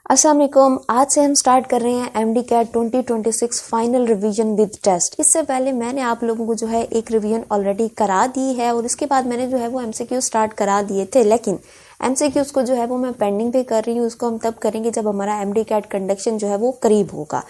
अस्सलाम वालेकुम। आज से हम स्टार्ट कर रहे हैं MD CAT 2026 final revision with test. इससे पहले मैंने आप लोगों को जो है एक रिवीजन ऑलरेडी करा दी है और इसके बाद मैंने जो है वो एमसीक्यू स्टार्ट करा दिए थे, लेकिन एमसीक्यूज को जो है वो मैं पेंडिंग पे कर रही हूँ। उसको हम तब करेंगे जब हमारा एमडी कैट कंडक्शन जो है वो करीब होगा।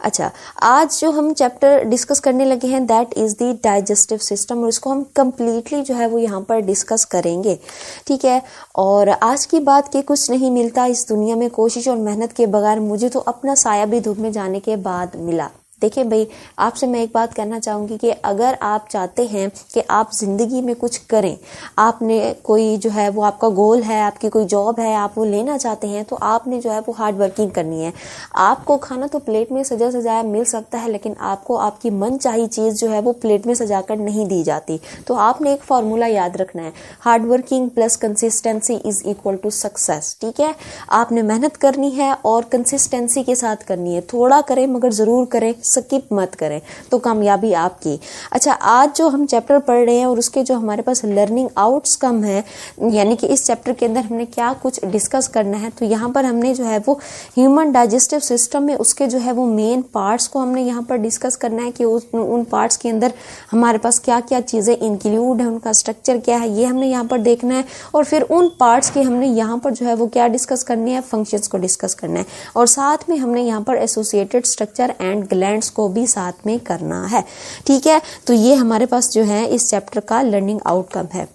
अच्छा, आज जो हम चैप्टर डिस्कस करने लगे हैं that is the digestive system और इसको हम कम्प्लीटली जो है वो यहाँ पर डिस्कस करेंगे, ठीक है। और आज की बात कि कुछ नहीं मिलता इस दुनिया में कोशिश और मेहनत के बगैर, मुझे तो अपना साया भी धूप में जाने के बाद मिला। देखिए भाई, आपसे मैं एक बात कहना चाहूँगी कि अगर आप चाहते हैं कि आप ज़िंदगी में कुछ करें, आपने कोई जो है वो आपका गोल है, आपकी कोई जॉब है, आप वो लेना चाहते हैं, तो आपने जो है वो हार्ड वर्किंग करनी है। आपको खाना तो प्लेट में सजा सजाया मिल सकता है, लेकिन आपको आपकी मन चाही चीज़ जो है वो प्लेट में सजा कर नहीं दी जाती। तो आपने एक फार्मूला याद रखना है, hard working plus consistency is equal to success, ठीक है। आपने मेहनत करनी है और कंसिस्टेंसी के साथ करनी है। थोड़ा करें मगर ज़रूर करें, स्किप मत करें, तो कामयाबी आपकी। अच्छा, आज जो हम चैप्टर पढ़ रहे हैं और उसके जो हमारे पास लर्निंग आउटकम है, यानी कि इस चैप्टर के अंदर हमने क्या कुछ डिस्कस करना है, तो यहाँ पर हमने जो है वो ह्यूमन डाइजेस्टिव सिस्टम में उसके जो है वो मेन पार्ट्स को हमने यहाँ पर डिस्कस करना है कि उन पार्ट्स के अंदर हमारे पास क्या क्या चीज़ें इंक्लूड है, उनका स्ट्रक्चर क्या है, ये हमने यहाँ पर देखना है। और फिर उन पार्ट्स की हमने यहाँ पर जो है वो क्या डिस्कस करनी है, फंक्शंस को डिस्कस करना है। और साथ में हमने यहाँ पर एसोसिएटेड स्ट्रक्चर एंड ग्लैंड्स को भी साथ में करना है, ठीक है। तो ये हमारे पास जो है इस चैप्टर का लर्निंग आउटकम है।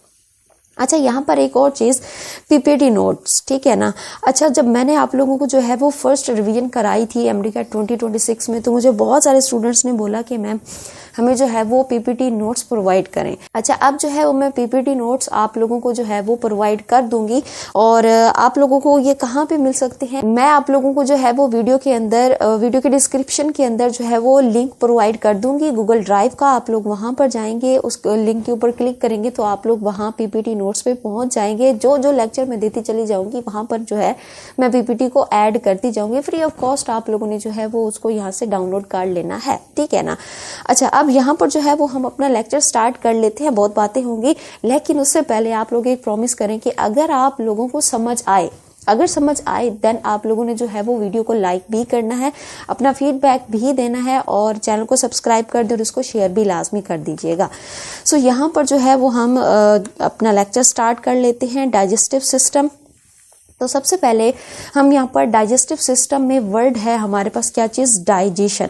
अच्छा, यहाँ पर एक और चीज़, पीपीटी नोट्स, ठीक है ना। अच्छा, जब मैंने आप लोगों को जो है वो फर्स्ट रिवीजन कराई थी एमडी कैट 2026 में, तो मुझे बहुत सारे स्टूडेंट्स ने बोला कि मैम हमें जो है वो पीपीटी नोट्स प्रोवाइड करें। अच्छा, अब जो है वो मैं पीपीटी नोट्स आप लोगों को जो है वो प्रोवाइड कर दूंगी। और आप लोगों को ये कहाँ पे मिल सकते हैं, मैं आप लोगों को जो है वो वीडियो के अंदर, वीडियो के डिस्क्रिप्शन के अंदर जो है वो लिंक प्रोवाइड कर दूंगी गूगल ड्राइव का। आप लोग वहाँ पर जाएंगे, उस लिंक के ऊपर क्लिक करेंगे तो आप लोग वहाँ पीपीटी नोट्स पे पहुंच जाएंगे। जो जो लेक्चर मैं देती चली जाऊंगी वहां पर जो है मैं पीपीटी को ऐड करती जाऊंगी। फ्री ऑफ कॉस्ट आप लोगों ने जो है वो उसको यहाँ से डाउनलोड कर लेना है, ठीक है ना। अच्छा, अब यहाँ पर जो है वो हम अपना लेक्चर स्टार्ट कर लेते हैं। बहुत बातें होंगी, लेकिन उससे पहले आप लोग एक प्रॉमिस करें कि अगर आप लोगों को समझ आए देन आप लोगों ने जो है वो वीडियो को लाइक भी करना है, अपना फीडबैक भी देना है और चैनल को सब्सक्राइब कर दे और इसको शेयर भी लाजमी कर दीजिएगा। सो यहाँ पर जो है वो हम अपना लेक्चर स्टार्ट कर लेते हैं, डाइजेस्टिव सिस्टम। तो सबसे पहले हम यहाँ पर डाइजेस्टिव सिस्टम में वर्ड है हमारे पास क्या चीज़, डाइजेशन।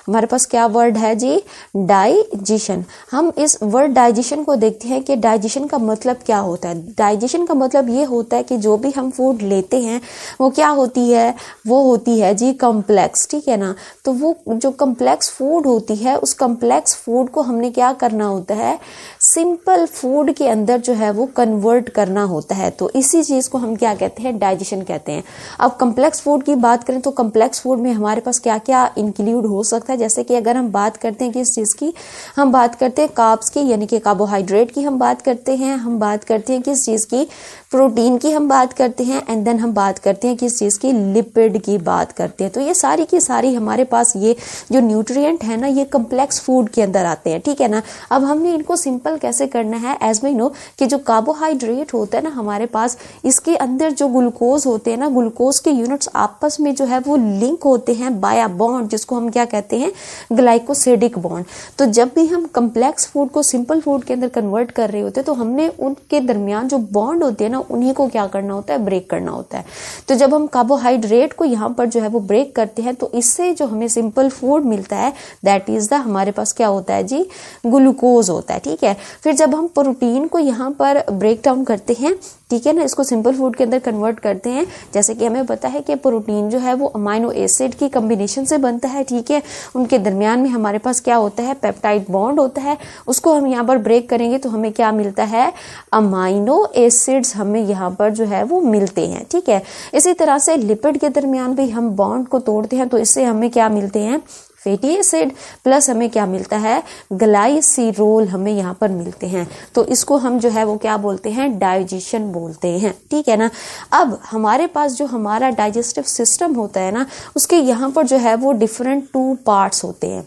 हमारे पास क्या वर्ड है जी, डाइजेशन। हम इस वर्ड डाइजेशन को देखते हैं कि डाइजेशन का मतलब क्या होता है। डाइजेशन का मतलब ये होता है कि जो भी हम फूड लेते हैं वो क्या होती है, वो होती है जी कम्प्लेक्स, ठीक है ना। तो वो जो कम्प्लेक्स फूड होती है, उस कम्प्लेक्स फूड को हमने क्या करना होता है, सिंपल फूड के अंदर जो है वो कन्वर्ट करना होता है। तो इसी चीज़ को हम क्या कहते हैं, डाइजेशन कहते हैं। अब कम्प्लेक्स फूड की बात करें तो कम्प्लेक्स फूड में हमारे पास क्या क्या इंक्लूड हो सकता है। जैसे कि अगर हम बात करते हैं किस चीज़ की, हम बात करते हैं कार्ब्स की, यानी कि कार्बोहाइड्रेट की हम बात करते हैं। हम बात करते हैं किस चीज़ की, प्रोटीन की हम बात करते हैं। एंड देन हम बात करते हैं किस चीज़ की, लिपिड की बात करते हैं। तो ये सारी की सारी हमारे पास ये जो न्यूट्रिएंट है ना, ये कम्प्लेक्स फूड के अंदर आते हैं, ठीक है ना। अब हमने इनको सिंपल कैसे करना है, एज वी नो कि जो कार्बोहाइड्रेट होता है ना हमारे पास, इसके अंदर जो ग्लूकोज होते हैं ना, ग्लूकोज के यूनिट्स आपस में जो है वो लिंक होते हैं बाय बॉन्ड, जिसको हम क्या कहते हैं, ग्लाइकोसिडिक बॉन्ड। तो जब भी हम कम्प्लेक्स फूड को सिंपल फूड के अंदर कन्वर्ट कर रहे होते हैं तो हमने उनके दरमियान जो बॉन्ड होते हैं ना, उन्हीं को क्या करना होता है, ब्रेक करना होता है। तो जब हम कार्बोहाइड्रेट को यहाँ पर जो है वो ब्रेक करते हैं तो इससे जो हमें सिंपल फूड मिलता है दैट इज द हमारे पास क्या होता है जी, ग्लूकोज होता है, ठीक है। फिर जब हम प्रोटीन को यहाँ पर ब्रेक डाउन करते हैं, ठीक है ना, इसको सिंपल फूड के अंदर कन्वर्ट करते हैं। जैसे कि हमें पता है कि प्रोटीन जो है वो अमाइनो एसिड की कम्बिनेशन से बनता है, ठीक है। उनके दरमियान में हमारे पास क्या होता है, पेप्टाइड बॉन्ड होता है। उसको हम यहाँ पर ब्रेक करेंगे तो हमें क्या मिलता है, अमाइनो एसिड्स हमें यहाँ पर जो है वो मिलते हैं, ठीक है। इसी तरह से लिपिड के दरमियान भी हम बॉन्ड को तोड़ते हैं तो इससे हमें क्या मिलते हैं, फैटी एसिड, प्लस हमें क्या मिलता है, ग्लाइसिरोल हमें यहाँ पर मिलते हैं। तो इसको हम जो है वो क्या बोलते हैं, डाइजेशन बोलते हैं, ठीक है ना। अब हमारे पास जो हमारा डाइजेस्टिव सिस्टम होता है ना, उसके यहाँ पर जो है वो डिफरेंट 2 पार्ट्स होते हैं।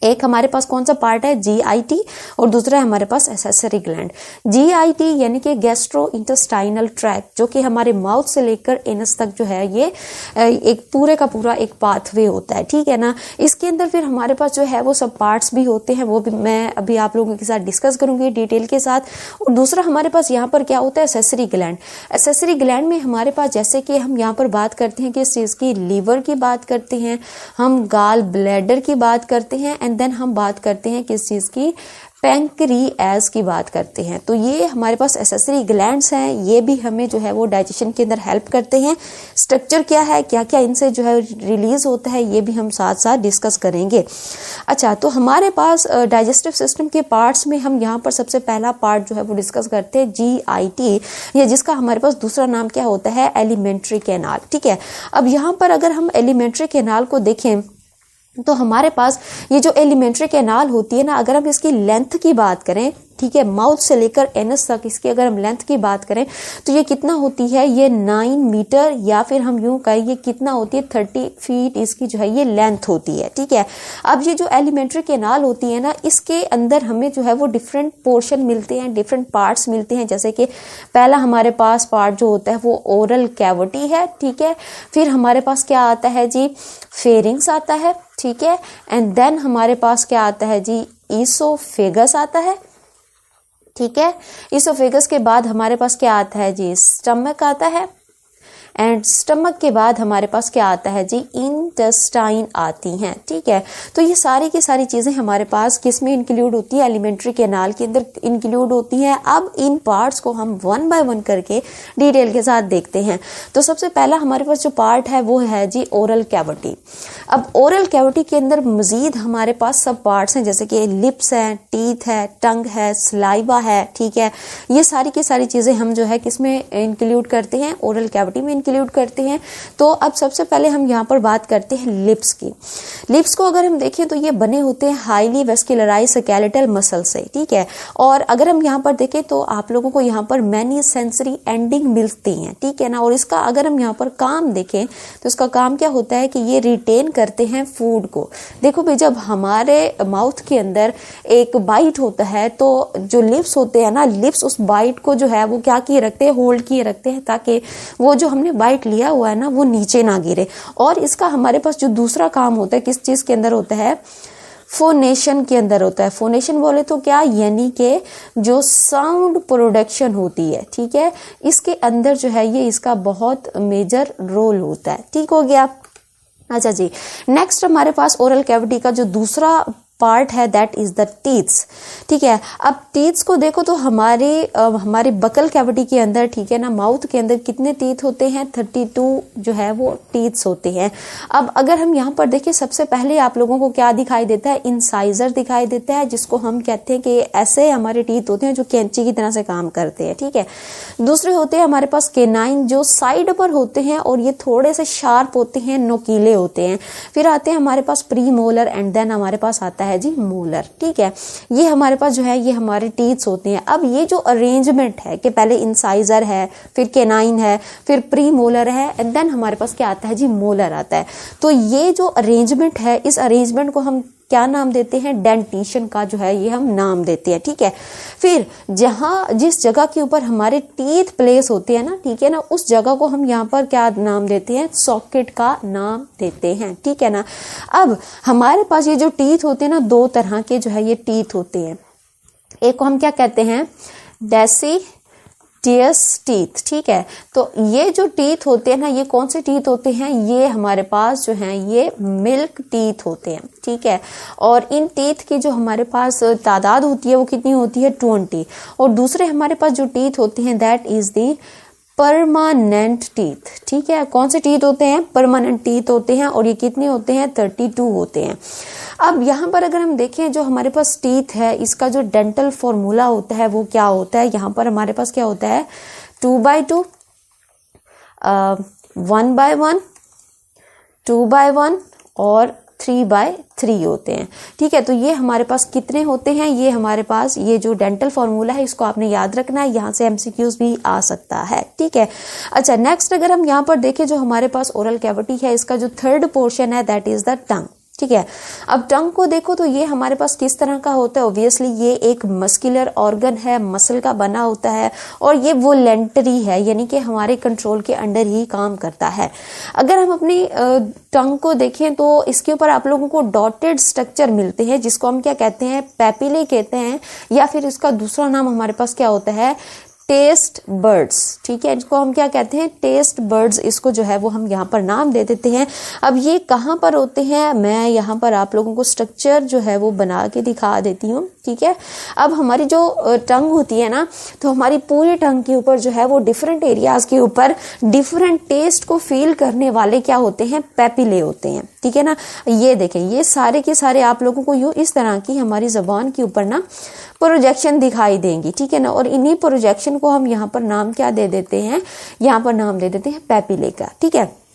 एक हमारे पास कौन सा पार्ट है, GIT, और दूसरा है हमारे पास एक्सेसरी ग्लैंड। GIT यानी कि गैस्ट्रो इंटेस्टाइनल ट्रैक्ट, जो कि हमारे माउथ से लेकर एनस तक जो है ये एक पूरे का पूरा एक पाथवे होता है, ठीक है ना। इसके अंदर फिर हमारे पास जो है वो सब पार्ट्स भी होते हैं, वो भी मैं अभी आप लोगों के साथ डिस्कस करूंगी डिटेल के साथ। और दूसरा हमारे पास यहाँ पर क्या होता है, एक्सेसरी ग्लैंड। एक्सेसरी ग्लैंड में हमारे पास जैसे कि हम यहाँ पर बात करते हैं किस चीज़ की, लीवर की बात करते हैं, हम गाल ब्लैडर की बात करते हैं, एंड देन हम बात करते हैं किस चीज़ की, पैंक्रियाज की बात करते हैं। तो ये हमारे पास एक्सेसरी ग्लैंड्स हैं, ये भी हमें जो है वो डाइजेशन के अंदर हेल्प करते हैं। स्ट्रक्चर क्या है, क्या क्या इनसे जो है रिलीज होता है, ये भी हम साथ साथ डिस्कस करेंगे। अच्छा, तो हमारे पास डाइजेस्टिव सिस्टम के पार्ट्स में हम यहाँ पर सबसे पहला पार्ट जो है वो डिस्कस करते हैं GIT, या जिसका हमारे पास दूसरा नाम क्या होता है, एलिमेंट्री कैनाल, ठीक है। अब यहाँ पर अगर हम एलिमेंट्री कैनाल को देखें तो हमारे पास ये जो एलिमेंट्री कैनाल होती है ना, अगर हम इसकी लेंथ की बात करें, ठीक है, माउथ से लेकर एनस तक इसकी अगर हम लेंथ की बात करें तो ये कितना होती है, ये 9 मीटर, या फिर हम यूं कहें ये कितना होती है, 30 फीट इसकी जो है ये लेंथ होती है, ठीक है। अब ये जो एलिमेंट्री कैनाल होती है ना, इसके अंदर हमें जो है वो डिफरेंट पोर्शन मिलते हैं, डिफरेंट पार्ट्स मिलते हैं। जैसे कि पहला हमारे पास पार्ट जो होता है वो ओरल कैविटी है, ठीक है। फिर हमारे पास क्या आता है जी, फेरिंग्स आता है, ठीक है। एंड देन हमारे पास क्या आता है जी, ईसोफेगस आता है, ठीक है। ईसोफेगस के बाद हमारे पास क्या आता है जी, स्टमक आता है, एंड स्टमक के बाद हमारे पास क्या आता है जी, इंटेस्टाइन आती हैं, ठीक है। तो ये सारी की सारी चीज़ें हमारे पास किस में इंक्लूड होती है, एलिमेंट्री कैनाल के अंदर इंक्लूड होती हैं। अब इन पार्ट्स को हम वन बाय वन करके डिटेल के साथ देखते हैं। तो सबसे पहला हमारे पास जो पार्ट है वो है जी ओरल कैविटी। अब ओरल कैविटी के अंदर मजीद हमारे पास सब पार्ट्स हैं, जैसे कि लिप्स हैं, टीथ है, टंग है, सलाइवा है, ठीक है। ये सारी की सारी चीज़ें हम जो है किस में इंक्लूड करते हैं, ओरल कैविटी में इंक्लूड करते हैं। तो अब सबसे पहले हम यहाँ पर बात करते हैं लिप्स की। लिप्स को अगर हम देखें तो ये बने होते हैं हाईली वेस्कुलराइज्ड स्केलेटल मसल से, ठीक है। और अगर हम यहाँ पर देखें तो आप लोगों को यहाँ पर मैनी सेंसरी एंडिंग मिलती हैं, ठीक है ना। और इसका अगर हम यहाँ पर काम देखें तो इसका काम क्या होता है कि ये रिटेन करते हैं फूड को। देखो भाई, जब हमारे माउथ के अंदर एक बाइट होता है तो जो लिप्स होते हैं ना, लिप्स उस बाइट को जो है वो क्या किए रखते हैं, होल्ड किए रखते हैं, ताकि वो जो हमने बाइट लिया हुआ है ना वो नीचे ना गिरे। और इसका हमारे पास जो दूसरा काम होता है किस चीज के अंदर होता है, फोनेशन के अंदर होता है। फोनेशन बोले तो क्या, यानी कि जो साउंड प्रोडक्शन होती है, ठीक है, इसके अंदर जो है ये इसका बहुत मेजर रोल होता है, ठीक हो गया। अच्छा जी, नेक्स्ट हमारे पास ओरल कैविटी का जो दूसरा पार्ट है दैट इज द टीथ्स, ठीक है। अब टीथ्स को देखो तो हमारे बकल कैविटी के अंदर, ठीक है ना, माउथ के अंदर कितने टीथ होते हैं, 32 जो है वो टीथ्स होते हैं। अब अगर हम यहाँ पर देखें, सबसे पहले आप लोगों को क्या दिखाई देता है, इंसाइजर दिखाई देता है, जिसको हम कहते हैं कि ऐसे हमारे टीथ होते हैं जो कैंची की तरह से काम करते हैं, ठीक है। दूसरे होते हैं हमारे पास केनाइन, जो साइड पर होते हैं और ये थोड़े से शार्प होते हैं, नोकीले होते हैं। फिर आते हैं हमारे पास प्री मोलर, एंड देन हमारे पास आता है जी मोलर, ठीक है। ये हमारे पास जो है ये हमारे टीथ्स होते हैं। अब ये जो अरेंजमेंट है कि पहले इंसाइजर है, फिर केनाइन है, फिर प्री मोलर है, एंड देन हमारे पास क्या आता है जी, मोलर आता है। तो ये जो अरेंजमेंट है, इस अरेंजमेंट को हम क्या नाम देते हैं, डेंटिशन का जो है ये हम नाम देते हैं, ठीक है। फिर जिस जगह के ऊपर हमारे टीथ प्लेस होते हैं ना, ठीक है ना, उस जगह को हम यहाँ पर क्या नाम देते हैं, सॉकेट का नाम देते हैं, ठीक है ना। अब हमारे पास ये जो टीथ होते हैं ना, दो तरह के जो है ये टीथ होते हैं। एक को हम क्या कहते हैं, डेसिडियस टीथ, ठीक है। तो ये जो टीथ होते हैं ना, ये कौन से टीथ होते हैं, ये हमारे पास जो हैं ये मिल्क टीथ होते हैं, ठीक है। और इन टीथ की जो हमारे पास तादाद होती है वो कितनी होती है, 20। और दूसरे हमारे पास जो टीथ होते हैं that is the permanent teeth, ठीक है। कौन से टीथ होते हैं, परमानेंट टीथ होते हैं, और ये कितने होते हैं, 32 होते हैं। अब यहाँ पर अगर हम देखें जो हमारे पास टीथ है, इसका जो डेंटल फॉर्मूला होता है वो क्या होता है, यहाँ पर हमारे पास क्या होता है, 2/2, 1/1, 2/1 और 3/3 होते हैं, ठीक है। तो ये हमारे पास कितने होते हैं, ये हमारे पास ये जो डेंटल फॉर्मूला है इसको आपने याद रखना है, यहाँ से MCQs भी आ सकता है, ठीक है। अच्छा, नेक्स्ट अगर हम यहाँ पर देखें जो हमारे पास ओरल कैविटी है, इसका जो थर्ड पोर्शन है दैट इज द टंग, ठीक है। अब टंग को देखो तो ये हमारे पास किस तरह का होता है, ऑब्वियसली ये एक मस्कुलर ऑर्गन है, मसल का बना होता है और ये वोलेंटरी है, यानी कि हमारे कंट्रोल के अंडर ही काम करता है। अगर हम अपनी टंग को देखें तो इसके ऊपर आप लोगों को डॉटेड स्ट्रक्चर मिलते हैं जिसको हम क्या कहते हैं, पैपिले कहते हैं, या फिर इसका दूसरा नाम हमारे पास क्या होता है, टेस्ट बर्ड्स। ठीक है, इसको हम क्या कहते हैं, टेस्ट बर्ड्स, इसको जो है वो हम यहाँ पर नाम दे देते हैं। अब ये कहाँ पर होते हैं, मैं यहाँ पर आप लोगों को स्ट्रक्चर जो है वो बना के दिखा देती हूँ। ठीक है, अब हमारी जो टंग होती है ना, तो हमारी पूरी टंग के ऊपर जो है वो डिफरेंट एरियाज के ऊपर डिफरेंट टेस्ट को फील करने वाले क्या होते हैं, पैपिले होते हैं। ठीक है ना, ये देखें, ये सारे के सारे आप लोगों को यूँ इस तरह की हमारी जबान के ऊपर ना प्रोजेक्शन दिखाई देंगी। ठीक है ना, और इन्हीं प्रोजेक्शन को हम यहाँ पर नाम क्या दे देते हैं, यहाँ पर नाम दे देते हैं पैपिले का। ठीक है,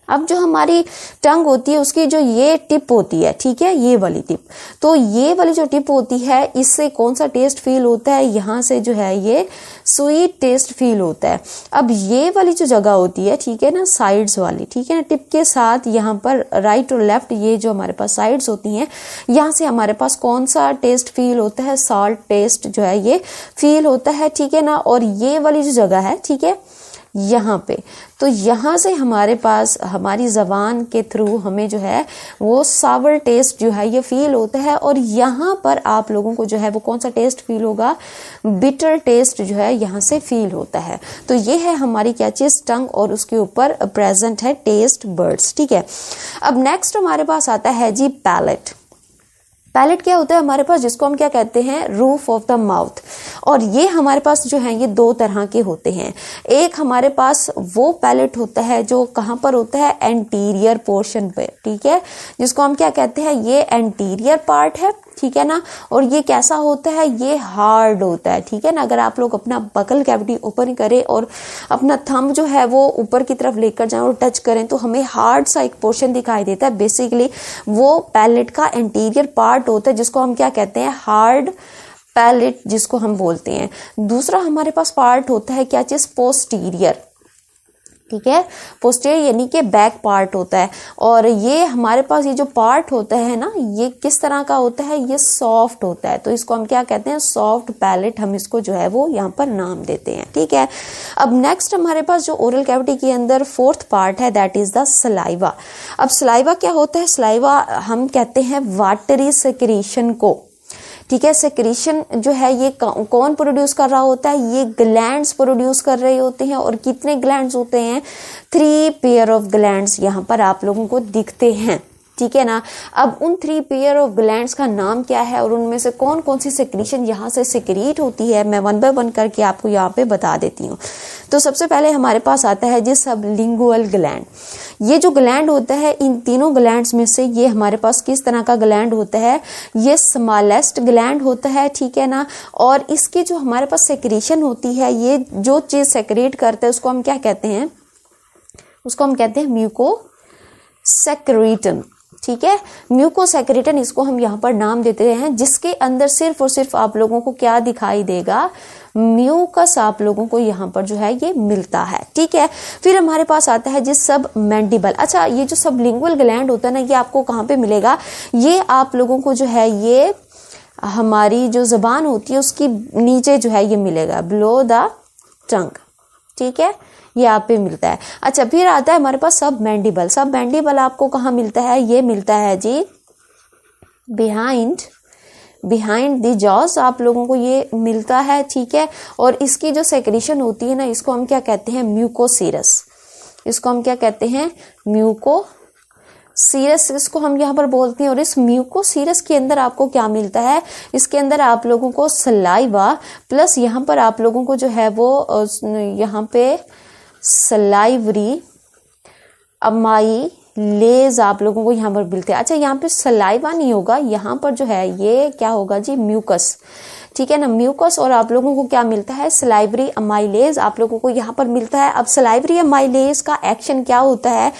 अब जो हमारी टंग होती है उसकी जो ये टिप होती है, ठीक है, ये वाली टिप, तो ये वाली जो टिप होती है इससे कौन सा टेस्ट फील होता है, यहाँ से जो है ये स्वीट टेस्ट फील होता है। अब ये वाली जो जगह होती है, ठीक है ना, साइड्स वाली, ठीक है ना, टिप के साथ यहाँ पर राइट और लेफ्ट, ये जो हमारे पास साइड्स होती हैं, यहाँ से हमारे पास कौन सा टेस्ट फील होता है, सॉल्ट टेस्ट जो है ये फील होता है। ठीक है ना, और ये वाली जो जगह है, ठीक है, यहाँ पे, तो यहाँ से हमारे पास हमारी जबान के थ्रू हमें जो है वो सावर टेस्ट जो है ये फील होता है, और यहाँ पर आप लोगों को जो है वो कौन सा टेस्ट फील होगा, बिटर टेस्ट जो है यहाँ से फील होता है। तो ये है हमारी क्या चीज, टंग, और उसके ऊपर प्रेजेंट है टेस्ट बर्ड्स। ठीक है, अब नेक्स्ट हमारे पास आता है जी पैलेट। पैलेट क्या होता है हमारे पास, जिसको हम क्या कहते हैं, रूफ ऑफ द माउथ। और ये हमारे पास जो है ये दो तरह के होते हैं। एक हमारे पास वो पैलेट होता है जो कहाँ पर होता है, एंटीरियर पोर्शन पे, ठीक है, जिसको हम क्या कहते हैं, ये एंटीरियर पार्ट है। ठीक है ना, और ये कैसा होता है, ये हार्ड होता है। ठीक है ना, अगर आप लोग अपना बकल कैविटी ओपन करें और अपना थंब जो है वो ऊपर की तरफ लेकर जाएं और टच करें तो हमें हार्ड सा एक पोर्शन दिखाई देता है। बेसिकली वो पैलेट का एंटीरियर पार्ट होता है जिसको हम क्या कहते हैं, हार्ड पैलेट जिसको हम बोलते हैं। दूसरा हमारे पास पार्ट होता है क्या चीज, पोस्टीरियर। ठीक है, पोस्टीरियर यानी कि बैक पार्ट होता है, और ये हमारे पास ये जो पार्ट होता है ना, ये किस तरह का होता है, ये सॉफ्ट होता है। तो इसको हम क्या कहते हैं, सॉफ्ट पैलेट, हम इसको जो है वो यहाँ पर नाम देते हैं। ठीक है, अब नेक्स्ट हमारे पास जो ओरल कैविटी के अंदर फोर्थ पार्ट है, दैट इज द सलाइवा। अब सलाइवा क्या होता है, सलाइवा हम कहते हैं वाटरी सेक्रीशन को। ठीक है, सेक्रीशन जो है ये कौन प्रोड्यूस कर रहा होता है, ये ग्लैंड्स प्रोड्यूस कर रहे होते हैं। और कितने ग्लैंड्स होते हैं, 3 पेयर ऑफ ग्लैंड्स यहाँ पर आप लोगों को दिखते हैं। ठीक है ना, अब उन 3 पेयर ऑफ ग्लैंड्स का नाम क्या है और उनमें से कौन कौन सी सेक्रीशन यहाँ से सेक्रीट होती है, मैं 1 बाय 1 करके आपको यहाँ पे बता देती हूँ। तो सबसे पहले हमारे पास आता है जी सबलिंगुअल ग्लैंड। ये जो ग्लैंड होता है, इन तीनों ग्लैंड्स में से ये हमारे पास किस तरह का ग्लैंड होता है, ये स्मॉलेस्ट ग्लैंड होता है। ठीक है ना, और इसकी जो हमारे पास सेक्रीशन होती है, ये जो चीज सेक्रेट करते हैं उसको हम क्या कहते हैं, उसको हम कहते हैं म्यूकोसेक्रेटन। ठीक है, म्यूकोसेक्रेटन, इसको हम यहाँ पर नाम देते हैं, जिसके अंदर सिर्फ और सिर्फ आप लोगों को क्या दिखाई देगा, म्यूकस आप लोगों को यहाँ पर जो है ये मिलता है। ठीक है, फिर हमारे पास आता है जिस सब मैंडिबल। अच्छा, ये जो सबलिंगुअल ग्लैंड होता है ना, ये आपको कहाँ पे मिलेगा, ये आप लोगों को जो है ये हमारी जो जबान होती है उसकी नीचे जो है ये मिलेगा, बिलो द टंग। ठीक है, ये आप पे मिलता है। अच्छा, फिर आता है हमारे पास सब मैंडिबल। सब मैंडिबल आपको कहाँ मिलता है, ये मिलता है जी बिहाइंड द जॉस आप लोगों को ये मिलता है। ठीक है, और इसकी जो सेक्रीशन होती है ना, इसको हम क्या कहते हैं, म्यूकोसीरस। इसको हम क्या कहते हैं, म्यूकोसीरस, इसको हम यहाँ पर बोलते हैं। और इस म्यूकोसीरस के अंदर आपको क्या मिलता है, इसके अंदर आप लोगों को सलाइवा प्लस यहाँ पर आप लोगों को जो है वो यहाँ पे सलाइवरी अमाइलेज आप लोगों को यहाँ पर मिलते हैं। अच्छा, यहाँ पे सलाइवा नहीं होगा, यहाँ पर जो है ये क्या होगा जी, म्यूकस। ठीक है ना, म्यूकस, और आप लोगों को क्या मिलता है, सलाइवरी अमाइलेज आप लोगों को यहाँ पर मिलता है। अब सलाइवरी अमाइलेज का एक्शन क्या होता है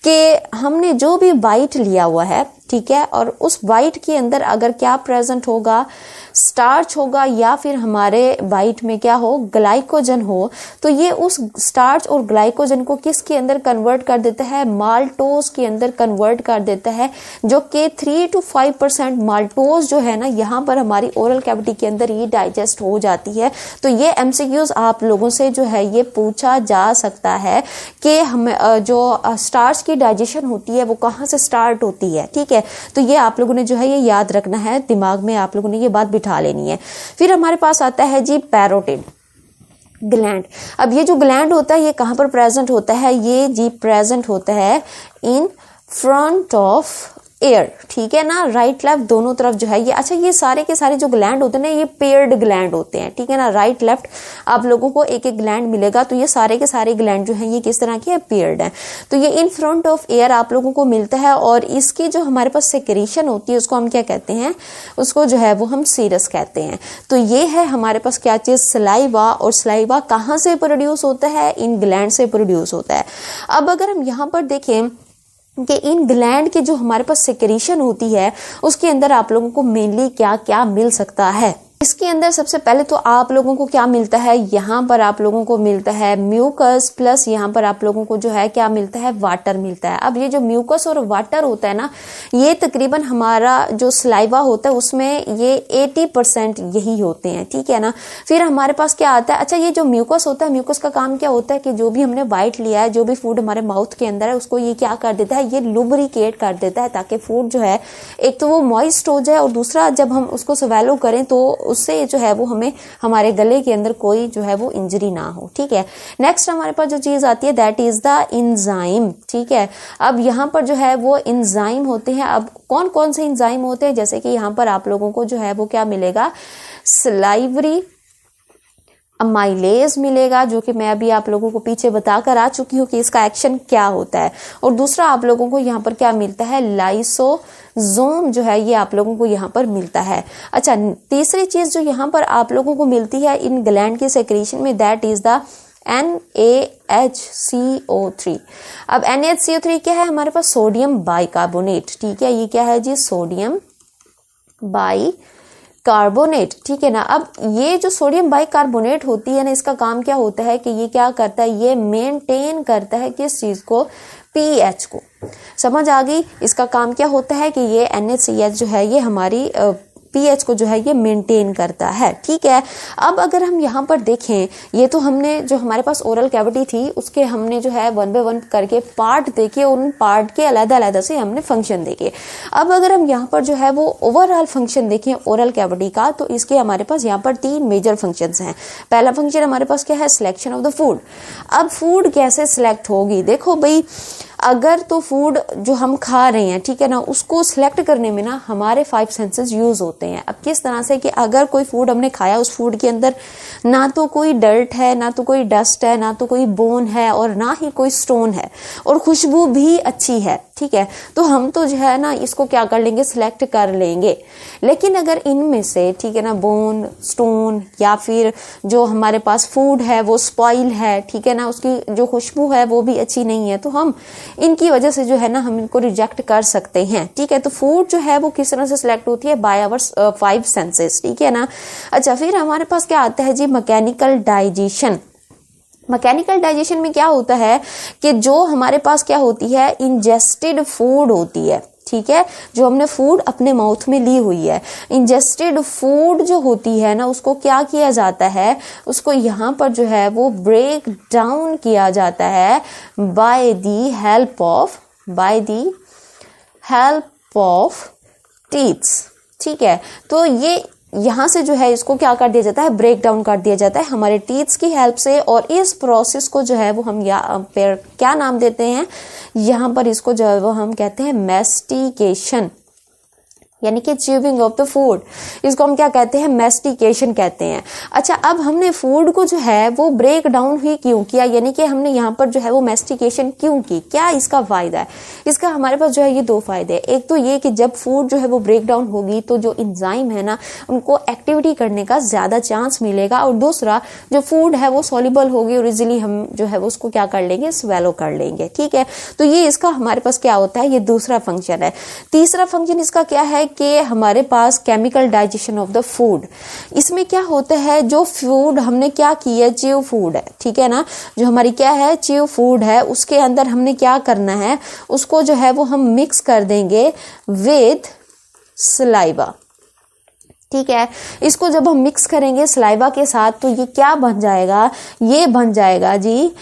कि हमने जो भी बाइट लिया हुआ है, ठीक है, और उस वाइट के अंदर अगर क्या प्रेजेंट होगा, स्टार्च होगा या फिर हमारे वाइट में क्या हो, ग्लाइकोजन हो, तो ये उस स्टार्च और ग्लाइकोजन को किसके अंदर कन्वर्ट कर देता है, माल्टोज के अंदर कन्वर्ट कर देता है, जो कि 3 to 5% माल्टोज जो है ना यहाँ पर हमारी ओरल कैविटी के अंदर ये डाइजेस्ट हो जाती है। तो ये एमसीक्यूज आप लोगों से जो है ये पूछा जा सकता है कि हम जो स्टार्च की डाइजेशन होती है वो कहाँ से स्टार्ट होती है, ठीक है। तो ये आप लोगों ने जो है ये याद रखना है, दिमाग में आप लोगों ने ये बात बिठा लेनी है। फिर हमारे पास आता है जी पैरोटिड ग्लैंड। अब ये जो ग्लैंड होता है ये कहाँ पर प्रेजेंट होता है, ये जी प्रेजेंट होता है इन फ्रंट ऑफ एयर, ठीक है ना, राइट लेफ्ट दोनों तरफ जो है ये। अच्छा, ये सारे के सारे जो ग्लैंड होते हैं ना ये पेयर्ड ग्लैंड होते हैं, ठीक है ना, राइट लेफ्ट आप लोगों को एक एक ग्लैंड मिलेगा। तो ये सारे के सारे ग्लैंड जो है ये किस तरह के हैं, पेयर्ड है। तो ये इन फ्रंट ऑफ एयर आप लोगों को मिलता है, और इसकी जो हमारे पास सेक्रेशन होती है उसको हम क्या कहते हैं, उसको जो है वो हम सीरस कहते हैं। तो ये है हमारे पास क्या चीज, सलाइवा, और सलाइवा कहाँ से प्रोड्यूस होता है, इन ग्लैंड से प्रोड्यूस होता है। अब अगर हम यहाँ पर देखें कि इन ग्लैंड के जो हमारे पास सेक्रेशन होती है उसके अंदर आप लोगों को मेनली क्या क्या मिल सकता है। इसके अंदर सबसे पहले तो आप लोगों को क्या मिलता है, यहाँ पर आप लोगों को मिलता है म्यूकस, प्लस यहाँ पर आप लोगों को जो है क्या मिलता है, वाटर मिलता है। अब ये जो म्यूकस और वाटर होता है ना, ये तकरीबन हमारा जो सलाइवा होता है उसमें ये 80% यही होते हैं, ठीक है ना। फिर हमारे पास क्या आता है, अच्छा ये जो म्यूकस होता है, म्यूकस का काम क्या होता है कि जो भी हमने वाइट लिया है, जो भी फूड हमारे माउथ के अंदर है उसको ये क्या कर देता है, ये लुब्रिकेट कर देता है, ताकि फूड जो है एक तो वो मॉइस्ट हो जाए, और दूसरा जब हम उसको स्वेलो करें तो उससे जो है वो हमें हमारे गले के अंदर कोई जो है वो इंजरी ना हो, ठीक है। नेक्स्ट हमारे पास जो चीज आती है दैट इज द एंजाइम, ठीक है। अब यहाँ पर जो है वो एंजाइम होते हैं। अब कौन कौन से एंजाइम होते हैं, जैसे कि यहाँ पर आप लोगों को जो है वो क्या मिलेगा, सलाइवरी अमाइलेज मिलेगा, जो कि मैं अभी आप लोगों को पीछे बताकर आ चुकी हूँ कि इसका एक्शन क्या होता है। और दूसरा आप लोगों को यहाँ पर क्या मिलता है, लाइसोसोम जो है ये आप लोगों को यहाँ पर मिलता है। अच्छा, तीसरी चीज जो यहाँ पर आप लोगों को मिलती है इन ग्लैंड की सेक्रेशन में दैट इज द NaHCO3। अब NaHCO3 क्या है, हमारे पास सोडियम बाइकार्बोनेट, ठीक है, ये क्या है जी, सोडियम बाइकार्बोनेट, ठीक है ना। अब ये जो सोडियम बाइकार्बोनेट होती है ना, इसका काम क्या होता है कि ये क्या करता है, ये मेंटेन करता है किस चीज को, पीएच को। समझ आ गई, इसका काम क्या होता है कि ये NaCH जो है ये हमारी पीएच को जो है ये मेंटेन करता है, ठीक है। अब अगर हम यहाँ पर देखें, ये तो हमने जो हमारे पास ओरल कैविटी थी उसके हमने जो है 1 by 1 करके पार्ट देखे, उन पार्ट के अलग-अलग से हमने फंक्शन देखे। अब अगर हम यहाँ पर जो है वो ओवरऑल फंक्शन देखें ओरल कैविटी का, तो इसके हमारे पास यहाँ पर 3 मेजर फंक्शंस हैं। पहला फंक्शन हमारे पास क्या है, सिलेक्शन ऑफ द फूड। अब फूड कैसे सिलेक्ट होगी, देखो भाई, अगर तो फूड जो हम खा रहे हैं, ठीक है ना, उसको सिलेक्ट करने में ना हमारे 5 सेंसेस यूज होते हैं। अब किस तरह से कि अगर कोई फूड हमने खाया, उस फूड के अंदर ना तो कोई डर्ट है, ना तो कोई डस्ट है, ना तो कोई बोन है, और ना ही कोई स्टोन है, और खुशबू भी अच्छी है, ठीक है, तो हम तो जो है ना इसको क्या कर लेंगे, सिलेक्ट कर लेंगे। लेकिन अगर इनमें से, ठीक है ना, बोन, स्टोन या फिर जो हमारे पास फूड है वो स्पॉइल है, ठीक है ना, उसकी जो खुशबू है वो भी अच्छी नहीं है, तो हम इनकी वजह से जो है ना हम इनको रिजेक्ट कर सकते हैं, ठीक है। तो फूड जो है वो किस तरह से सिलेक्ट होती है, बाय आवर 5 सेंसेस, ठीक है ना। अच्छा, फिर हमारे पास क्या आता है जी, मैकेनिकल डाइजेशन। मैकेनिकल डाइजेशन में क्या होता है कि जो हमारे पास क्या होती है, इंजेस्टेड फूड होती है, ठीक है, जो हमने फूड अपने माउथ में ली हुई है, इंजेस्टेड फूड जो होती है ना, उसको क्या किया जाता है, उसको यहाँ पर जो है वो ब्रेक डाउन किया जाता है by the help of teeths, ठीक है। तो ये यहाँ से जो है इसको क्या कर दिया जाता है, ब्रेक डाउन कर दिया जाता है हमारे टीथ्स की हेल्प से, और इस प्रोसेस को जो है वो हम क्या नाम देते हैं, यहाँ पर इसको जो है वो हम कहते हैं मैस्टिकेशन, यानी कि च्यूविंग ऑफ द फूड, इसको हम क्या कहते हैं, मैस्टिकेशन कहते हैं। अच्छा, अब हमने फूड को जो है वो ब्रेक डाउन ही क्यों किया, यानी कि हमने यहाँ पर जो है वो मैस्टिकेशन क्यों की, क्या इसका फायदा है? इसका हमारे पास जो है ये दो फायदे हैं। एक तो ये कि जब फूड जो है वो ब्रेक डाउन होगी तो जो इंजाइम है ना उनको एक्टिविटी करने का ज्यादा चांस मिलेगा, और दूसरा जो फूड है वो सॉल्युबल होगी और इजिली हम जो है वो उसको क्या कर लेंगे, स्वेलो कर लेंगे। ठीक है, तो ये इसका हमारे पास क्या होता है, ये दूसरा फंक्शन है। तीसरा फंक्शन इसका क्या है कि हमारे पास chemical digestion of the food. इसमें क्या होता है, जो फूड हमने क्या की है, च्यू फूड है, ठीक है ना, जो हमारी क्या है, च्यू फूड है, उसके अंदर हमने क्या करना है, उसको जो है वो हम मिक्स कर देंगे विद सलाइवा। ठीक है, इसको जब हम मिक्स करेंगे सलाइवा के साथ तो ये क्या बन जाएगा, ये बन जाएगा जी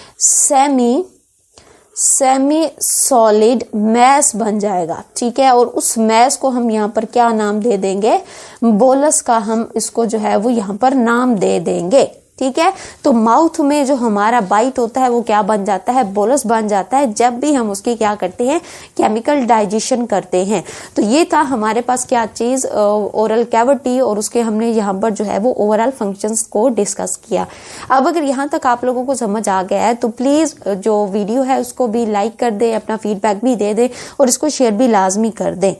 सेमी सॉलिड मैस बन जाएगा। ठीक है, और उस मैस को हम यहाँ पर क्या नाम दे देंगे, बोलस का हम इसको जो है वो यहाँ पर नाम दे देंगे। ठीक है, तो माउथ में जो हमारा बाइट होता है वो क्या बन जाता है, बोलस बन जाता है, जब भी हम उसकी क्या करते हैं, केमिकल डाइजेशन करते हैं। तो ये था हमारे पास क्या चीज, ओरल कैविटी, और उसके हमने यहाँ पर जो है वो ओवरऑल फंक्शंस को डिस्कस किया। अब अगर यहाँ तक आप लोगों को समझ आ गया है तो प्लीज जो वीडियो है उसको भी लाइक कर दें, अपना फीडबैक भी दे दें और इसको शेयर भी लाजमी कर दें।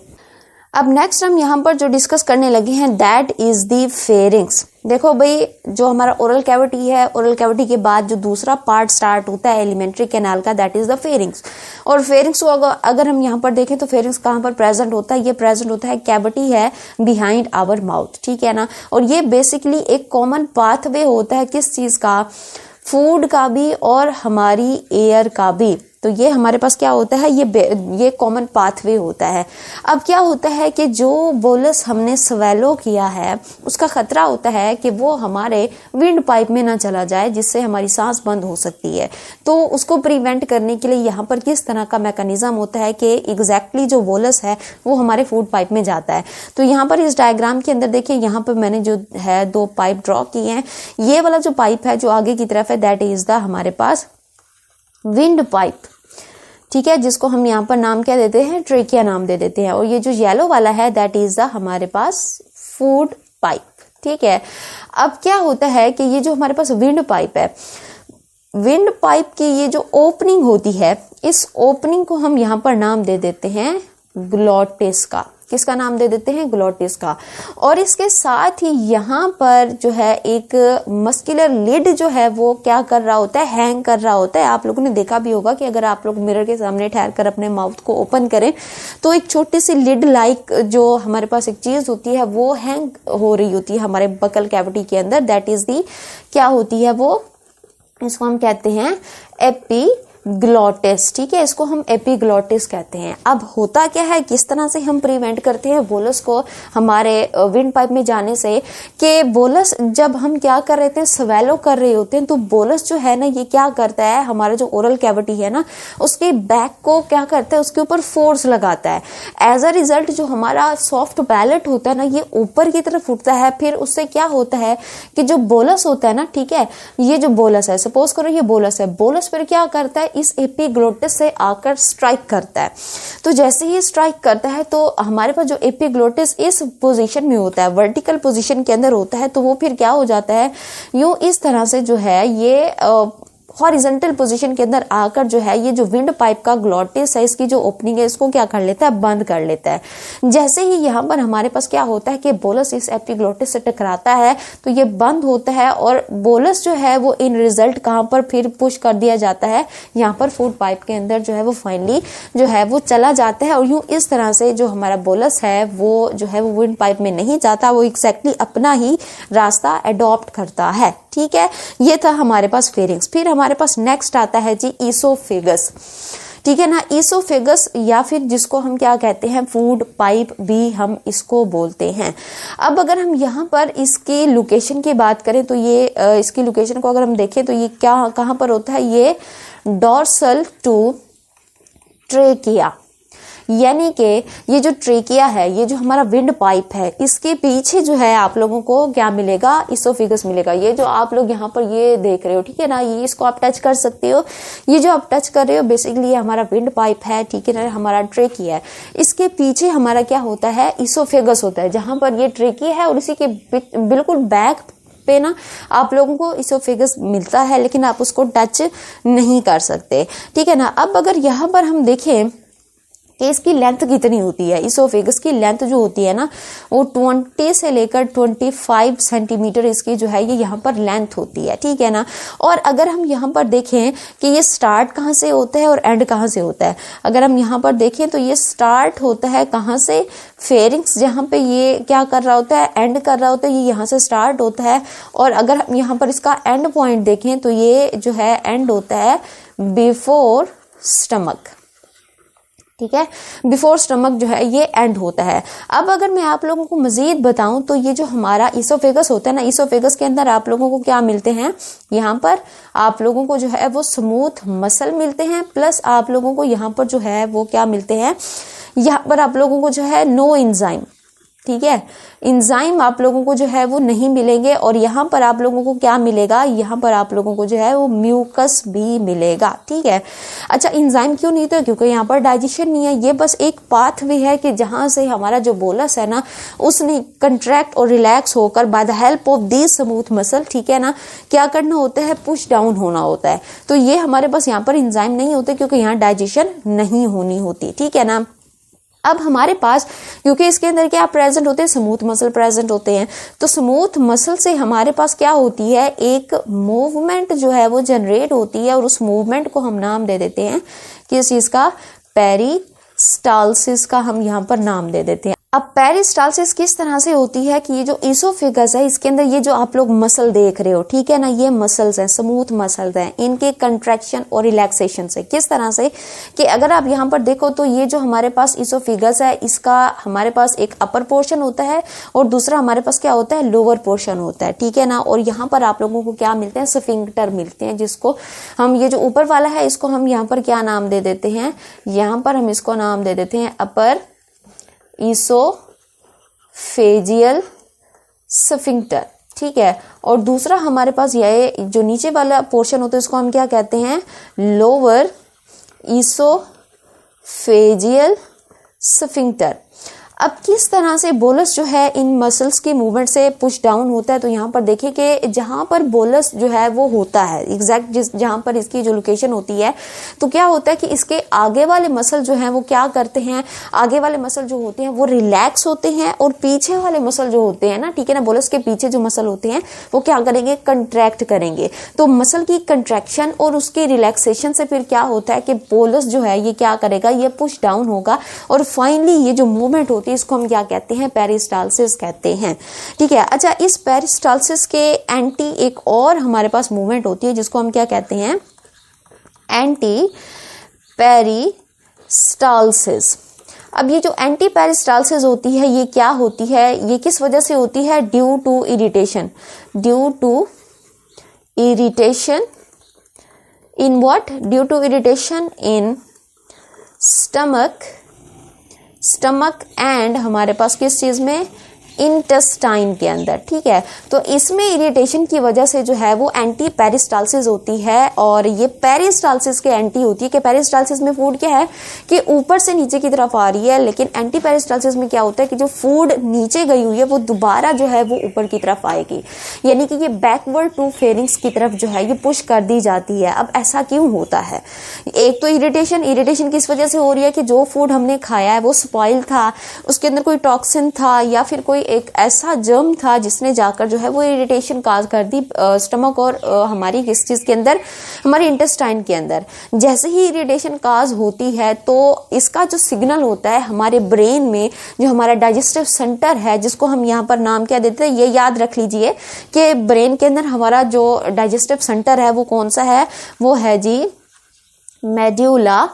अब नेक्स्ट हम यहाँ पर जो डिस्कस करने लगे हैं दैट इज द फेरिंग्स। देखो भाई, जो हमारा ओरल कैविटी है, ओरल कैविटी के बाद जो दूसरा पार्ट स्टार्ट होता है एलिमेंट्री कैनाल का, दैट इज द फेरिंग्स। और फेरिंग्स को अगर हम यहाँ पर देखें तो फेरिंग्स कहाँ पर प्रेजेंट होता है, ये प्रेजेंट होता है, कैविटी है बिहाइंड आवर माउथ। ठीक है ना, और ये बेसिकली एक कॉमन पाथवे होता है, किस चीज का, फूड का भी और हमारी एयर का भी। तो ये हमारे पास क्या होता है, ये कॉमन पाथवे होता है। अब क्या होता है कि जो बोलस हमने स्वेलो किया है उसका खतरा होता है कि वो हमारे विंड पाइप में ना चला जाए, जिससे हमारी सांस बंद हो सकती है। तो उसको प्रिवेंट करने के लिए यहाँ पर किस तरह का मैकेनिज्म होता है कि एग्जैक्टली जो बोलस है वो हमारे फूड पाइप में जाता है। तो यहाँ पर इस डायग्राम के अंदर देखिए, यहाँ पर मैंने जो है दो पाइप ड्रॉ किए हैं। ये वाला जो पाइप है जो आगे की तरफ है दैट इज द हमारे पास विंड पाइप। ठीक है, जिसको हम यहाँ पर नाम क्या देते हैं, ट्रेकिया नाम दे देते हैं। और ये जो येलो वाला है दैट इज द हमारे पास फूड पाइप। ठीक है, अब क्या होता है कि ये जो हमारे पास विंड पाइप है, विंड पाइप की ये जो ओपनिंग होती है, इस ओपनिंग को हम यहाँ पर नाम दे देते हैं ग्लोटिस का। किसका नाम दे देते हैं, ग्लोटिस का। और इसके साथ ही यहाँ पर जो है एक मस्कुलर लिड जो है वो क्या कर रहा होता है, हैंग कर रहा होता है। आप लोगों ने देखा भी होगा कि अगर आप लोग मिरर के सामने ठहर कर अपने माउथ को ओपन करें तो एक छोटी सी लिड लाइक जो हमारे पास एक चीज होती है वो हैंग हो रही होती है हमारे बकल कैविटी के अंदर। दैट इज दी क्या होती है वो, इसको हम कहते हैं एपीग्लोटिस। ठीक है, इसको हम एपीग्लोटिस कहते हैं। अब होता क्या है, किस तरह से हम प्रिवेंट करते हैं बोलस को हमारे विंड पाइप में जाने से, कि बोलस जब हम क्या कर रहे थे, स्वेलो कर रहे होते हैं, तो बोलस जो है ना ये क्या करता है, हमारा जो ओरल कैविटी है ना उसके बैक को क्या करता है, उसके ऊपर फोर्स लगाता है। एज अ रिजल्ट जो हमारा सॉफ्ट पैलेट होता है ना ये ऊपर की तरफ उठता है। फिर उससे क्या होता है कि जो बोलस होता है ना, ठीक है, ये जो बोलस है, सपोज करो ये बोलस है, बोलस फिर क्या करता है, इस एपीग्लोटिस से आकर स्ट्राइक करता है। तो जैसे ही स्ट्राइक करता है तो हमारे पास जो एपीग्लोटिस इस पोजीशन में होता है, वर्टिकल पोजीशन के अंदर होता है, तो वो फिर क्या हो जाता है, यूं इस तरह से जो है ये हॉरिजॉन्टल पोजीशन के अंदर आकर जो है ये जो विंड पाइप का ग्लोटिस है, इसकी जो ओपनिंग है इसको क्या कर लेता है, बंद कर लेता है। जैसे ही यहाँ पर हमारे पास क्या होता है कि बोलस इस एपीग्लोटिस से टकराता है तो ये बंद होता है, और बोलस जो है वो इन रिजल्ट कहाँ पर फिर पुश कर दिया जाता है, यहाँ पर फूड पाइप के अंदर जो है वो फाइनली जो है वो चला जाता है। और यूं इस तरह से जो हमारा बोलस है वो जो है वो विंड पाइप में नहीं जाता, वो एक्जैक्टली अपना ही रास्ता एडॉप्ट करता है। ठीक है, ये था हमारे पास फेरिंग्स। फिर हमारे पास नेक्स्ट आता है जी ईसोफेगस। ठीक है ना, ईसोफेगस या फिर जिसको हम क्या कहते हैं, फूड पाइप भी हम इसको बोलते हैं। अब अगर हम यहाँ पर इसकी लोकेशन की बात करें तो ये इसकी लोकेशन को अगर हम देखें तो ये क्या कहाँ पर होता है, ये डॉर्सल टू ट्रेकिया, यानी कि ये जो ट्रेकिया है, ये जो हमारा विंड पाइप है, इसके पीछे जो है आप लोगों को क्या मिलेगा, इसोफेगस मिलेगा। ये जो आप लोग यहाँ पर ये देख रहे हो, ठीक है ना, ये इसको आप टच कर सकते हो। ये जो आप टच कर रहे हो बेसिकली ये हमारा विंड पाइप है, ठीक है ना, हमारा ट्रेकिया है। इसके पीछे हमारा क्या होता है, इसोफेगस होता है, जहां पर ये ट्रेकिया है और इसी के बिल्कुल बैक पे ना आप लोगों को इसोफेगस मिलता है, लेकिन आप उसको टच नहीं कर सकते, ठीक है ना। अब अगर यहाँ पर हम देखें कि इसकी लेंथ कितनी होती है, इसोफेगस की लेंथ जो होती है ना वो 20 से लेकर 25 सेंटीमीटर इसकी जो है ये यहाँ पर लेंथ होती है, ठीक है ना। और अगर हम यहाँ पर देखें कि ये स्टार्ट कहाँ से होता है और एंड कहाँ से होता है, अगर हम यहाँ पर देखें तो ये स्टार्ट होता है कहाँ से, फेरिंग्स जहाँ पे ये क्या कर रहा होता है, एंड कर रहा होता है, ये यहाँ से स्टार्ट होता है। और अगर हम यहाँ पर इसका एंड पॉइंट देखें तो ये जो है एंड होता है बिफोर स्टमक, ठीक है, बिफोर स्टमक जो है ये एंड होता है। अब अगर मैं आप लोगों को मजीद बताऊं तो ये जो हमारा इसोफेगस होता है ना, इसोफेगस के अंदर आप लोगों को क्या मिलते हैं, यहाँ पर आप लोगों को जो है वो स्मूथ मसल मिलते हैं, प्लस आप लोगों को यहाँ पर जो है वो क्या मिलते हैं, यहाँ पर आप लोगों को जो है नो एंजाइम, ठीक है, एंजाइम आप लोगों को जो है वो नहीं मिलेंगे। और यहाँ पर आप लोगों को क्या मिलेगा, यहाँ पर आप लोगों को जो है वो म्यूकस भी मिलेगा, ठीक है। अच्छा, एंजाइम क्यों नहीं, तो क्योंकि यहाँ पर डाइजेशन नहीं है, ये बस एक पाथवे है कि जहाँ से हमारा जो बोलस है ना उसने कंट्रैक्ट और रिलैक्स होकर by the help of this smooth muscle, ठीक है ना, क्या करना होता है, पुश डाउन होना होता है। तो ये हमारे पास यहाँ पर एंजाइम नहीं होते क्योंकि यहाँ डाइजेशन नहीं होनी होती, ठीक है ना। अब हमारे पास क्योंकि इसके अंदर क्या प्रेजेंट होते हैं, स्मूथ मसल प्रेजेंट होते हैं, तो स्मूथ मसल से हमारे पास क्या होती है, एक मूवमेंट जो है वो जनरेट होती है और उस मूवमेंट को हम नाम दे देते हैं किस चीज का, पेरिस्टालसिस का हम यहाँ पर नाम दे देते हैं। अब पेरिस्टालसिस किस तरह से होती है कि ये जो इसोफेगस है इसके अंदर ये जो आप लोग मसल देख रहे हो, ठीक है ना, ये मसल्स हैं, स्मूथ मसल्स हैं, इनके कंट्रैक्शन और रिलैक्सेशन से किस तरह से कि अगर आप यहाँ पर देखो तो ये जो हमारे पास इसोफेगस है इसका हमारे पास एक अपर पोर्शन होता है और दूसरा हमारे पास क्या होता है, लोअर पोर्शन होता है, ठीक है ना। और यहाँ पर आप लोगों को क्या मिलते हैं, स्फिंक्टर मिलते हैं, जिसको हम ये जो ऊपर वाला है इसको हम यहाँ पर क्या नाम दे देते हैं, यहाँ पर हम इसको नाम दे देते हैं अपर इसोफेजियल स्फिंक्टर, ठीक है। और दूसरा हमारे पास ये जो नीचे वाला पोर्शन होता है इसको हम क्या कहते हैं, लोअर इसोफेजियल स्फिंक्टर। अब किस तरह से बोलस जो है इन मसल्स की मूवमेंट से पुश डाउन होता है, तो यहाँ पर देखिए कि जहाँ पर बोलस जो है वो होता है एग्जैक्ट जहाँ पर इसकी जो लोकेशन होती है, तो क्या होता है कि इसके आगे वाले मसल जो हैं वो क्या करते हैं, आगे वाले मसल जो होते हैं वो रिलैक्स होते हैं और पीछे वाले मसल जो होते हैं ना, ठीक है ना, बोलस के पीछे जो मसल होते हैं वो क्या करेंगे, कंट्रैक्ट करेंगे। तो मसल की कंट्रैक्शन और उसके रिलैक्सेशन से फिर क्या होता है कि बोलस जो है ये क्या करेगा, ये पुश डाउन होगा और फाइनली ये जो मूवमेंट होती है इसको हम क्या कहते हैं, पेरिस्टालसिस कहते हैं, ठीक है। अच्छा, इस पेरिस्टालसिस के एंटी एक और हमारे पास मूवमेंट होती है जिसको हम क्या कहते हैं, एंटी पेरिस्टालसिस। अब ये जो एंटी पेरिस्टालसिस होती है ये क्या होती है, ये किस वजह से होती है, due to irritation, due to irritation in what, due to irritation in stomach and हमारे पास किस चीज में, इंटेस्टाइन के अंदर, ठीक है। तो इसमें इरिटेशन की वजह से जो है वो एंटी पेरिस्टालसिस होती है और ये पेरिस्टालसिस के एंटी होती है कि पेरिस्टालसिस में फूड क्या है कि ऊपर से नीचे की तरफ आ रही है, लेकिन एंटी पेरिस्टालसिस में क्या होता है कि जो फूड नीचे गई हुई है वो दोबारा जो है वो ऊपर की तरफ आएगी, यानी कि ये बैकवर्ड टू फेरिंग्स की तरफ जो है ये पुश कर दी जाती है। अब ऐसा क्यों होता है, एक तो इरिटेशन किस वजह से हो रही है कि जो फूड हमने खाया है वो स्पॉइल था, उसके अंदर कोई टॉक्सिन था या फिर कोई एक ऐसा जर्म था जिसने जाकर जो है वो इरिटेशन काज कर दी स्टमक और हमारी किस चीज के अंदर, हमारी इंटेस्टाइन के अंदर। जैसे ही इरिटेशन काज होती है तो इसका जो सिग्नल होता है हमारे ब्रेन में, जो हमारा डाइजेस्टिव सेंटर है जिसको हम यहाँ पर नाम क्या देते हैं, ये याद रख लीजिए कि ब्रेन के अंदर हमारा जो डाइजेस्टिव सेंटर है वो कौन सा है, वो है जी मेड्यूला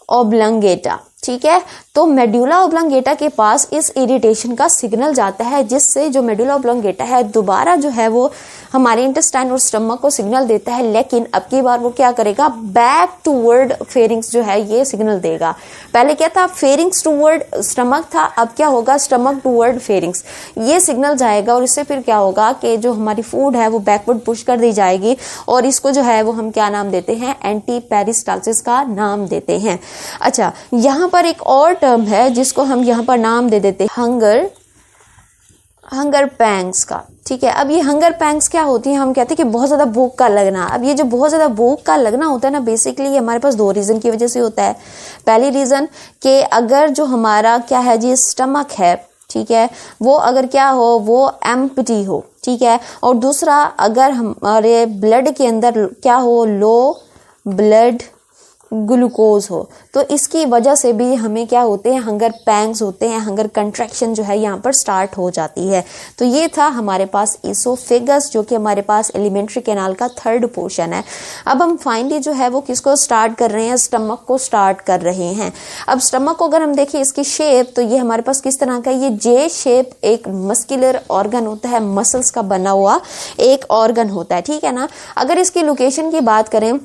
ऑब्लंगेटा, ठीक है। तो मेडुला ऑब्लोंगेटा के पास इस इरिटेशन का सिग्नल जाता है, जिससे जो मेडुला ऑब्लोंगेटा है दोबारा जो है वो हमारे इंटेस्टाइन और स्टमक को सिग्नल देता है, लेकिन अब की बार वो क्या करेगा, बैक टूवर्ड फेरिंग्स जो है ये सिग्नल देगा। पहले क्या था, फेरिंग्स टूवर्ड स्टमक था, अब क्या होगा, स्टमक टूवर्ड फेरिंग्स, ये सिग्नल जाएगा और इससे फिर क्या होगा कि जो हमारी फूड है वो बैकवर्ड पुश कर दी जाएगी और इसको जो है वो हम क्या नाम देते हैं, एंटी पेरिस्टालसिस का नाम देते हैं। अच्छा, यहाँ पर एक और टर्म है जिसको हम यहाँ पर नाम दे देते हैं हंगर पैंग्स का। ठीक है, अब ये हंगर पैंग्स क्या होती है, हम कहते हैं कि बहुत ज़्यादा भूख का लगना। अब ये जो बहुत ज़्यादा भूख का लगना होता है ना, बेसिकली हमारे पास दो रीज़न की वजह से होता है। पहली रीज़न कि अगर जो हमारा क्या है जी स्टमक है, ठीक है, वो अगर क्या हो, वो एम्प्टी हो, ठीक है, और दूसरा अगर हमारे ब्लड के अंदर क्या हो, लो ब्लड ग्लूकोज हो, तो इसकी वजह से भी हमें क्या होते हैं, हंगर पैंग्स होते हैं, हंगर कंट्रैक्शन जो है यहाँ पर स्टार्ट हो जाती है। तो ये था हमारे पास इसोफेगस, जो कि हमारे पास एलिमेंट्री कैनाल का थर्ड पोर्शन है। अब हम फाइनली जो है वो किसको स्टार्ट कर रहे हैं, स्टमक को स्टार्ट कर रहे हैं। अब स्टमक को अगर हम देखें इसकी शेप, तो ये हमारे पास किस तरह का, ये जे शेप एक मस्कुलर ऑर्गन होता है, मसल्स का बना हुआ एक ऑर्गन होता है, ठीक है ना। अगर इसकी लोकेशन की बात करें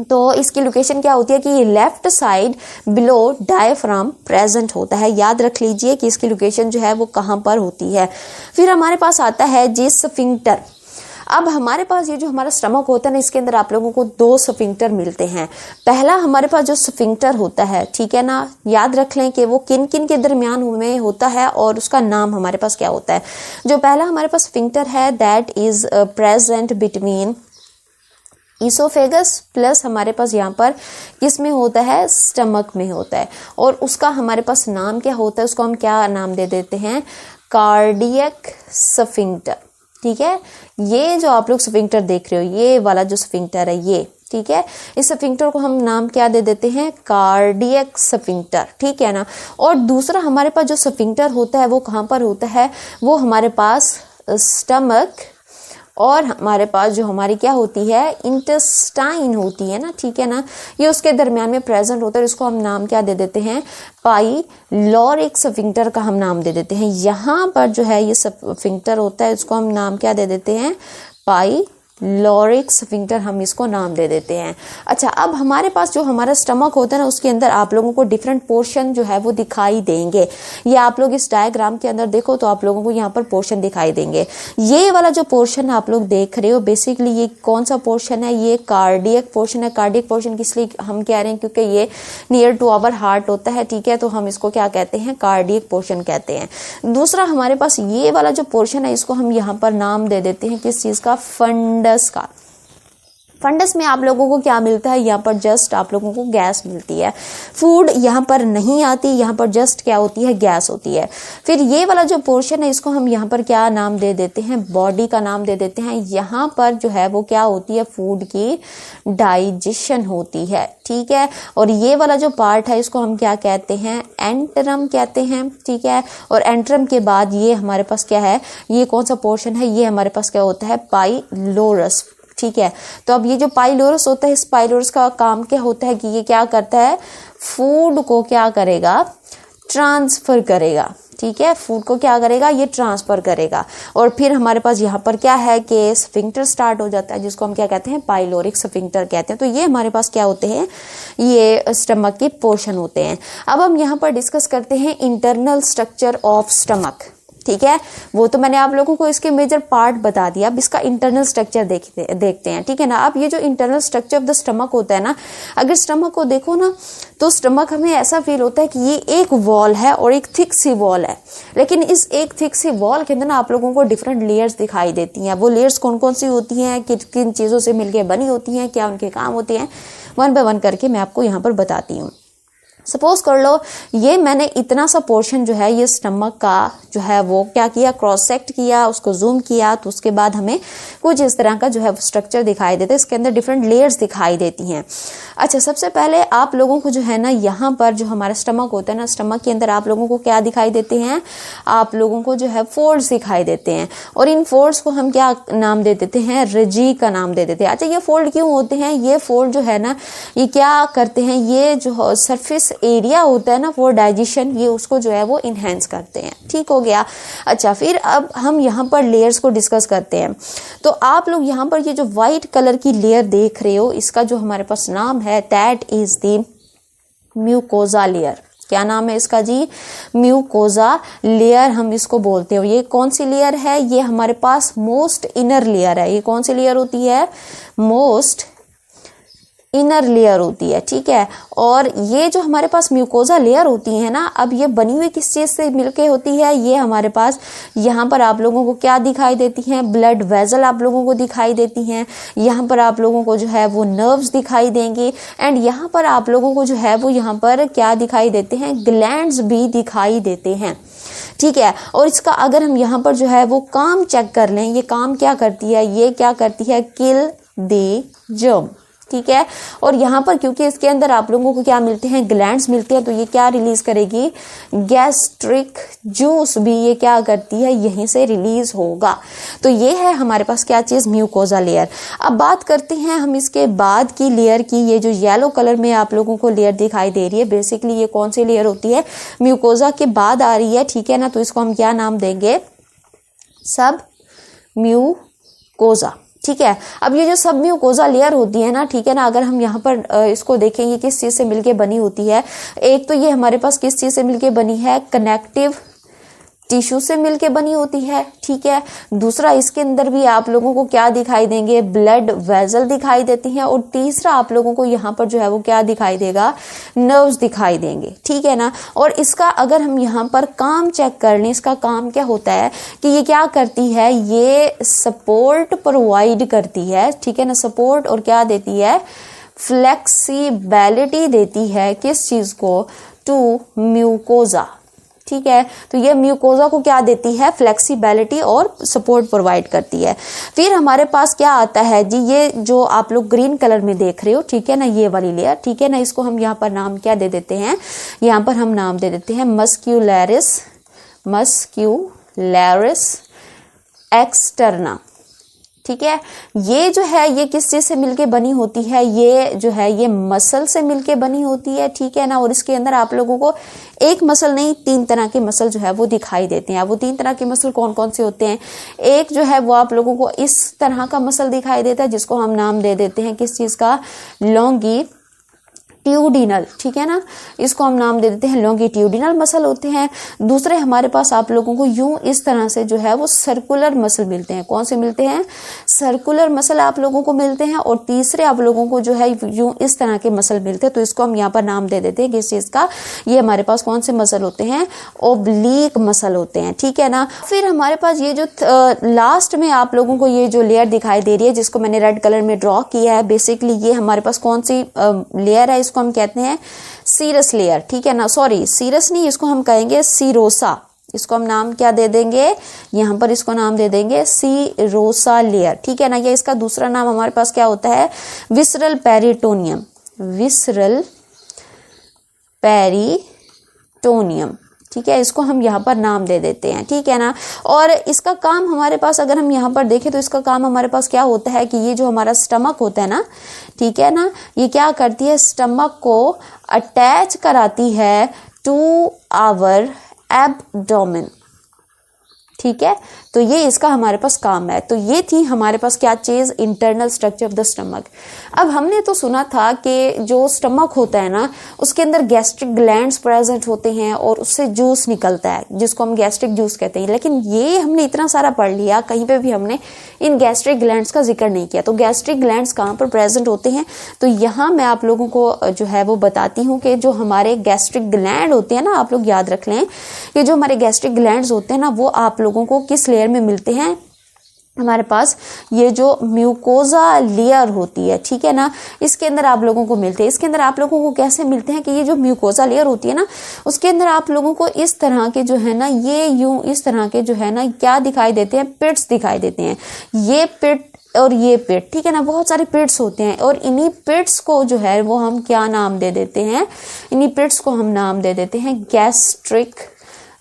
तो इसकी लोकेशन क्या होती है कि ये left side below diaphragm present होता है। याद रख लीजिए कि इसकी लोकेशन जो है वो कहाँ पर होती है। फिर हमारे पास आता है जी स्फिंक्टर। अब हमारे पास ये जो हमारा स्टमक होता है ना, इसके अंदर आप लोगों को दो स्फिंक्टर मिलते हैं। पहला हमारे पास जो स्फिंक्टर होता है, ठीक है ना, याद रख लें कि वो किन किन के दरमियान में होता है और उसका नाम हमारे पास क्या होता है। जो पहला हमारे पास स्फिंक्टर है that is present between oesophagus plus हमारे पास यहाँ पर किस में होता है, स्टमक में होता है, और उसका हमारे पास नाम क्या होता है, उसको हम क्या नाम दे देते हैं, कार्डियक स्फिंक्टर। ठीक है, ये जो आप लोग स्फिंक्टर देख रहे हो, ये वाला जो स्फिंक्टर है ये, ठीक है, इस स्फिंक्टर को हम नाम क्या दे देते हैं, कार्डियक स्फिंक्टर, ठीक है ना। और दूसरा हमारे पास जो स्फिंक्टर होता है वो कहाँ पर होता है, वो हमारे पास स्टमक और हमारे पास जो हमारी क्या होती है, इंटेस्टाइन होती है ना, ठीक है ना, ये उसके दरमियान में प्रेजेंट होता है। इसको हम नाम क्या दे देते हैं, पाइलोरिक स्फिंक्टर का हम नाम दे देते हैं। यहाँ पर जो है ये स्फिंक्टर होता है, इसको हम नाम क्या दे देते हैं, पाइलोरिक स्फिंक्टर हम इसको नाम दे देते हैं। अच्छा, अब हमारे पास जो हमारा स्टमक होता है ना, उसके अंदर आप लोगों को डिफरेंट पोर्शन जो है वो दिखाई देंगे। ये आप लोग इस डायग्राम के अंदर देखो तो आप लोगों को यहाँ पर पोर्शन दिखाई देंगे। ये वाला जो पोर्शन आप लोग देख रहे हो, बेसिकली ये कौन सा पोर्शन है, ये कार्डियक पोर्शन है। कार्डियक पोर्शन किस लिए हम कह रहे हैं, क्योंकि ये नियर टू आवर हार्ट होता है, ठीक है, तो हम इसको क्या कहते हैं, कार्डियक पोर्शन कहते हैं। दूसरा हमारे पास ये वाला जो पोर्शन है, इसको हम यहाँ पर नाम दे देते हैं किस चीज का, फंडस का। फंडस में आप लोगों को क्या मिलता है, यहाँ पर जस्ट आप लोगों को गैस मिलती है, फूड यहाँ पर नहीं आती, यहाँ पर जस्ट क्या होती है, गैस होती है। फिर ये वाला जो पोर्शन है, इसको हम यहाँ पर क्या नाम दे देते हैं, बॉडी का नाम दे देते हैं। यहाँ पर जो है वो क्या होती है, फूड की डाइजेशन होती है, ठीक है। और ये वाला जो पार्ट है, इसको हम क्या कहते हैं, एंटरम कहते हैं, ठीक है। और एंटरम के बाद ये हमारे पास क्या है, ये कौन सा पोर्शन है, ये हमारे पास क्या होता है, पाइलोरस, ठीक है। तो अब ये जो पाइलोरस होता है, इस पाइलोरस का काम क्या होता है कि ये क्या करता है, फूड को क्या करेगा, ट्रांसफर करेगा, ठीक है, फूड को क्या करेगा, ये ट्रांसफर करेगा। और फिर हमारे पास यहाँ पर क्या है कि स्फिंक्टर स्टार्ट हो जाता है, जिसको हम क्या कहते हैं, पाइलोरिक स्फिंक्टर कहते हैं। तो ये हमारे पास क्या होते हैं, ये स्टमक के पोर्शन होते हैं। अब हम यहाँ पर डिस्कस करते हैं इंटरनल स्ट्रक्चर ऑफ स्टमक, ठीक है। वो तो मैंने आप लोगों को इसके मेजर पार्ट बता दिया, अब इसका इंटरनल स्ट्रक्चर देखते हैं, ठीक है ना। अब ये जो internal structure of the stomach होता है ना, अगर स्टमक को देखो ना, तो स्टमक हमें ऐसा फील होता है कि ये एक वॉल है और एक थिक सी वॉल है, लेकिन इस एक थिक सी वॉल के अंदर ना आप लोगों को डिफरेंट लेयर्स दिखाई देती हैं। वो लेयर्स कौन कौन सी होती हैं, किन किन चीज़ों से मिलकर बनी होती हैं, क्या उनके काम होते हैं, वन बाय वन करके मैं आपको यहाँ पर बताती हूँ। सपोज कर लो ये मैंने इतना सा पोर्शन जो है ये स्टमक का जो है वो क्या किया, क्रॉस सेक्ट किया, उसको जूम किया, तो उसके बाद हमें कुछ इस तरह का जो है स्ट्रक्चर दिखाई देता है। इसके अंदर डिफरेंट लेयर्स दिखाई देती हैं। अच्छा, सबसे पहले आप लोगों को जो है ना, यहाँ पर जो हमारा स्टमक होता है ना, स्टमक के अंदर आप लोगों को क्या दिखाई देते हैं, आप लोगों को जो है फोल्ड्स दिखाई देते हैं, और इन फोल्ड्स को हम क्या नाम दे देते हैं, रिजी का नाम दे देते हैं। अच्छा, ये फोल्ड क्यों होते हैं, ये फोल्ड जो है ना, ये क्या करते हैं, ये जो सरफेस एरिया होता है ना फॉर डाइजेशन, ये उसको जो है वो इन्हेंस करते हैं। ठीक हो गया। अच्छा, फिर अब हम यहाँ पर लेयर्स को डिस्कस करते हैं। तो आप लोग यहाँ पर ये जो व्हाइट कलर की लेयर देख रहे हो, इसका जो हमारे पास नाम है that is the mucosa layer. क्या नाम है इसका जी? म्यूकोजा लेयर हम इसको बोलते हैं। ये कौन सी लेयर है? ये हमारे पास मोस्ट इनर लेयर है। ये कौन सी लेयर होती है? मोस्ट इनर लेयर होती है। ठीक है। और ये जो हमारे पास म्यूकोजा लेयर होती है ना, अब ये बनी हुई किस चीज से मिलके होती है? ये हमारे पास यहाँ पर आप लोगों को क्या दिखाई देती हैं? ब्लड वेजल आप लोगों को दिखाई देती हैं। यहाँ पर आप लोगों को जो है वो नर्व्स दिखाई देंगे। एंड यहाँ पर आप लोगों को जो है वो यहाँ पर क्या दिखाई देते हैं? ग्लैंड्स भी दिखाई देते हैं। ठीक है। और इसका अगर हम यहाँ पर जो है वो काम चेक कर लें, ये काम क्या करती है? ये क्या करती है? Kill the germ. ठीक है। और यहाँ पर क्योंकि इसके अंदर आप लोगों को क्या मिलते हैं? ग्लैंड्स मिलते हैं, तो ये क्या रिलीज करेगी? गैस्ट्रिक जूस भी ये क्या करती है? यहीं से रिलीज होगा। तो ये है हमारे पास क्या चीज? Mucosa layer. अब बात करते हैं हम इसके बाद की लेयर की। ये जो येलो कलर में आप लोगों को लेयर दिखाई दे रही है, बेसिकली ये कौन सी लेयर होती है? म्यूकोजा के बाद आ रही है। ठीक है ना। तो इसको हम क्या नाम देंगे? सब म्यूकोजा। ठीक है। अब ये जो सब म्यूकोजा लेयर होती है ना, ठीक है ना, अगर हम यहाँ पर इसको देखें, ये किस चीज से मिलके बनी होती है? एक तो ये हमारे पास किस चीज से मिलके बनी है? कनेक्टिव टिश्यू से मिलके बनी होती है। ठीक है। दूसरा, इसके अंदर भी आप लोगों को क्या दिखाई देंगे? ब्लड वेजल दिखाई देती हैं। और तीसरा, आप लोगों को यहाँ पर जो है वो क्या दिखाई देगा? नर्व्स दिखाई देंगे। ठीक है ना। और इसका अगर हम यहाँ पर काम चेक कर लें, इसका काम क्या होता है कि ये क्या करती है? ये सपोर्ट प्रोवाइड करती है। ठीक है ना। सपोर्ट और क्या देती है? फ्लेक्सिबिलिटी देती है। किस चीज को? To mucosa. ठीक है। तो ये म्यूकोजा को क्या देती है? फ्लेक्सिबिलिटी और सपोर्ट प्रोवाइड करती है। फिर हमारे पास क्या आता है जी? ये जो आप लोग ग्रीन कलर में देख रहे हो, ठीक है ना, ये वाली लेयर। ठीक है ना। इसको हम यहाँ पर नाम क्या दे देते हैं? यहाँ पर हम नाम दे देते हैं मस्क्यूलरिस एक्सटर्ना। ठीक है। ये जो है ये किस चीज से मिलके बनी होती है? ये जो है ये मसल से मिलके बनी होती है। ठीक है ना। और इसके अंदर आप लोगों को एक मसल नहीं, 3 तरह के मसल जो है वो दिखाई देते हैं। वो 3 तरह के मसल कौन कौन से होते हैं? एक जो है वो आप लोगों को इस तरह का मसल दिखाई देता है, जिसको हम नाम दे देते हैं किस चीज का? लॉन्गिट्यूडिनल। ठीक है ना। इसको हम नाम दे देते हैं लॉन्गिट्यूडिनल मसल होते हैं। दूसरे हमारे पास आप लोगों को यूं इस तरह से जो है वो सर्कुलर मसल मिलते हैं। कौन से मिलते हैं? सर्कुलर मसल आप लोगों को मिलते हैं। और तीसरे आप लोगों को जो है यूं इस तरह के मसल मिलते हैं। तो इसको हम यहाँ पर नाम दे देते हैं किस चीज का? ये हमारे पास कौन से मसल होते हैं? ओब्लीक मसल होते हैं। ठीक है ना। फिर हमारे पास ये जो लास्ट में आप लोगों को ये जो लेयर दिखाई दे रही है, जिसको मैंने रेड कलर में ड्रॉ किया है, बेसिकली ये हमारे पास कौन सी लेयर है? इसको हम कहते हैं सीरस लेयर। ठीक है ना। सॉरी, सीरस नहीं, इसको हम कहेंगे सीरोसा। इसको हम नाम क्या दे देंगे? यहाँ पर इसको नाम दे देंगे सीरोसा लेयर। ठीक है ना। ये इसका दूसरा नाम हमारे पास क्या होता है? Visceral peritoneum. Visceral peritoneum. ठीक है। इसको हम यहाँ पर नाम दे देते हैं। ठीक है ना। और इसका काम हमारे पास अगर हम यहाँ पर देखें तो इसका काम हमारे पास क्या होता है कि ये जो हमारा स्टमक होता है ना, ठीक है ना, ये क्या करती है? स्टमक को अटैच कराती है टू आवर एब्डोमेन। ठीक है। तो ये इसका हमारे पास काम है। तो ये थी हमारे पास क्या चीज? Internal structure of the stomach. अब हमने तो सुना था कि जो स्टमक होता है ना, उसके अंदर गैस्ट्रिक ग्लैंड्स प्रेजेंट होते हैं और उससे जूस निकलता है, जिसको हम गैस्ट्रिक जूस कहते हैं। लेकिन ये हमने इतना सारा पढ़ लिया, कहीं पे भी हमने इन गैस्ट्रिक ग्लैंड्स का जिक्र नहीं किया। तो गैस्ट्रिक ग्लैंड्स कहाँ पर प्रेजेंट होते हैं? तो यहाँ मैं आप लोगों को जो है वो बताती हूँ कि जो हमारे गैस्ट्रिक ग्लैंड होते हैं ना, आप लोग याद रख लें कि जो हमारे गैस्ट्रिक ग्लैंड्स होते हैं ना, वो आप लोगों को किस लेयर में मिलते हैं? हमारे पास ये जो म्यूकोजा लेयर होती है, ठीक है ना, इसके अंदर आप लोगों को मिलते हैं। इसके अंदर आप लोगों को कैसे मिलते हैं कि ये जो म्यूकोजा लेयर होती है ना, उसके अंदर आप लोगों को इस तरह के जो है ना, ये यूं इस तरह के जो है ना क्या दिखाई देते हैं? पिट्स दिखाई देते हैं। ये पिट और ये पिट, ठीक है ना, बहुत सारे पिट्स होते हैं। और इन्हीं पिट्स को जो है वो हम क्या नाम दे देते हैं? इन्हीं पिट्स को हम नाम दे देते हैं गैस्ट्रिक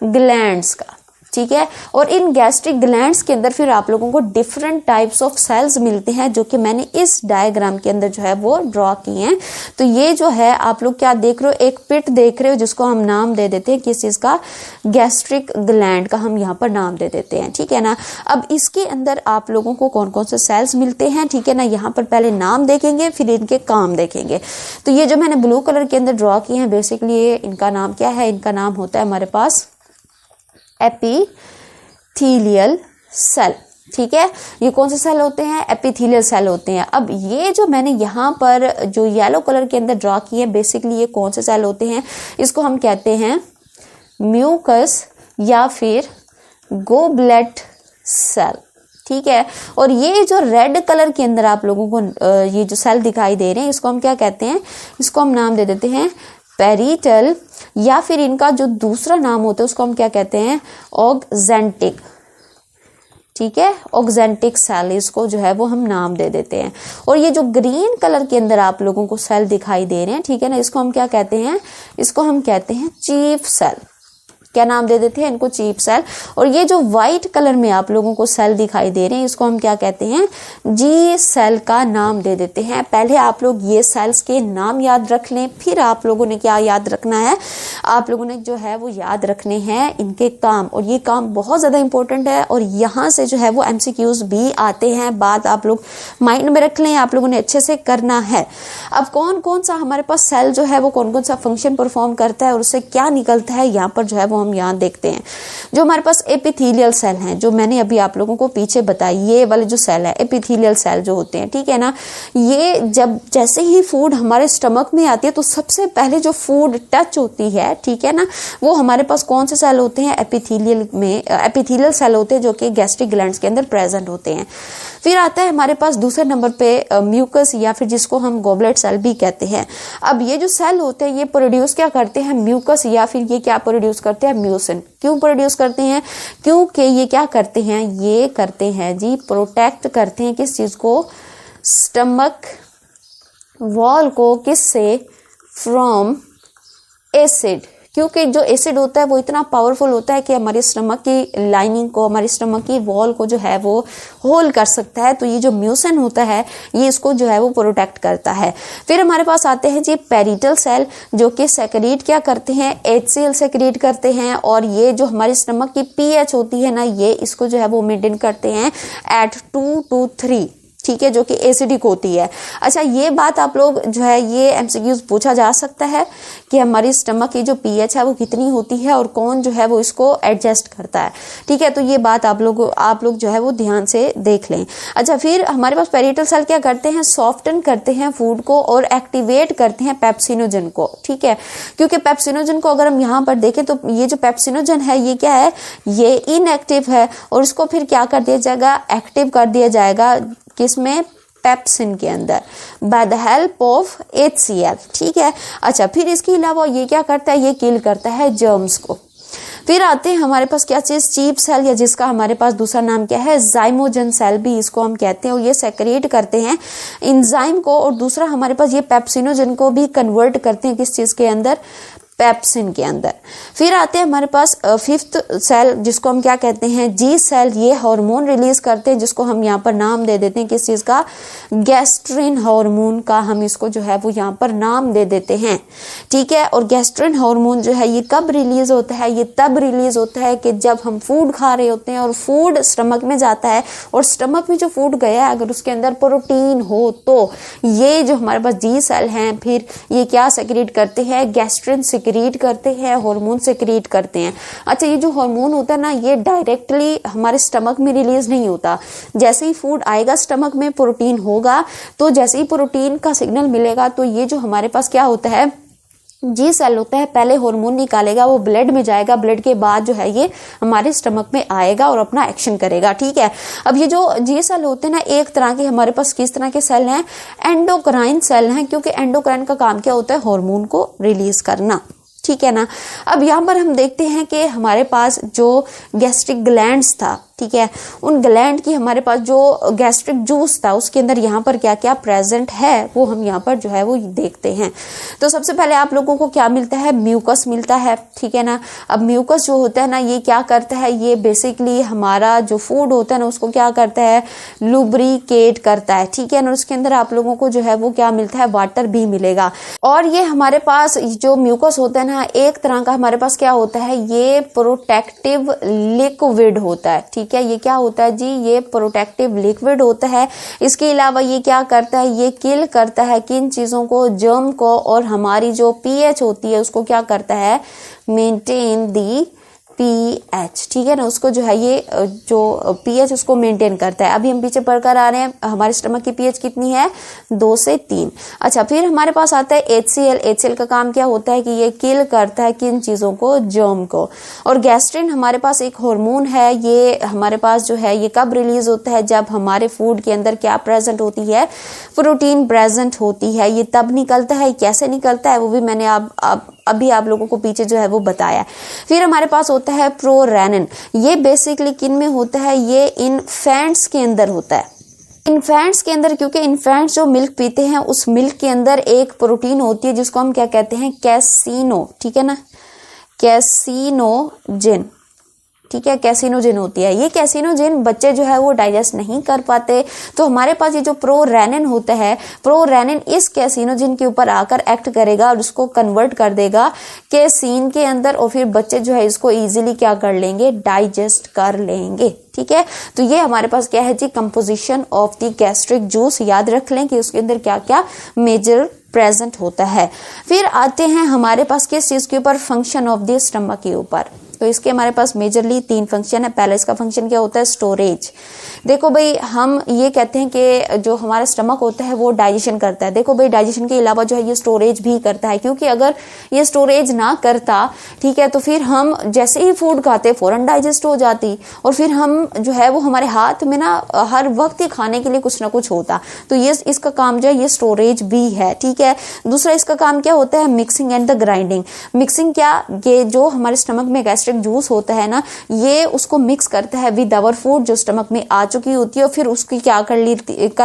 ग्लैंड्स का। ठीक है। और इन गैस्ट्रिक ग्लैंड्स के अंदर फिर आप लोगों को डिफरेंट टाइप्स ऑफ सेल्स मिलते हैं, जो कि मैंने इस डायग्राम के अंदर जो है वो ड्रॉ किए हैं। तो ये जो है आप लोग क्या देख रहे हो, एक पिट देख रहे हो जिसको हम नाम दे देते हैं किस चीज का, गैस्ट्रिक ग्लैंड का हम यहाँ पर नाम दे देते हैं, ठीक है ना। अब इसके अंदर आप लोगों को कौन कौन से सेल्स मिलते हैं, ठीक है ना। यहाँ पर पहले नाम देखेंगे फिर इनके काम देखेंगे। तो ये जो मैंने ब्लू कलर के अंदर ड्रॉ किए हैं बेसिकली इनका नाम क्या है, इनका नाम होता है हमारे पास एपिथेलियल सेल, ठीक है। ये कौन से सेल होते हैं, एपिथेलियल सेल होते हैं। अब ये जो मैंने यहाँ पर जो येलो कलर के अंदर ड्रॉ किए हैं बेसिकली ये कौन से सेल होते हैं, इसको हम कहते हैं म्यूकस या फिर गोबलेट सेल, ठीक है। और ये जो रेड कलर के अंदर आप लोगों को ये जो सेल दिखाई दे रहे हैं इसको हम क्या कहते हैं, इसको हम नाम दे देते हैं पेरिटल, या फिर इनका जो दूसरा नाम होता है उसको हम क्या कहते हैं, ऑक्जेंटिक, ठीक है। ऑक्जेंटिक सेल इसको जो है वो हम नाम दे देते हैं। और ये जो ग्रीन कलर के अंदर आप लोगों को सेल दिखाई दे रहे हैं, ठीक है ना, इसको हम क्या कहते हैं, इसको हम कहते हैं चीफ सेल। क्या नाम दे देते हैं इनको, चीफ सेल। और ये जो व्हाइट कलर में आप लोगों को सेल दिखाई दे रहे हैं इसको हम क्या कहते हैं, जी सेल का नाम दे देते हैं। पहले आप लोग ये सेल्स के नाम याद रख लें, फिर आप लोगों ने क्या याद रखना है, आप लोगों ने जो है वो याद रखने हैं इनके काम। और ये काम बहुत ज्यादा इंपॉर्टेंट है और यहाँ से जो है वो MCQs भी आते हैं। बात आप लोग माइंड में रख लें, आप लोगों ने अच्छे से करना है। अब कौन कौन सा हमारे पास सेल जो है वो कौन कौन सा फंक्शन परफॉर्म करता है और उससे क्या निकलता है, यहाँ पर जो है वो हम यहाँ देखते हैं। जो हमारे पास एपिथेलियल सेल हैं, जो मैंने अभी आप लोगों को पीछे बताई, ये वाले जो सेल है एपिथेलियल सेल जो होते हैं, ठीक है ना। ये जब जैसे ही फूड हमारे स्टमक में आती है तो सबसे पहले जो फूड टच होती है, ठीक है ना, वो हमारे पास कौन से सेल होते हैं, एपिथेलियल में एपिथेलियल सेल होते हैं जो कि गैस्ट्रिक ग्लैंड्स के अंदर प्रेजेंट होते हैं। फिर आता है हमारे पास दूसरे नंबर पे म्यूकस या फिर जिसको हम गोबलेट सेल भी कहते हैं। अब ये जो सेल होते हैं ये प्रोड्यूस क्या करते हैं, म्यूकस या फिर ये क्या प्रोड्यूस करते हैं, म्यूसिन। क्यों प्रोड्यूस करते हैं, क्योंकि ये क्या करते हैं, ये करते हैं जी प्रोटेक्ट करते हैं किस चीज को, स्टमक वॉल को, किससे, फ्रॉम एसिड। क्योंकि जो एसिड होता है वो इतना पावरफुल होता है कि हमारे स्टमक की लाइनिंग को, हमारे स्टमक की वॉल को जो है वो होल कर सकता है। तो ये जो म्यूसिन होता है ये इसको जो है वो प्रोटेक्ट करता है। फिर हमारे पास आते हैं जी पेरिटल सेल, जो कि सेक्रेट क्या करते हैं, HCl सेक्रेट करते हैं। और ये जो हमारे स्टमक की pH होती है ना, ये इसको जो है वो मेंटेन करते हैं at 2 to 3, ठीक है, जो कि एसिडिक होती है। अच्छा, ये बात आप लोग जो है ये MCQs पूछा जा सकता है कि हमारी स्टमक की जो pH है वो कितनी होती है और कौन जो है वो इसको एडजस्ट करता है, ठीक है। तो ये बात आप लोग जो है वो ध्यान से देख लें। अच्छा, फिर हमारे पास पेरिटल सेल क्या करते हैं, सॉफ्टन करते हैं फूड को और एक्टिवेट करते हैं पेप्सिनोजन को, ठीक है। क्योंकि पेप्सिनोजन को अगर हम यहाँ पर देखें तो ये जो पेप्सिनोजन है ये क्या है, ये इनएक्टिव है और इसको फिर क्या कर दिया जाएगा, एक्टिव कर दिया जाएगा किसमें, पेप्सिन के अंदर, by the help of HCl, ठीक है। अच्छा, फिर इसके अलावा ये क्या करता है, ये किल करता है जर्म्स को। फिर आते हैं हमारे पास क्या चीज, चीफ सेल, या जिसका हमारे पास दूसरा नाम क्या है, जाइमोजन सेल भी इसको हम कहते हैं। और ये सेक्रेट करते हैं इंजाइम को, और दूसरा हमारे पास ये पेप्सिनोजन को भी कन्वर्ट करते हैं किस चीज के अंदर, पेप्सिन के अंदर। फिर आते हैं हमारे पास फिफ्थ सेल, जिसको हम क्या कहते हैं, जी सेल। ये हार्मोन रिलीज करते हैं जिसको हम यहाँ पर नाम दे देते हैं किस चीज का, गैस्ट्रिन हार्मोन का हम इसको जो है वो यहाँ पर नाम दे देते हैं, ठीक है। और गैस्ट्रिन हार्मोन जो है ये कब रिलीज होता है, ये तब रिलीज होता है कि जब हम फूड खा रहे होते हैं और फूड स्टमक में जाता है, और स्टमक में जो फूड गया है अगर उसके अंदर प्रोटीन हो तो ये जो हमारे पास जी सेल हैं फिर ये क्या सेक्रेट करते हैं, गैस्ट्रिन सेक्रेट करते हैं, हार्मोन सेक्रेट करते हैं। अच्छा, ये जो हार्मोन होता है ना ये डायरेक्टली हमारे स्टमक में रिलीज नहीं होता। जैसे ही फूड आएगा स्टमक में, प्रोटीन होगा, तो जैसे ही प्रोटीन का सिग्नल मिलेगा तो ये जो हमारे पास क्या होता है, जी सेल होता है, पहले हार्मोन निकालेगा, वो ब्लड में जाएगा, ब्लड के बाद जो है ये हमारे स्टमक में आएगा और अपना एक्शन करेगा, ठीक है। अब ये जो जी सेल होते हैं ना, एक तरह के हमारे पास किस तरह के सेल हैं, एंडोक्राइन सेल हैं, क्योंकि एंडोक्राइन का काम क्या होता है, हार्मोन को रिलीज करना, ठीक है ना। अब यहाँ पर हम देखते हैं कि हमारे पास जो गैस्ट्रिक ग्लैंड्स था, ठीक है, उन ग्लैंड की हमारे पास जो गैस्ट्रिक जूस था उसके अंदर यहाँ पर क्या क्या प्रेजेंट है वो हम यहाँ पर जो है वो देखते हैं। तो सबसे पहले आप लोगों को क्या मिलता है, म्यूकस मिलता है, ठीक है ना। अब म्यूकस जो होता है ना ये क्या करता है, ये बेसिकली हमारा जो फूड होता है ना उसको क्या करता है, लुब्रिकेट करता है, ठीक है ना। उसके अंदर आप लोगों को जो है वो क्या मिलता है, वाटर भी मिलेगा। और ये हमारे पास जो म्यूकस होता है ना एक तरह का हमारे पास क्या होता है, ये प्रोटेक्टिव लिक्विड होता है, ठीक है। ये क्या होता है जी, ये प्रोटेक्टिव लिक्विड होता है। इसके अलावा ये क्या करता है, ये किल करता है किन चीजों को, जर्म को, और हमारी जो पीएच होती है उसको क्या करता है, मेंटेन दी पीएच, ठीक है ना। उसको जो है ये जो पीएच उसको मेंटेन करता है। अभी हम पीछे पढ़कर आ रहे हैं, हमारे स्टमक की पीएच कितनी है, 2 से 3। अच्छा, फिर हमारे पास आता है HCl। HCl का काम क्या होता है कि ये किल करता है किन चीजों को, जर्म को। और गैस्ट्रिन हमारे पास एक हार्मोन है, ये हमारे पास जो है ये कब रिलीज होता है, जब हमारे फूड के अंदर क्या प्रेजेंट होती है, प्रोटीन प्रेजेंट होती है। ये तब निकलता है, कैसे निकलता है वो भी मैंने अभी आप लोगों को पीछे जो है वो बताया। फिर हमारे पास होता है प्रोरेनिन। ये बेसिकली किन में होता है, ये इन्फेंट्स के अंदर होता है। इन्फेंट्स के अंदर, क्योंकि इन्फेंट्स जो मिल्क पीते हैं उस मिल्क के अंदर एक प्रोटीन होती है जिसको हम क्या कहते हैं, कैसिनो, ठीक है ना, कैसिनोजिन, ठीक है, कैसिनोजिन होती है। ये कैसिनोजिन बच्चे जो है वो डाइजेस्ट नहीं कर पाते, तो हमारे पास ये जो प्रोरेनिन होता है, प्रोरेनिन इस कैसिनोजिन के ऊपर आकर एक्ट करेगा और उसको कन्वर्ट कर देगा कैसीन के अंदर, और फिर बच्चे जो है इसको इजीली क्या कर लेंगे, डाइजेस्ट कर लेंगे, ठीक है। तो ये हमारे पास क्या है जी, composition of the gastric juice. याद रख लें कि उसके अंदर क्या क्या मेजर प्रेजेंट होता है। फिर आते हैं हमारे पास किस चीज के ऊपर, फंक्शन ऑफ द स्टमक के ऊपर। तो इसके हमारे पास मेजरली 3 फंक्शन है। पहला इसका फंक्शन क्या होता है, स्टोरेज। देखो भाई, हम ये कहते हैं कि जो हमारा स्टमक होता है वो डाइजेशन करता है। देखो भाई, डाइजेशन के अलावा जो है ये स्टोरेज भी करता है, क्योंकि अगर ये स्टोरेज ना करता, ठीक है, तो फिर हम जैसे ही फूड खाते फौरन डाइजेस्ट हो जाती, और फिर हम जो है वो हमारे हाथ में ना हर वक्त ही खाने के लिए कुछ ना कुछ होता। तो ये इसका काम जो है ये स्टोरेज भी है, ठीक है। दूसरा इसका काम क्या होता है, mixing and the grinding. Mixing क्या, ये जो हमारे स्टमक में गैस्ट्रिक जूस होता है ना, ये उसको मिक्स करता है विद आवर फूड जो स्टमक में आ चुकी होती है, और फिर उसकी क्या कर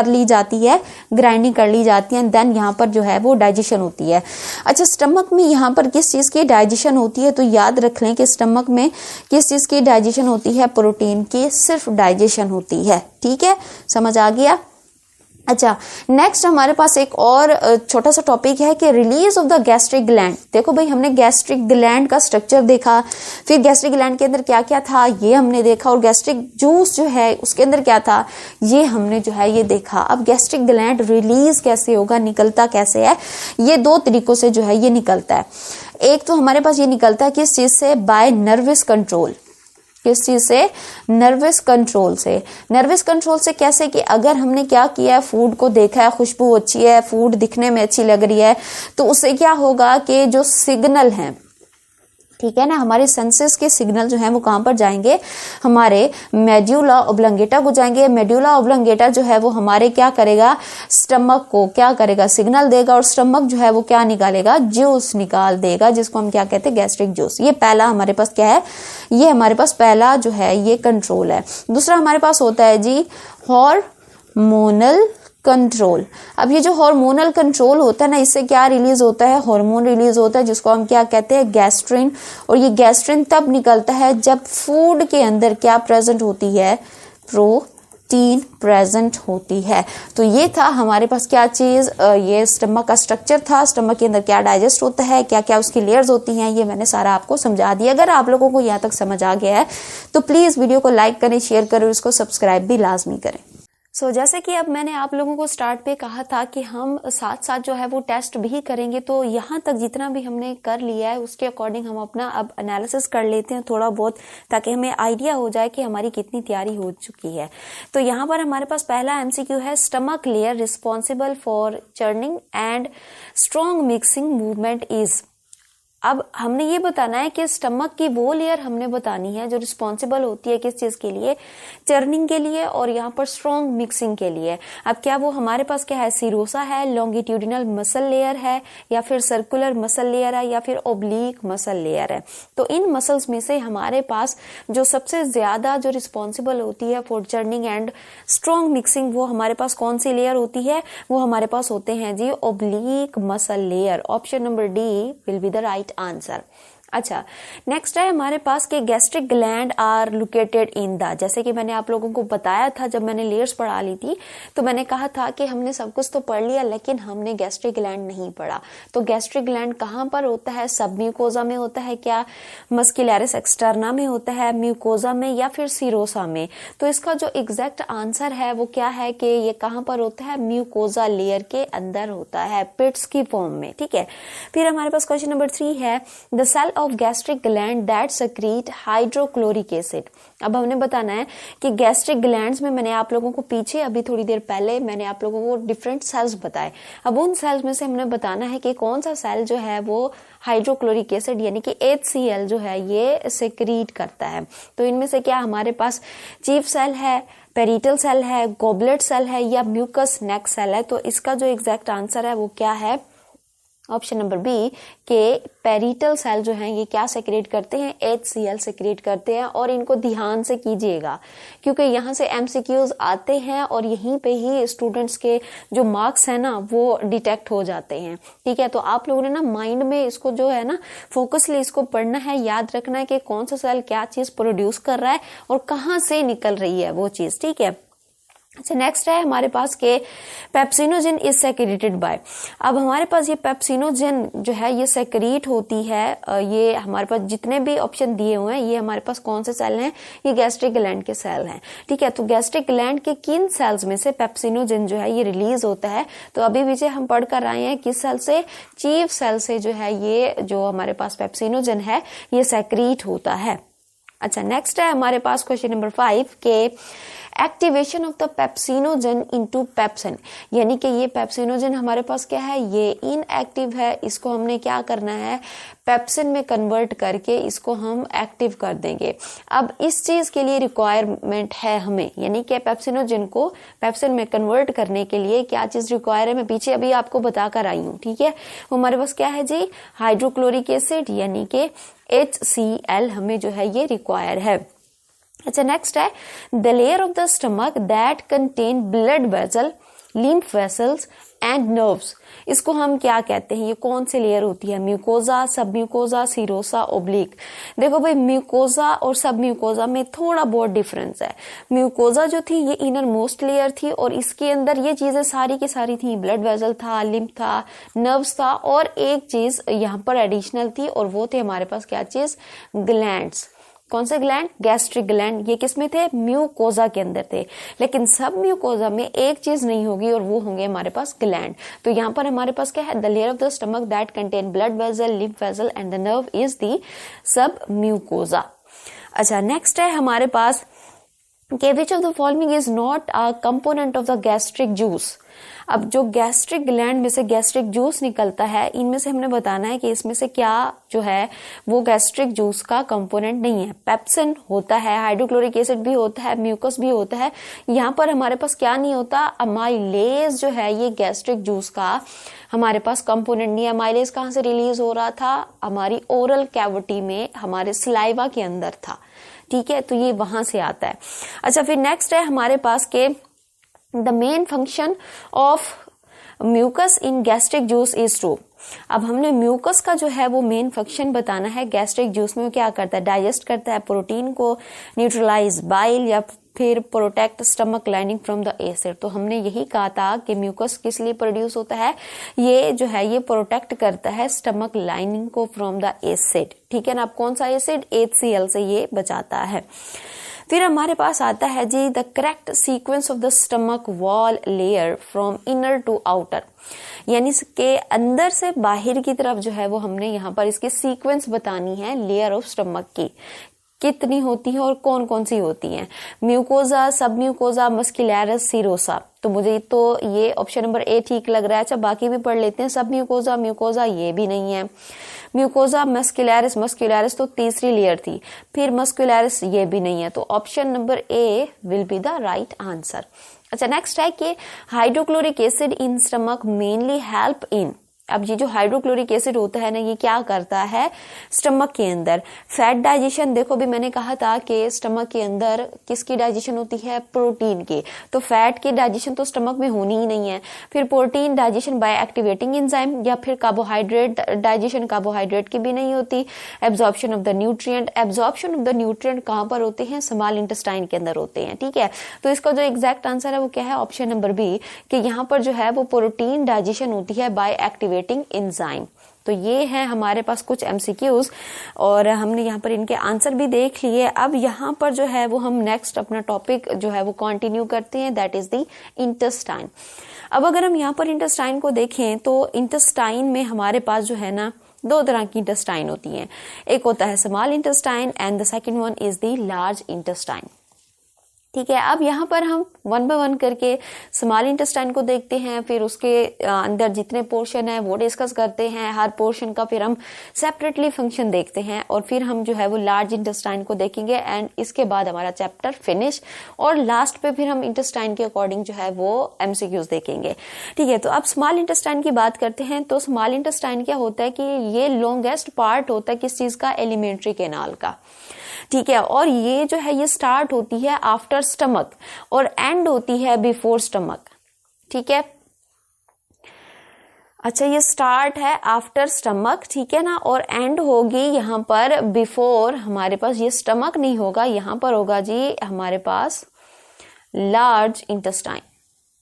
ली जाती है, ग्राइंडिंग कर ली जाती है, देन यहाँ पर जो है वो डाइजेशन होती है। अच्छा, स्टमक में यहाँ पर किस चीज की डाइजेशन होती है, तो याद रख लें कि स्टमक में किस चीज की डाइजेशन होती है, प्रोटीन की सिर्फ डाइजेशन होती है, ठीक है, समझ आ गया। अच्छा, नेक्स्ट हमारे पास एक और छोटा सा टॉपिक है कि release of the gastric gland. देखो भाई, हमने गैस्ट्रिक ग्लैंड का स्ट्रक्चर देखा, फिर गैस्ट्रिक ग्लैंड के अंदर क्या क्या था ये हमने देखा, और गैस्ट्रिक जूस जो है उसके अंदर क्या था ये हमने जो है ये देखा। अब गैस्ट्रिक ग्लैंड रिलीज कैसे होगा, निकलता कैसे है, ये 2 तरीकों से जो है ये निकलता है। एक तो हमारे पास ये निकलता है किस चीज से, बाय नर्वस कंट्रोल। किस चीज से, नर्वस कंट्रोल से। नर्वस कंट्रोल से कैसे, कि अगर हमने क्या किया है, फूड को देखा है, खुशबू अच्छी है, फूड दिखने में अच्छी लग रही है, तो उससे क्या होगा कि जो सिग्नल हैं, ठीक है ना, हमारे सेंसेस के सिग्नल जो है वो कहां पर जाएंगे, हमारे मेड्यूला ऑब्लंगेटा को जाएंगे। मेड्यूला ऑब्लंगेटा जो है वो हमारे क्या करेगा, स्टमक को क्या करेगा, सिग्नल देगा, और स्टमक जो है वो क्या निकालेगा, जूस निकाल देगा, जिसको हम क्या कहते हैं, गैस्ट्रिक जूस। ये पहला हमारे पास क्या है, ये हमारे पास पहला जो है ये कंट्रोल है। दूसरा हमारे पास होता है जी हार्मोनल कंट्रोल। अब ये जो हार्मोनल कंट्रोल होता है ना, इससे क्या रिलीज होता है, हार्मोन रिलीज होता है, जिसको हम क्या कहते हैं, गैस्ट्रिन। और ये गैस्ट्रिन तब निकलता है जब फूड के अंदर क्या प्रेजेंट होती है, प्रोटीन प्रेजेंट होती है। तो ये था हमारे पास क्या चीज, ये स्टमक का स्ट्रक्चर था, स्टमक के अंदर क्या डाइजेस्ट होता है, क्या क्या उसकी लेयर्स होती हैं, ये मैंने सारा आपको समझा दिया। अगर आप लोगों को यहाँ तक समझ आ गया है तो प्लीज वीडियो को लाइक करें, शेयर करें, और इसको सब्सक्राइब भी लाजमी करें। जैसे कि अब मैंने आप लोगों को स्टार्ट पे कहा था कि हम साथ साथ जो है वो टेस्ट भी करेंगे, तो यहाँ तक जितना भी हमने कर लिया है उसके अकॉर्डिंग हम अपना अब एनालिसिस कर लेते हैं थोड़ा बहुत, ताकि हमें आइडिया हो जाए कि हमारी कितनी तैयारी हो चुकी है। तो यहाँ पर हमारे पास पहला एमसीक्यू है, stomach layer responsible for churning and strong mixing movement is. अब हमने ये बताना है कि स्टमक की वो लेयर हमने बतानी है जो रिस्पॉन्सिबल होती है किस चीज के लिए, चर्निंग के लिए और यहाँ पर स्ट्रॉन्ग मिक्सिंग के लिए। अब क्या वो हमारे पास क्या है, सीरोसा है, लॉन्गिट्यूडिनल मसल लेयर है, या फिर सर्कुलर मसल लेयर है, या फिर ओब्लीक मसल लेयर है। तो इन मसल्स में से हमारे पास जो सबसे ज्यादा जो रिस्पॉन्सिबल होती है for churning and strong mixing, वो हमारे पास कौन सी लेयर होती है, वो हमारे पास होते हैं जी oblique muscle layer. Option number D will be the right answer. अच्छा, नेक्स्ट है हमारे पास के gastric gland are located in the, जैसे कि मैंने आप लोगों को बताया था जब मैंने लेयर्स पढ़ा ली थी, तो मैंने कहा था कि हमने सब कुछ तो पढ़ लिया लेकिन हमने गैस्ट्रिक ग्लैंड नहीं पढ़ा। तो गैस्ट्रिक ग्लैंड कहाँ पर होता है, सब म्यूकोजा में होता है क्या, मस्कुलरिस एक्सटर्ना में होता है, म्यूकोजा में, या फिर सीरोसा में। तो इसका जो एग्जैक्ट आंसर है वो क्या है कि ये कहाँ पर होता है, म्यूकोजा लेयर के अंदर होता है, पिट्स की फॉर्म में। ठीक है, फिर हमारे पास क्वेश्चन नंबर 3 है the cell of gastric gland that secrete hydrochloric acid. अब हमने बताना है कि गैस्ट्रिक ग्लैंड्स में मैंने आप लोगों को पीछे अभी थोड़ी देर पहले मैंने आप लोगों को डिफरेंट सेल्स बताए। अब उन सेल्स में से हमने बताना है कि कौन सा सेल जो है वो हाइड्रोक्लोरिक एसिड यानी कि HCl जो है ये सेक्रीट करता है। तो इनमें से क्या हमारे पास चीफ सेल है, पेरिटल सेल है, गोबलेट सेल है, या म्यूकस नेक सेल है। तो इसका जो एग्जैक्ट आंसर है वो क्या है, ऑप्शन नंबर बी के पेरिटल सेल जो हैं ये क्या सेक्रेट करते हैं, HCl सेक्रेट करते हैं। और इनको ध्यान से कीजिएगा क्योंकि यहाँ से MCQs आते हैं और यहीं पे ही स्टूडेंट्स के जो मार्क्स है ना वो डिटेक्ट हो जाते हैं। ठीक है, तो आप लोगों ने ना माइंड में इसको जो है ना फोकसली इसको पढ़ना है, याद रखना है कि कौन सा सेल क्या चीज प्रोड्यूस कर रहा है और कहाँ से निकल रही है वो चीज। ठीक है, अच्छा, नेक्स्ट है हमारे पास के पेप्सिनोजेन इज सेक्रेटेड बाय। अब हमारे पास ये पेप्सिनोजेन जो है ये सेक्रेट होती है, ये हमारे पास जितने भी ऑप्शन दिए हुए हैं ये हमारे पास कौन से सेल हैं, ये गैस्ट्रिक ग्लैंड के सेल हैं। ठीक है, तो गैस्ट्रिक ग्लैंड के किन सेल्स में से पेप्सिनोजेन जो है ये रिलीज होता है, तो अभी पीछे हम पढ़ कर आए हैं किस सेल से, चीफ सेल से जो है ये जो हमारे पास पेप्सिनोजेन है ये सेक्रेट होता है। अच्छा, नेक्स्ट है हमारे पास क्वेश्चन नंबर 5 के activation of the pepsinogen into pepsin, यानी कि ये पेप्सिनोजेन हमारे पास क्या है, ये इनएक्टिव है, इसको हमने क्या करना है, पेप्सिन में कन्वर्ट करके इसको हम एक्टिव कर देंगे। अब इस चीज के लिए रिक्वायरमेंट है हमें, यानी कि पेप्सिनोजेन को पेप्सिन में कन्वर्ट करने के लिए क्या चीज रिक्वायर है, मैं पीछे अभी आपको बता कर आई हूँ। ठीक है, हमारे पास क्या है जी, हाइड्रोक्लोरिक एसिड यानी कि HCl हमें जो है ये रिक्वायर है। अच्छा, नेक्स्ट है the layer of the stomach that contain blood vessel, lymph vessels and nerves. इसको हम क्या कहते हैं, ये कौन सी लेयर होती है, म्यूकोजा, सब म्यूकोजा, सीरोसा, ओब्लिक। देखो भाई, म्यूकोजा और सब म्यूकोजा में थोड़ा बहुत डिफरेंस है। म्यूकोजा जो थी ये इनर मोस्ट लेयर थी और इसके अंदर ये चीजें सारी की सारी थी, ब्लड वेसल था, लिम्फ था, नर्व्स था, और एक चीज यहाँ पर एडिशनल थी और वो थे हमारे पास क्या चीज, ग्लैंड्स। कौन से ग्लैंड, गैस्ट्रिक ग्लैंड। ये किसमें थे, म्यूकोजा के अंदर थे। लेकिन सब म्यूकोजा में एक चीज नहीं होगी और वो होंगे हमारे पास ग्लैंड। तो यहाँ पर हमारे पास क्या है, the layer of the stomach that contain blood vessel, lymph vessel and the nerve is the sub mucosa. अच्छा, नेक्स्ट है हमारे पास कि which of the following is not a component of the gastric juice. अब जो gastric gland में से gastric juice निकलता है, इनमें से हमने बताना है कि इसमें से क्या जो है वो गैस्ट्रिक जूस का कंपोनेंट नहीं है। पेप्सिन होता है, हाइड्रोक्लोरिक एसिड भी होता है, म्यूकस भी होता है। यहाँ पर हमारे पास क्या नहीं होता, अमाइलेज जो है ये गैस्ट्रिक जूस का हमारे पास कंपोनेंट नहीं है। अमाइलेज कहाँ से रिलीज हो रहा था, हमारी ओरल कैविटी में, हमारे सलाइवा के अंदर था। ठीक है, तो ये वहां से आता है। अच्छा, फिर नेक्स्ट है हमारे पास के the main function of mucus in gastric juice is to. अब हमने म्यूकस का जो है वो मेन फंक्शन बताना है। गैस्ट्रिक जूस में वो क्या करता है, डाइजेस्ट करता है प्रोटीन को, न्यूट्रलाइज बाइल या फिर protect stomach lining from the acid. तो हमने यही कहा था कि म्यूकस किस लिए प्रोड्यूस होता है, ये जो है ये प्रोटेक्ट करता है स्टमक लाइनिंग को फ्रॉम द एसिड। ठीक है ना, अब कौन सा एसिड, HCl से ये बचाता है। फिर हमारे पास आता है जी the correct sequence of the stomach wall layer from inner to outer, यानी के अंदर से बाहर की तरफ जो है वो हमने यहाँ पर इसकी सीक्वेंस बतानी है लेयर ऑफ स्टमक की। कितनी होती हैं और कौन कौन सी होती हैं? म्यूकोजा, सब म्यूकोजा, मस्कुलैरिस, सीरोसा। तो मुझे तो ये ऑप्शन नंबर ए ठीक लग रहा है। अच्छा बाकी भी पढ़ लेते हैं। सब म्यूकोजा, म्यूकोजा ये भी नहीं है। म्यूकोजा, मस्कुलैरिस, मस्कुलैरिस तो तीसरी लेयर थी। फिर मस्कुलैरिस ये भी नहीं है। तो option number A will be the right answer. अच्छा नेक्स्ट है कि hydrochloric acid in stomach mainly help in. अब ये जो हाइड्रोक्लोरिक एसिड होता है ना, ये क्या करता है स्टमक के अंदर? Fat digestion. देखो भी मैंने कहा था कि स्टमक के अंदर किसकी डाइजेशन होती है? प्रोटीन की। तो फैट की डाइजेशन तो स्टमक में होनी ही नहीं है। फिर protein digestion bye activating enzyme, या फिर कार्बोहाइड्रेट डाइजेशन, कार्बोहाइड्रेट की भी नहीं होती। Absorption of the nutrient, absorption of the nutrient कहां पर होते हैं? स्मॉल इंटेस्टाइन के अंदर होते हैं। ठीक है, तो इसका जो एग्जैक्ट आंसर है वो क्या है? ऑप्शन नंबर बी, कि यहाँ पर जो है वो प्रोटीन डाइजेशन होती है बाय एक्टिवेटिंग एंजाइम। तो ये है हमारे पास कुछ एमसीक्यूज और हमने यहाँ पर इनके आंसर भी देख लिए। अब यहाँ पर जो है वो हम नेक्स्ट अपना टॉपिक जो है वो कंटिन्यू करते हैं, दैट इज द इंटेस्टाइन। अब अगर हम यहाँ पर इंटेस्टाइन को देखें तो इंटेस्टाइन में हमारे पास जो है ना दो तरह की इंटेस्टाइन होती हैं। एक होता है small intestine and the second one is the large intestine. ठीक है, अब यहाँ पर हम वन बाय वन करके स्मॉल इंटेस्टाइन को देखते हैं, फिर उसके अंदर जितने पोर्शन है वो डिस्कस करते हैं। हर पोर्शन का फिर हम सेपरेटली फंक्शन देखते हैं और फिर हम जो है वो लार्ज इंटेस्टाइन को देखेंगे एंड इसके बाद हमारा चैप्टर फिनिश। और लास्ट पे फिर हम इंटेस्टाइन के अकॉर्डिंग जो है वो एमसीक्यूज देखेंगे। ठीक है, तो अब स्मॉल इंटेस्टाइन की बात करते हैं। तो स्मॉल इंटेस्टाइन क्या होता है कि ये लॉन्गेस्ट पार्ट होता है किस चीज का? एलिमेंट्री कैनाल का। ठीक है, और ये जो है ये स्टार्ट होती है आफ्टर स्टमक और एंड होती है बिफोर स्टमक। ठीक है, अच्छा ये स्टार्ट है आफ्टर स्टमक, ठीक है ना, और एंड होगी यहाँ पर बिफोर। हमारे पास ये स्टमक नहीं होगा, यहाँ पर होगा जी हमारे पास लार्ज इंटेस्टाइन।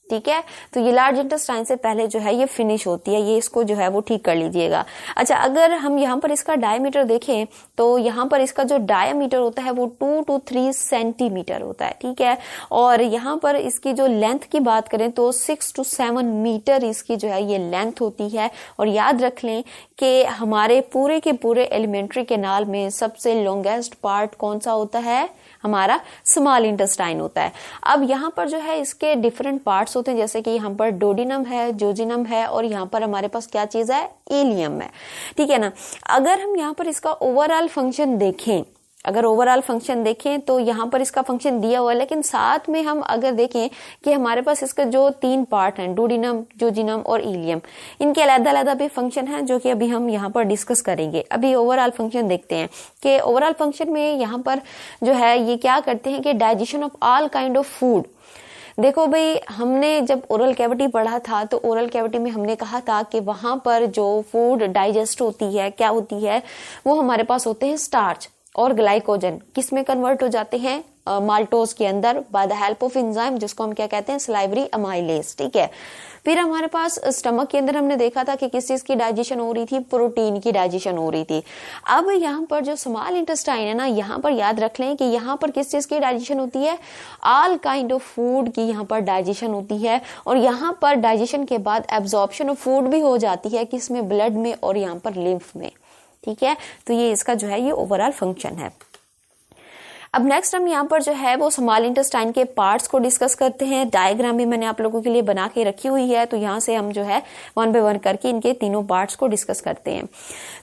ठीक है, तो ये लार्ज इंटेस्टाइन से पहले जो है ये फिनिश होती है, ये इसको जो है वो ठीक कर लीजिएगा। अच्छा अगर हम यहाँ पर इसका डायमीटर देखें तो यहाँ पर इसका जो डायमीटर होता है वो 2 to 3 सेंटीमीटर होता है। ठीक है, और यहाँ पर इसकी जो लेंथ की बात करें तो 6 to 7 मीटर इसकी जो है ये लेंथ होती है। और याद रख लें कि हमारे पूरे के पूरे एलिमेंट्री कैनाल में सबसे लॉन्गेस्ट पार्ट कौन सा होता है? हमारा स्मॉल इंटेस्टाइन होता है। अब यहाँ पर जो है इसके डिफरेंट पार्ट्स होते हैं, जैसे कि यहाँ पर डोडिनम है, जोजिनम है और यहाँ पर हमारे पास क्या चीज है? इलियम है। ठीक है ना, अगर हम यहाँ पर इसका ओवरऑल फंक्शन देखें, अगर ओवरऑल फंक्शन देखें तो यहाँ पर इसका फंक्शन दिया हुआ है, लेकिन साथ में हम अगर देखें कि हमारे पास इसका जो 3 पार्ट हैं, डोडिनम, जोजिनम और इलियम, इनके अलग-अलग भी फंक्शन हैं जो कि अभी हम यहाँ पर डिस्कस करेंगे। अभी ओवरऑल फंक्शन देखते हैं कि ओवरऑल फंक्शन में यहाँ पर जो है ये क्या करते हैं कि digestion of all kind of food. देखो भाई, हमने जब ओरल कैविटी पढ़ा था तो ओरल कैविटी में हमने कहा था कि वहां पर जो फूड डाइजेस्ट होती है क्या होती है? वो हमारे पास होते हैं स्टार्च और ग्लाइकोजन। किस में कन्वर्ट हो जाते हैं? माल्टोज के अंदर by the help of enzyme, जिसको हम क्या कहते हैं? Salivary amylase. ठीक है, फिर हमारे पास स्टमक के अंदर हमने देखा था कि किस चीज की डाइजेशन हो रही थी? प्रोटीन की डाइजेशन हो रही थी। अब यहाँ पर जो स्मॉल इंटेस्टाइन है ना, यहाँ पर याद रख लें कि यहाँ पर किस चीज की डाइजेशन होती है? ऑल काइंड ऑफ फूड की यहाँ पर डाइजेशन होती है। और यहाँ पर डाइजेशन के बाद एब्जॉर्प्शन ऑफ फूड भी हो जाती है, किसमें? ब्लड में और यहाँ पर लिम्फ में। ठीक है, तो ये इसका जो है ये ओवरऑल फंक्शन है। अब नेक्स्ट हम यहाँ पर जो है वो स्मॉल इंटेस्टाइन के पार्ट्स को डिस्कस करते हैं। डायग्राम भी मैंने आप लोगों के लिए बना के रखी हुई है, तो यहाँ से हम जो है वन बाय वन करके इनके तीनों पार्ट्स को डिस्कस करते हैं।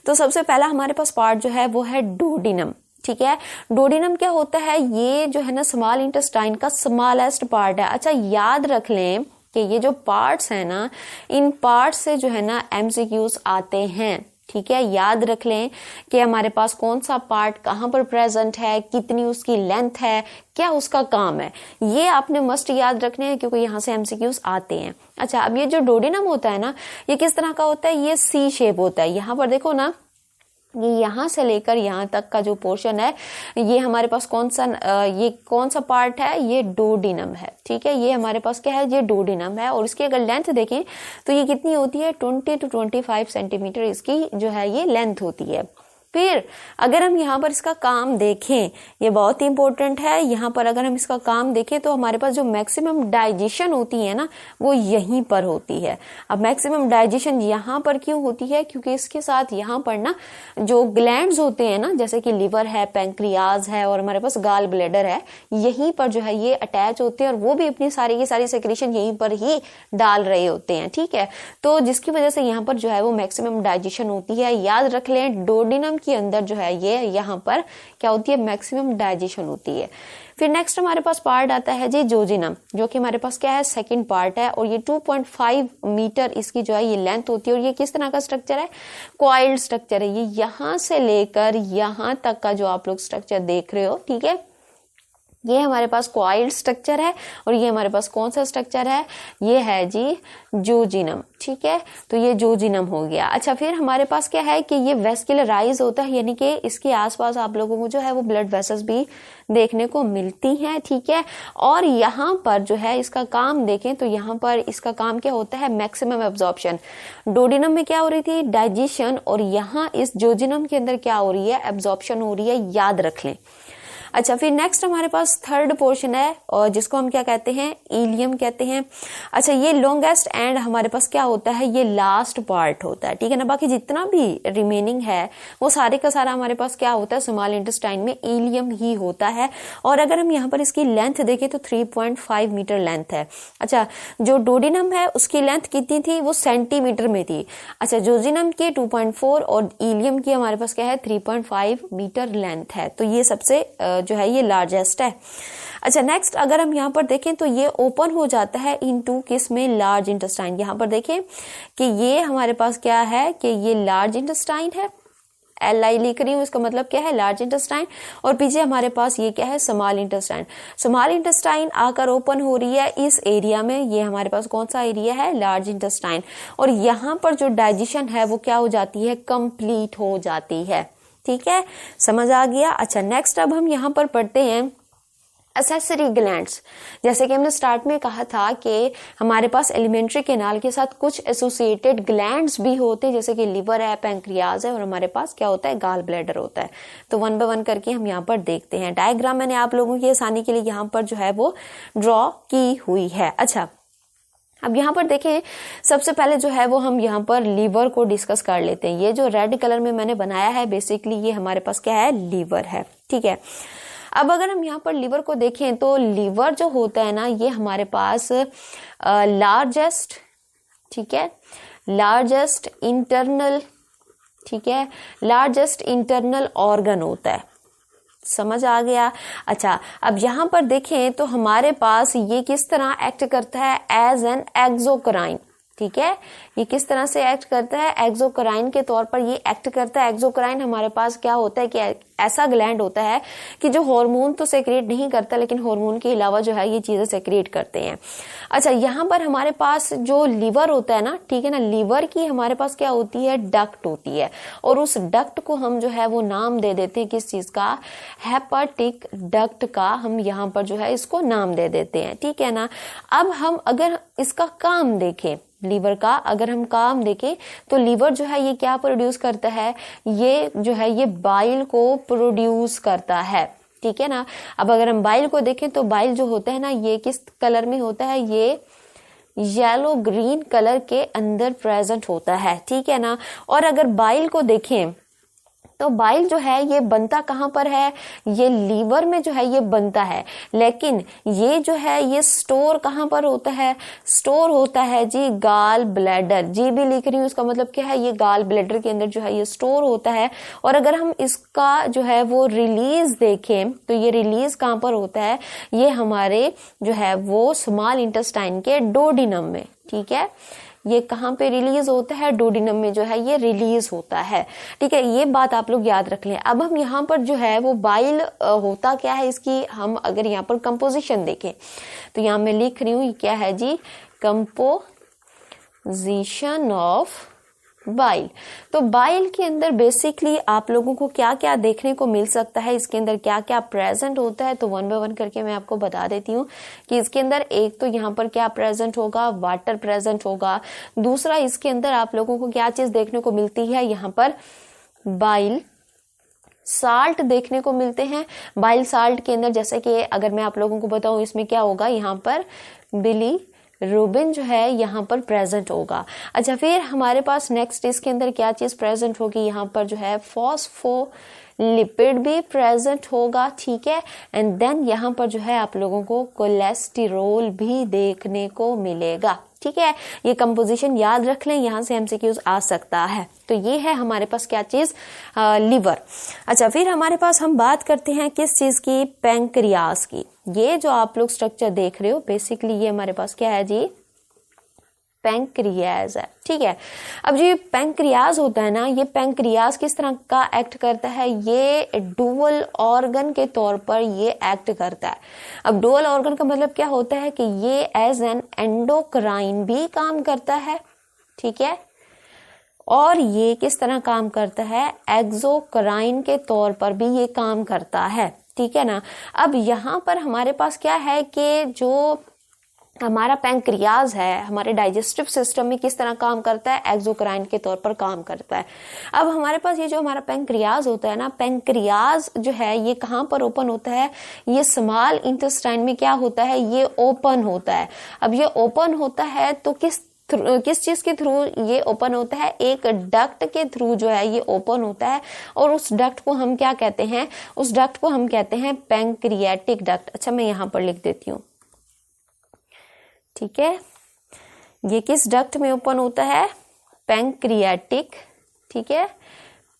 तो सबसे पहला हमारे पास पार्ट जो है वो है डोडिनम। ठीक है, डोडिनम क्या होता है? ये जो है ना स्मॉल इंटेस्टाइन का स्मॉलेस्ट पार्ट है। अच्छा याद रख लें कि ये जो पार्ट्स है ना, इन पार्ट्स से जो है ना एमसीक्यूज आते हैं। ठीक है, याद रख लें कि हमारे पास कौन सा पार्ट कहाँ पर प्रेजेंट है, कितनी उसकी लेंथ है, क्या उसका काम है, ये आपने मस्ट याद रखने हैं क्योंकि यहाँ से एमसीक्यूज आते हैं। अच्छा, अब ये जो डोडिनम होता है ना, ये किस तरह का होता है? ये सी शेप होता है। यहाँ पर देखो ना, ये यहाँ से लेकर यहाँ तक का जो पोर्शन है, ये हमारे पास ये कौन सा पार्ट है? ये डोडिनम है। ठीक है, ये हमारे पास क्या है? ये डोडिनम है। और इसकी अगर लेंथ देखें तो ये कितनी होती है? 20 to 25 सेंटीमीटर इसकी जो है ये लेंथ होती है। फिर अगर हम यहाँ पर इसका काम देखें, ये बहुत ही इंपॉर्टेंट है, यहाँ पर अगर हम इसका काम देखें तो हमारे पास जो मैक्सिमम डाइजेशन होती है ना वो यहीं पर होती है। अब मैक्सिमम डाइजेशन यहाँ पर क्यों होती है, क्योंकि इसके साथ यहाँ पर ना जो ग्लैंड्स होते हैं ना, जैसे कि लिवर है, पैंक्रियाज है और हमारे पास गाल ब्लैडर है, यहीं पर जो है ये अटैच होते हैं और वो भी अपनी सारी की सारी सेक्रेशन यहीं पर ही डाल रहे होते हैं। ठीक है, तो जिसकी वजह से यहाँ पर जो है वो मैक्सिमम डाइजेशन होती है। याद रख लें डोडिनम के अंदर जो है ये यहाँ पर क्या होती है, मैक्सिमम डाइजेशन होती है। फिर नेक्स्ट हमारे पास पार्ट आता है जी जोजिनम, जो कि हमारे पास क्या है, सेकंड पार्ट है और ये 2.5 मीटर इसकी जो है ये लेंथ होती है। और ये किस तरह का स्ट्रक्चर है, कॉइल्ड स्ट्रक्चर है। ये यहाँ से लेकर यहाँ तक का जो आप लोग स्ट्रक्चर देख रहे हो, ठीक है, ये हमारे पास कॉइल्ड स्ट्रक्चर है और ये हमारे पास कौन सा स्ट्रक्चर है, ये है जी जोजिनम। ठीक है, तो ये जोजिनम हो गया। अच्छा, फिर हमारे पास क्या है कि ये वेस्कुलराइज होता है, यानी कि इसके आसपास आप लोगों को जो है वो ब्लड वेसल्स भी देखने को मिलती हैं। ठीक है, और यहाँ पर जो है इसका काम देखें तो यहाँ पर इसका काम क्या होता है, मैक्सिमम एब्जॉर्प्शन। डोडिनम में क्या हो रही थी, डाइजेशन, और यहाँ इस जोजिनम के अंदर क्या हो रही है, एब्जॉर्प्शन हो रही है। याद रख लें। अच्छा, फिर नेक्स्ट हमारे पास थर्ड पोर्शन है और जिसको हम क्या कहते हैं, इलियम कहते हैं। अच्छा, ये लॉन्गेस्ट एंड हमारे पास क्या होता है, ये लास्ट पार्ट होता है। ठीक है ना, बाकी जितना भी रिमेनिंग है वो सारे का सारा हमारे पास क्या होता है, स्मॉल इंटेस्टाइन में इलियम ही होता है। और अगर हम यहाँ पर इसकी लेंथ देखें तो 3.5 मीटर लेंथ है। अच्छा, जो डोडिनम है उसकी लेंथ कितनी थी, वो सेंटीमीटर में थी। अच्छा, जोजिनम की 2.4 और इलियम की हमारे पास क्या है, 3.5 मीटर लेंथ है। तो ये सबसे जो है ये लार्जेस्ट है। अच्छा, नेक्स्ट अगर हम यहाँ पर देखें तो ये ओपन हो जाता है इनटू किस में, लार्ज इंटेस्टाइन। यहाँ पर देखें कि ये हमारे पास क्या है कि ये लार्ज इंटेस्टाइन है, LI लिख रही हूँ, इसका मतलब क्या है, लार्ज इंटेस्टाइन। और पीछे हमारे पास ये क्या है, स्मॉल इंटेस्टाइन। स्मॉल इंटेस्टाइन आकर ओपन हो रही है इस एरिया में, ये हमारे पास कौन सा एरिया है, लार्ज इंटेस्टाइन। और यहाँ पर जो डाइजेशन है वो क्या हो जाती है, कंप्लीट हो जाती है। ठीक है, समझ आ गया। अच्छा, नेक्स्ट अब हम यहाँ पर पढ़ते हैं एसेसरी ग्लैंड्स। जैसे कि हमने स्टार्ट में कहा था कि हमारे पास एलिमेंट्री कैनाल के साथ कुछ एसोसिएटेड ग्लैंड्स भी होते हैं, जैसे कि लिवर है, पैंक्रियाज है और हमारे पास क्या होता है, गाल ब्लैडर होता है। तो वन बाय वन करके हम यहाँ पर देखते हैं। डायग्राम मैंने आप लोगों की आसानी के लिए यहाँ पर जो है वो ड्रॉ की हुई है। अच्छा, अब यहाँ पर देखें, सबसे पहले जो है वो हम यहाँ पर लीवर को डिस्कस कर लेते हैं। ये जो रेड कलर में मैंने बनाया है, बेसिकली ये हमारे पास क्या है, लीवर है। ठीक है, अब अगर हम यहाँ पर लीवर को देखें तो लीवर जो होता है ना, ये हमारे पास लार्जेस्ट, ठीक है, लार्जेस्ट इंटरनल, ठीक है, लार्जेस्ट इंटरनल ऑर्गन होता है। समझ आ गया। अच्छा, अब यहाँ पर देखें तो हमारे पास ये किस तरह एक्ट करता है, एज एन एक्सोक्राइन। ठीक है, ये किस तरह से एक्ट करता है, एक्सोक्राइन के तौर पर ये एक्ट करता है। एक्सोक्राइन हमारे पास क्या होता है कि ऐसा ग्लैंड होता है कि जो हार्मोन तो सेक्रेट नहीं करता, लेकिन हार्मोन के अलावा जो है ये चीजें सेक्रेट करते हैं। अच्छा, यहाँ पर हमारे पास जो लीवर होता है ना, ठीक है ना, लीवर की हमारे पास क्या होती है, डक्ट होती है। और उस डक्ट को हम जो है वो नाम दे देते हैं किस चीज का, हेपाटिक डक्ट का हम यहाँ पर जो है इसको नाम दे देते हैं। ठीक है ना। अब हम अगर इसका काम देखें, लीवर का अगर हम काम देखें तो लीवर जो है ये क्या प्रोड्यूस करता है, ये जो है ये बाइल को प्रोड्यूस करता है। ठीक है ना। अब अगर हम बाइल को देखें तो बाइल जो होता है ना, ये किस कलर में होता है, ये येलो ग्रीन कलर के अंदर प्रेजेंट होता है। ठीक है ना। और अगर बाइल को देखें तो बाइल जो है ये बनता कहाँ पर है, ये लीवर में जो है ये बनता है, लेकिन ये जो है ये स्टोर कहाँ पर होता है, स्टोर होता है जी गाल ब्लैडर। जी भी लिख रही हूँ, इसका मतलब क्या है, ये गाल ब्लैडर के अंदर जो है ये स्टोर होता है। और अगर हम इसका जो है वो रिलीज देखें तो ये रिलीज कहाँ पर होता है, ये हमारे जो है वो स्मॉल इंटेस्टाइन के डोडिनम में। ठीक है, ये कहाँ पे रिलीज होता है, डोडिनम में जो है ये रिलीज होता है। ठीक है, ये बात आप लोग याद रख लें। अब हम यहाँ पर जो है वो बाइल होता क्या है इसकी, हम अगर यहाँ पर कंपोजिशन देखें तो यहाँ मैं लिख रही हूँ ये क्या है जी, कंपोजिशन ऑफ बाइल। तो बाइल के अंदर बेसिकली आप लोगों को क्या क्या देखने को मिल सकता है, इसके अंदर क्या क्या प्रेजेंट होता है, तो वन बाय वन करके मैं आपको बता देती हूँ कि इसके अंदर एक तो यहाँ पर क्या प्रेजेंट होगा, वाटर प्रेजेंट होगा। दूसरा इसके अंदर आप लोगों को क्या चीज देखने को मिलती है, यहाँ पर बाइल साल्ट देखने को मिलते हैं। बाइल साल्ट के अंदर जैसे कि अगर मैं आप लोगों को बताऊं इसमें क्या होगा, यहाँ पर बिलीरुबिन जो है यहाँ पर प्रेजेंट होगा। अच्छा, फिर हमारे पास नेक्स्ट इसके अंदर क्या चीज प्रेजेंट होगी, यहाँ पर जो है फॉस्फोलिपिड भी प्रेजेंट होगा, ठीक है। एंड देन यहाँ पर जो है आप लोगों को कोलेस्टेरोल भी देखने को मिलेगा, ठीक है। ये कंपोजिशन याद रख लें, यहाँ से एमसीक्यूज आ सकता है। तो ये है हमारे पास क्या चीज, लिवर। अच्छा, फिर हमारे पास हम बात करते हैं किस चीज की, पैंक्रियाज की। ये जो आप लोग स्ट्रक्चर देख रहे हो बेसिकली ये हमारे पास क्या है जी, पैंक्रियाज है, ठीक है। अब जो पैंक्रियाज होता है ना, ये पैंक्रियाज किस तरह का एक्ट करता है, ये डुअल ऑर्गन के तौर पर ये एक्ट करता है। अब डुअल ऑर्गन का मतलब क्या होता है कि ये एज एन एंडोक्राइन भी काम करता है, ठीक है, और ये किस तरह काम करता है, एक्सोक्राइन के तौर पर भी ये काम करता है, ठीक है ना। अब यहाँ पर हमारे पास क्या है कि जो हमारा पैंक्रियाज है हमारे डाइजेस्टिव सिस्टम में किस तरह काम करता है, एक्सोक्राइन के तौर पर काम करता है। अब हमारे पास ये जो हमारा पैंक्रियाज होता है ना, पैंक्रियाज जो है ये कहाँ पर ओपन होता है, ये स्मॉल इंटेस्टाइन में क्या होता है, ये ओपन होता है। अब ये ओपन होता है तो किस चीज के थ्रू ये ओपन होता है, एक डक्ट के थ्रू जो है ये ओपन होता है, और उस डक्ट को हम क्या कहते हैं, उस डक्ट को हम कहते हैं पैंक्रियाटिक डक्ट। अच्छा, मैं यहाँ पर लिख देती हूँ, ठीक है। ये किस डक्ट में ओपन होता है, पैंक्रियाटिक, ठीक है,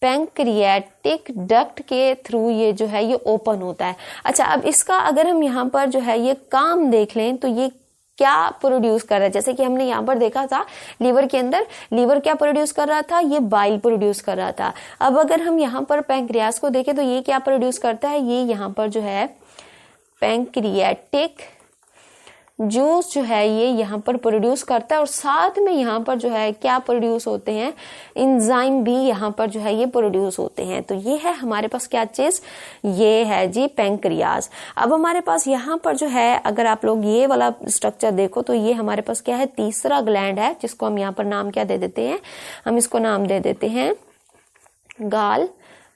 पैंक्रियाटिक डक्ट के थ्रू ये जो है ये ओपन होता है। अच्छा, अब इसका अगर हम यहाँ पर जो है ये काम देख लें तो ये क्या प्रोड्यूस कर रहा है, जैसे कि हमने यहाँ पर देखा था लीवर के अंदर, लीवर क्या प्रोड्यूस कर रहा था, ये बाइल प्रोड्यूस कर रहा था। अब अगर हम यहाँ पर पैंक्रियास को देखें तो ये क्या प्रोड्यूस करता है, ये यहाँ पर जो है पैंक्रियाटिक जूस जो है ये यहाँ पर प्रोड्यूस करता है, और साथ में यहाँ पर जो है क्या प्रोड्यूस होते हैं, एंजाइम भी यहाँ पर जो है ये प्रोड्यूस होते हैं। तो ये है हमारे पास क्या चीज, ये है जी पैंक्रियाज। अब हमारे पास यहाँ पर जो है अगर आप लोग ये वाला स्ट्रक्चर देखो तो ये हमारे पास क्या है, तीसरा ग्लैंड है, जिसको हम यहाँ पर नाम क्या दे देते हैं, हम इसको नाम दे देते हैं गॉल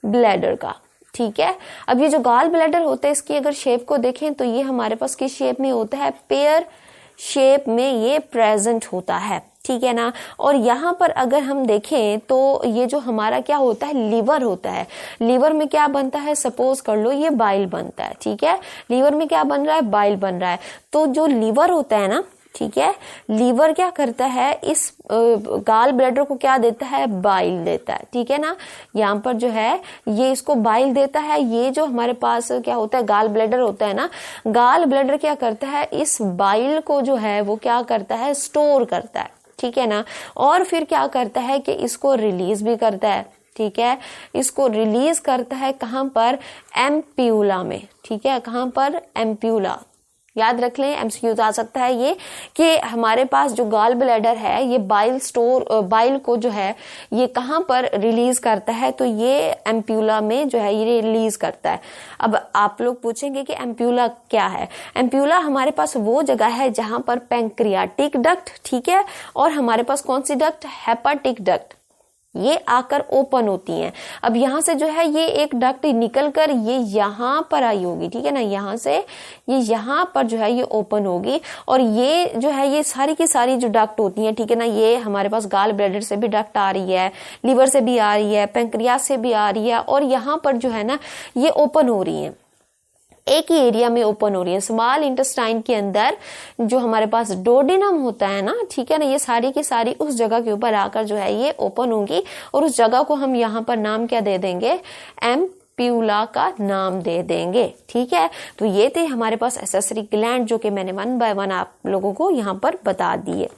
ब्लैडर का, ठीक है। अब ये जो गॉल ब्लैडर होता है इसकी अगर शेप को देखें तो ये हमारे पास किस शेप में होता है, पेयर शेप में ये प्रेजेंट होता है, ठीक है ना। और यहाँ पर अगर हम देखें तो ये जो हमारा क्या होता है, लीवर होता है। लीवर में क्या बनता है, सपोज कर लो ये बाइल बनता है, ठीक है, लीवर में क्या बन रहा है, बाइल बन रहा है। तो जो लीवर होता है ना, ठीक है, लीवर क्या करता है, इस गॉल ब्लैडर को क्या देता है, बाइल देता है, ठीक है ना। यहाँ पर जो है ये इसको बाइल देता है। ये जो हमारे पास क्या होता है, गॉल ब्लैडर होता है ना, गॉल ब्लैडर क्या करता है, इस बाइल को जो है वो क्या करता है, स्टोर करता है, ठीक है ना। और फिर क्या करता है कि इसको रिलीज भी करता है, ठीक है, इसको रिलीज करता है कहाँ पर, एम्प्यूला में, ठीक है, कहाँ पर, एम्प्यूला। याद रख लें, एमसीक्यू आ सकता है ये कि हमारे पास जो गॉल ब्लैडर है ये बाइल को जो है ये कहाँ पर रिलीज करता है, तो ये एम्प्यूला में जो है ये रिलीज करता है। अब आप लोग पूछेंगे कि एम्प्यूला क्या है, एम्प्यूला हमारे पास वो जगह है जहां पर पैंक्रियाटिक डक्ट, ठीक है, और हमारे पास कौन सी डक्ट, हेपाटिक डक्ट, ये आकर ओपन होती हैं। अब यहाँ से जो है ये एक डक्ट निकल कर ये यहाँ पर आई होगी, ठीक है ना, यहाँ से ये यहाँ पर जो है ये ओपन होगी, और ये जो है ये सारी की सारी जो डक्ट होती हैं, ठीक है ना, ये हमारे पास गॉल ब्लैडर से भी डक्ट आ रही है, लीवर से भी आ रही है, पैंक्रियास से भी आ रही है, और यहाँ पर जो है ना ये ओपन हो रही है, एक ही एरिया में ओपन हो रही है। स्मॉल इंटेस्टाइन के अंदर जो हमारे पास डोडेनम होता है ना, ठीक है ना, ये सारी की सारी उस जगह के ऊपर आकर जो है ये ओपन होंगी, और उस जगह को हम यहाँ पर नाम क्या दे देंगे, एम्प्यूला का नाम दे देंगे, ठीक है। तो ये थे हमारे पास एक्सेसरी ग्लैंड जो कि मैंने 1 बाय 1 आप लोगों को यहाँ पर बता दिए।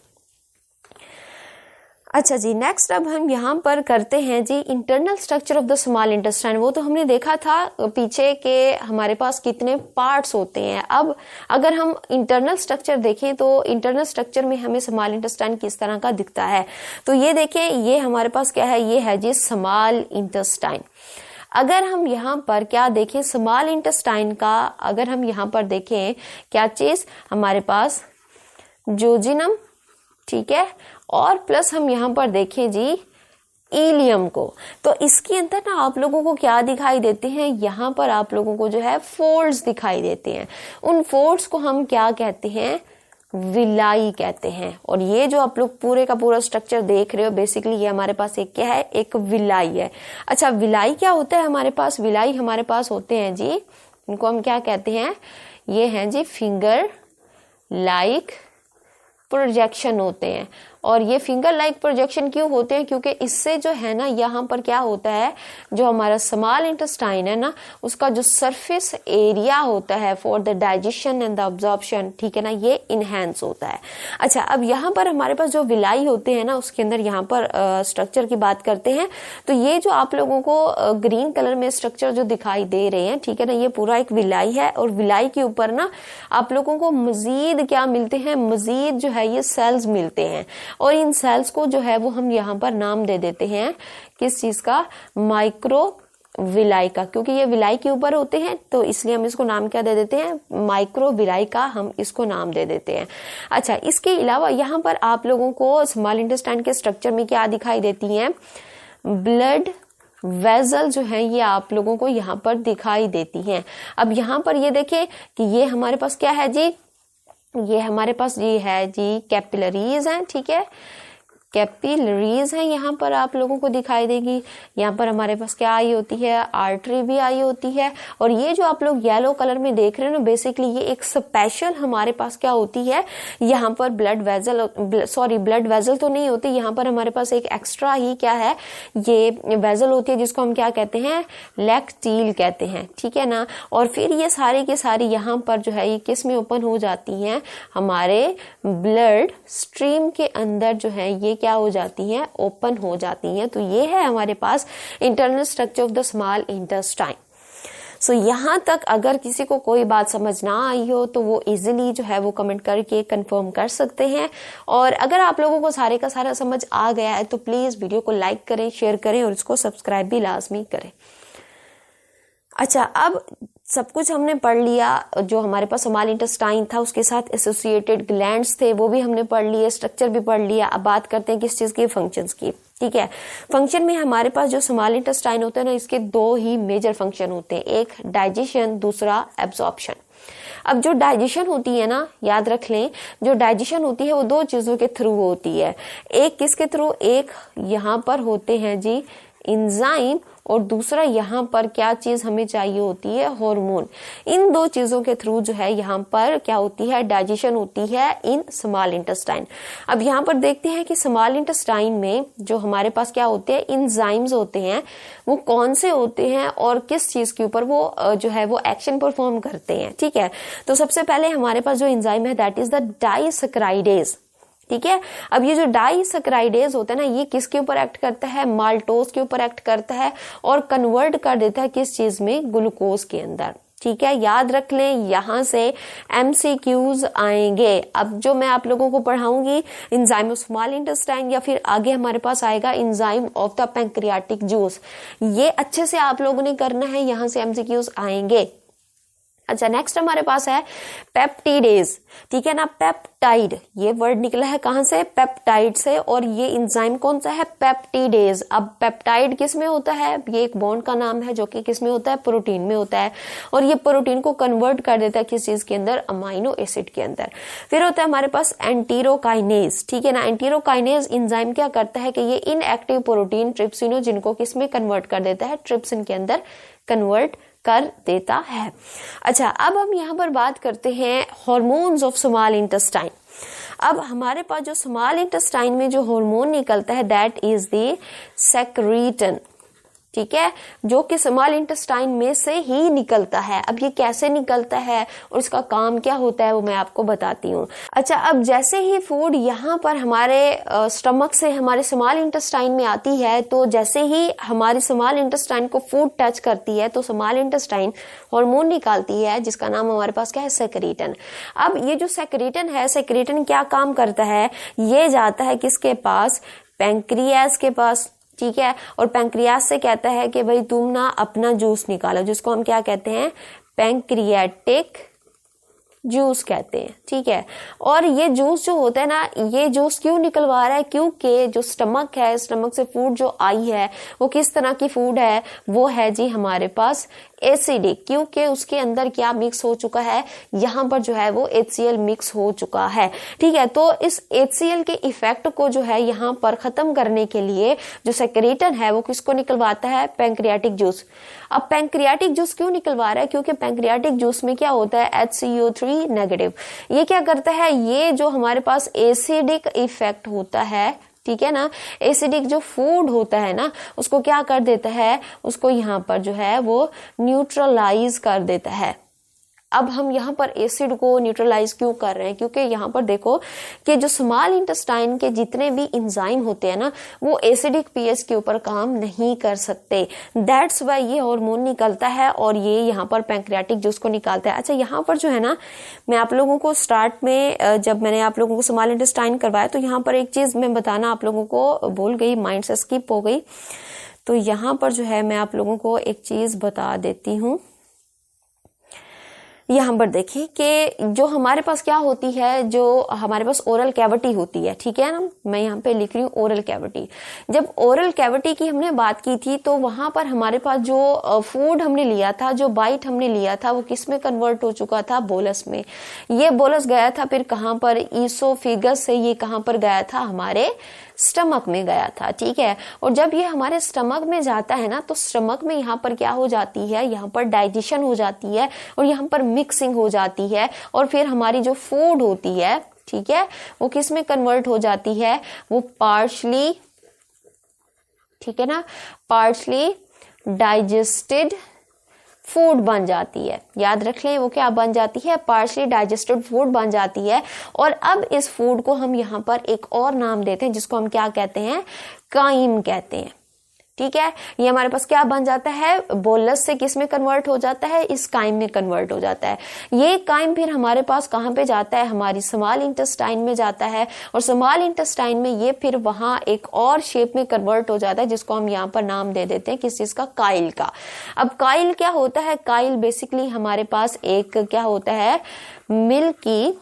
अच्छा जी, नेक्स्ट अब हम यहाँ पर करते हैं जी internal structure of the small intestine. वो तो हमने देखा था पीछे के हमारे पास कितने पार्ट्स होते हैं। अब अगर हम इंटरनल स्ट्रक्चर देखें तो इंटरनल स्ट्रक्चर में हमें स्मॉल इंटेस्टाइन किस तरह का दिखता है, तो ये देखें, ये हमारे पास क्या है, ये है जी स्मॉल इंटेस्टाइन। अगर हम यहाँ पर क्या देखें, स्मॉल इंटेस्टाइन का अगर हम यहाँ पर देखें क्या चीज, हमारे पास जोजिनम, ठीक है, और प्लस हम यहाँ पर देखें जी इलियम को। तो इसके अंदर ना आप लोगों को क्या दिखाई देते हैं, यहाँ पर आप लोगों को जो है फोल्ड्स दिखाई देते हैं। उन फोल्ड्स को हम क्या कहते हैं, विलाई कहते हैं। और ये जो आप लोग पूरे का पूरा स्ट्रक्चर देख रहे हो, बेसिकली ये हमारे पास एक क्या है, एक विलाई है। अच्छा, विलाई क्या होता है हमारे पास, विलाई हमारे पास होते हैं जी, इनको हम क्या कहते हैं, ये हैं जी फिंगर लाइक प्रोजेक्शन होते हैं। और ये फिंगर लाइक प्रोजेक्शन क्यों होते हैं, क्योंकि इससे जो है ना यहाँ पर क्या होता है, जो हमारा स्मॉल इंटेस्टाइन है ना, उसका जो सरफेस एरिया होता है for the digestion and the absorption, ठीक है ना, ये इनहेंस होता है। अच्छा, अब यहाँ पर हमारे पास जो विलाई होते हैं ना, उसके अंदर यहाँ पर स्ट्रक्चर की बात करते हैं। तो ये जो आप लोगों को ग्रीन कलर में स्ट्रक्चर जो दिखाई दे रहे हैं, ठीक है ना, ये पूरा एक विलाई है। और विलाई के ऊपर ना आप लोगों को मजीद क्या मिलते हैं, मजीद जो है ये सेल्स मिलते हैं। और इन सेल्स को जो है वो हम यहाँ पर नाम दे देते हैं किस चीज का, माइक्रो विलाई का, क्योंकि ये विलाई के ऊपर होते हैं तो इसलिए हम इसको नाम क्या दे देते हैं, माइक्रो विलाई का हम इसको नाम दे देते हैं। अच्छा, इसके अलावा यहाँ पर आप लोगों को स्मॉल इंटेस्टाइन के स्ट्रक्चर में क्या दिखाई देती है, ब्लड वेजल जो है ये आप लोगों को यहाँ पर दिखाई देती हैं। अब यहाँ पर ये देखें कि ये हमारे पास क्या है जी, ये हमारे पास ये है जी कैपिलरीज हैं, ठीक है, कैपिलरीज है, यहाँ पर आप लोगों को दिखाई देगी। यहाँ पर हमारे पास क्या आई होती है, आर्टरी भी आई होती है। और ये जो आप लोग येलो कलर में देख रहे हो ना, बेसिकली ये एक स्पेशल हमारे पास क्या होती है, यहाँ पर ब्लड वेजल तो नहीं होती, यहाँ पर हमारे पास एक एक्स्ट्रा ही क्या है, ये वेजल होती है जिसको हम क्या कहते हैं, लैक्टील कहते हैं, ठीक है ना। और फिर ये सारी की सारी यहाँ पर जो है ये किस में ओपन हो जाती हैं, हमारे ब्लड स्ट्रीम के अंदर जो है ये क्या हो जाती हैं, ओपन हो जाती हैं। तो ये है हमारे पास internal structure of the small intestine. So यहाँ तक अगर किसी को कोई बात समझ ना आई हो तो वो इजीली जो है वो कमेंट करके कंफर्म कर सकते हैं। और अगर आप लोगों को सारे का सारा समझ आ गया है तो प्लीज वीडियो को लाइक करें, शेयर करें और इसको सब्सक्राइब भी लाजमी करें। अच्छा, अब सब कुछ हमने पढ़ लिया, जो हमारे पास स्मॉल इंटेस्टाइन था उसके साथ एसोसिएटेड ग्लैंड्स थे वो भी हमने पढ़ लिए, स्ट्रक्चर भी पढ़ लिया। अब बात करते हैं किस चीज की, फंक्शंस की, ठीक है। फंक्शन में हमारे पास जो स्मॉल इंटेस्टाइन होता है ना, इसके दो ही मेजर फंक्शन होते हैं, एक डाइजेशन, दूसरा एब्जॉर्प्शन। अब जो डाइजेशन होती है ना, याद रख लें, जो डाइजेशन होती है वो दो चीजों के थ्रू होती है। एक किसके थ्रू, एक यहाँ पर होते हैं जी एंजाइम, और दूसरा यहाँ पर क्या चीज हमें चाहिए होती है, हार्मोन। इन दो चीजों के थ्रू जो है यहाँ पर क्या होती है, डाइजेशन होती है इन स्मॉल इंटेस्टाइन। अब यहाँ पर देखते हैं कि स्मॉल इंटेस्टाइन में जो हमारे पास क्या होते हैं, एंजाइम्स होते हैं, वो कौन से होते हैं और किस चीज के ऊपर वो जो है वो एक्शन परफॉर्म करते हैं, ठीक है। तो सबसे पहले हमारे पास जो एंजाइम है दैट इज द डाइसैकेराइडेज, ठीक है। अब ये जो डाइसैकेराइडेज होता है ना, ये किसके ऊपर एक्ट करता है, माल्टोज के ऊपर एक्ट करता है और कन्वर्ट कर देता है किस चीज में, ग्लूकोज के अंदर, ठीक है। याद रख लें, यहां से MCQs आएंगे। अब जो मैं आप लोगों को पढ़ाऊंगी एंजाइम ऑफ स्मॉल इंटेस्टाइन, या फिर आगे हमारे पास आएगा enzyme of the pancreatic juice, ये अच्छे से आप लोगों ने करना है, यहां से MCQs आएंगे। अच्छा, नेक्स्ट हमारे पास है पेप्टिडेज, ठीक है ना, पेप्टाइड, ये वर्ड निकला है कहां से, पेप्टाइड से। और ये एंजाइम कौन सा है, पेप्टिडेज। अब पेप्टाइड किस में होता है, ये एक बॉन्ड का नाम है जो कि किस में होता है, प्रोटीन में होता है। और ये प्रोटीन को कन्वर्ट कर देता है किस चीज के अंदर, अमाइनो एसिड के अंदर। फिर होता है हमारे पास एंटीरोकाइनेज, ठीक है ना। एंटीरोकाइनेज एंजाइम क्या करता है कि ये इनएक्टिव प्रोटीन ट्रिप्सिनोजिन को किस में कन्वर्ट कर देता है, ट्रिप्सिन के अंदर कन्वर्ट कर देता है। अच्छा, अब हम यहाँ पर बात करते हैं हार्मोन्स ऑफ स्मॉल इंटेस्टाइन। अब हमारे पास जो स्मॉल इंटेस्टाइन में जो हार्मोन निकलता है दैट इज द सेक्रीटन, ठीक है, जो कि स्मॉल इंटेस्टाइन में से ही निकलता है। अब ये कैसे निकलता है और इसका काम क्या होता है वो मैं आपको बताती हूँ। अच्छा, अब जैसे ही फूड यहाँ पर हमारे स्टमक से हमारे स्मॉल इंटेस्टाइन में आती है, तो जैसे ही हमारी स्मॉल इंटेस्टाइन को फूड टच करती है तो स्मॉल इंटेस्टाइन हार्मोन निकालती है जिसका नाम हमारे पास क्या है, सेक्रीटन। अब ये जो सेक्रीटन है, सेक्रीटन क्या काम करता है, ये जाता है किसके पास, पैंक्रियाज के पास, ठीक है। और पैंक्रियास से कहता है कि भाई तुम ना अपना जूस निकालो, जिसको हम क्या कहते हैं, पैंक्रियाटिक जूस कहते हैं, ठीक है। और ये जूस जो होता है ना, ये जूस क्यों निकलवा रहा है, क्योंकि जो स्टमक है, स्टमक से फूड जो आई है वो किस तरह की फूड है, वो है जी हमारे पास एसिडिक, क्योंकि उसके अंदर क्या मिक्स हो चुका है, यहाँ पर जो है वो HCl मिक्स हो चुका है, ठीक है। तो इस HCl के इफेक्ट को जो है यहाँ पर खत्म करने के लिए जो सेक्रेटन है वो किसको निकलवाता है, पैंक्रियाटिक जूस। अब पैंक्रियाटिक जूस क्यों निकलवा रहा है, क्योंकि पैंक्रियाटिक जूस में क्या होता है, HCO3 नेगेटिव। ये क्या करता है, ये जो हमारे पास एसिडिक इफेक्ट होता है, ठीक है ना, एसिडिक जो फूड होता है ना, उसको क्या कर देता है, उसको यहाँ पर जो है वो न्यूट्रलाइज कर देता है। अब हम यहाँ पर एसिड को न्यूट्रलाइज क्यों कर रहे हैं, क्योंकि यहाँ पर देखो कि जो स्मॉल इंटेस्टाइन के जितने भी एंजाइम होते हैं ना, वो एसिडिक पीएच के ऊपर काम नहीं कर सकते। दैट्स वाई ये हार्मोन निकलता है और ये यहाँ पर पैंक्रियाटिक जूस को निकालता है। अच्छा, यहाँ पर जो है ना, मैं आप लोगों को स्टार्ट में जब मैंने आप लोगों को स्मॉल इंटेस्टाइन करवाया तो यहाँ पर एक चीज मैं बताना आप लोगों को भूल गई, माइंड से स्किप हो गई। तो यहाँ पर जो है मैं आप लोगों को एक चीज बता देती हूँ। यहाँ पर देखिए कि जो हमारे पास क्या होती है, जो हमारे पास ओरल कैविटी होती है, ठीक है ना, मैं यहाँ पे लिख रही हूँ ओरल कैविटी। जब ओरल कैविटी की हमने बात की थी तो वहां पर हमारे पास जो फूड हमने लिया था, जो बाइट हमने लिया था, वो किस में कन्वर्ट हो चुका था, बोलस में। ये बोलस गया था फिर कहाँ पर, ईसोफेगस से ये कहाँ पर गया था, हमारे स्टमक में गया था, ठीक है। और जब ये हमारे स्टमक में जाता है ना, तो स्टमक में यहाँ पर क्या हो जाती है, यहाँ पर डाइजेशन हो जाती है और यहाँ पर मिक्सिंग हो जाती है और फिर हमारी जो फूड होती है, ठीक है, वो किस में कन्वर्ट हो जाती है, वो पार्शली, ठीक है ना, पार्शली डाइजेस्टेड फूड बन जाती है। याद रख लें, वो क्या बन जाती है, पार्शली डाइजेस्टेड फूड बन जाती है। और अब इस फूड को हम यहाँ पर एक और नाम देते हैं जिसको हम क्या कहते हैं, काइम कहते हैं, ठीक है। ये हमारे पास क्या बन जाता है, बोलस से किस में कन्वर्ट हो जाता है, इस काइम में कन्वर्ट हो जाता है। ये काइम फिर हमारे पास कहाँ पे जाता है, हमारी स्मॉल इंटेस्टाइन में जाता है और स्मॉल इंटेस्टाइन में ये फिर वहां एक और शेप में कन्वर्ट हो जाता है जिसको हम यहाँ पर नाम दे देते हैं किस चीज का, काइल का। अब काइल क्या होता है, काइल बेसिकली हमारे पास एक क्या होता है, मिल्की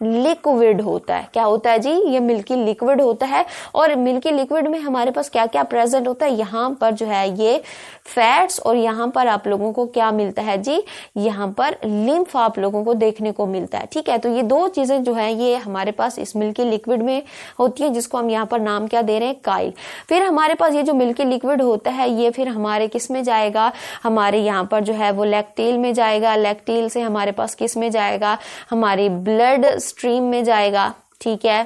लिक्विड होता है। क्या होता है जी, ये मिल्की लिक्विड होता है। और मिल्की लिक्विड में हमारे पास क्या क्या प्रेजेंट होता है, यहाँ पर जो है ये फैट्स और यहाँ पर आप लोगों को क्या मिलता है जी, यहाँ पर लिम्फ आप लोगों को देखने को मिलता है, ठीक है। तो ये दो चीजें जो है ये हमारे पास इस मिल्की लिक्विड में होती है जिसको हम यहाँ पर नाम क्या दे रहे हैं, काइल। फिर हमारे पास ये जो मिल्की लिक्विड होता है ये फिर हमारे किस में जाएगा, हमारे यहाँ पर जो है वो लैक्टेल में जाएगा। लैक्टेल से हमारे पास किस में जाएगा, हमारी ब्लड स्ट्रीम में जाएगा, ठीक है,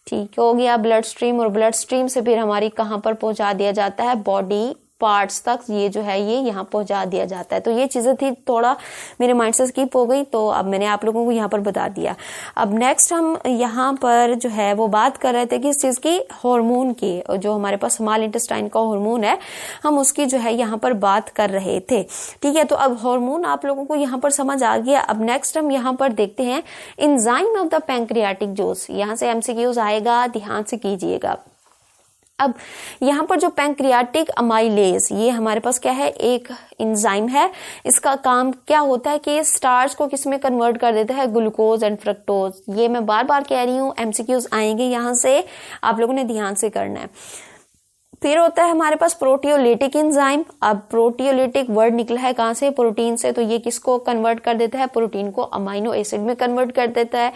ठीक हो गया, ब्लड स्ट्रीम। और ब्लड स्ट्रीम से फिर हमारी कहां पर पहुंचा दिया जाता है, बॉडी पार्ट्स तक ये जो है ये यहाँ पहुंचा दिया जाता है। तो ये चीजें थी, थोड़ा मेरे माइंड से स्किप हो गई, तो अब मैंने आप लोगों को यहाँ पर बता दिया। अब नेक्स्ट हम यहाँ पर जो है वो बात कर रहे थे कि इस चीज की, हार्मोन की, जो हमारे पास स्मॉल इंटेस्टाइन का हार्मोन है, हम उसकी जो है यहाँ पर बात कर रहे थे, ठीक है। तो अब हार्मोन आप लोगों को यहाँ पर समझ आ गया। अब नेक्स्ट हम यहाँ पर देखते हैं enzyme of the pancreatic juice. यहाँ से MCQs आएगा, ध्यान से कीजिएगा। अब यहाँ पर जो पैंक्रियाटिक अमाइलेज, ये हमारे पास क्या है, एक एंजाइम है। इसका काम क्या होता है कि स्टार्च को किस में कन्वर्ट कर देता है, ग्लूकोज एंड फ्रक्टोज। ये मैं बार बार कह रही हूँ, MCQs आएंगे, यहाँ से आप लोगों ने ध्यान से करना है। फिर होता है हमारे पास प्रोटियोलिटिक एंजाइम। अब प्रोटियोलिटिक वर्ड निकला है कहां से, प्रोटीन से, तो ये किसको कन्वर्ट कर देता है, प्रोटीन को अमाइनो एसिड में कन्वर्ट कर देता है।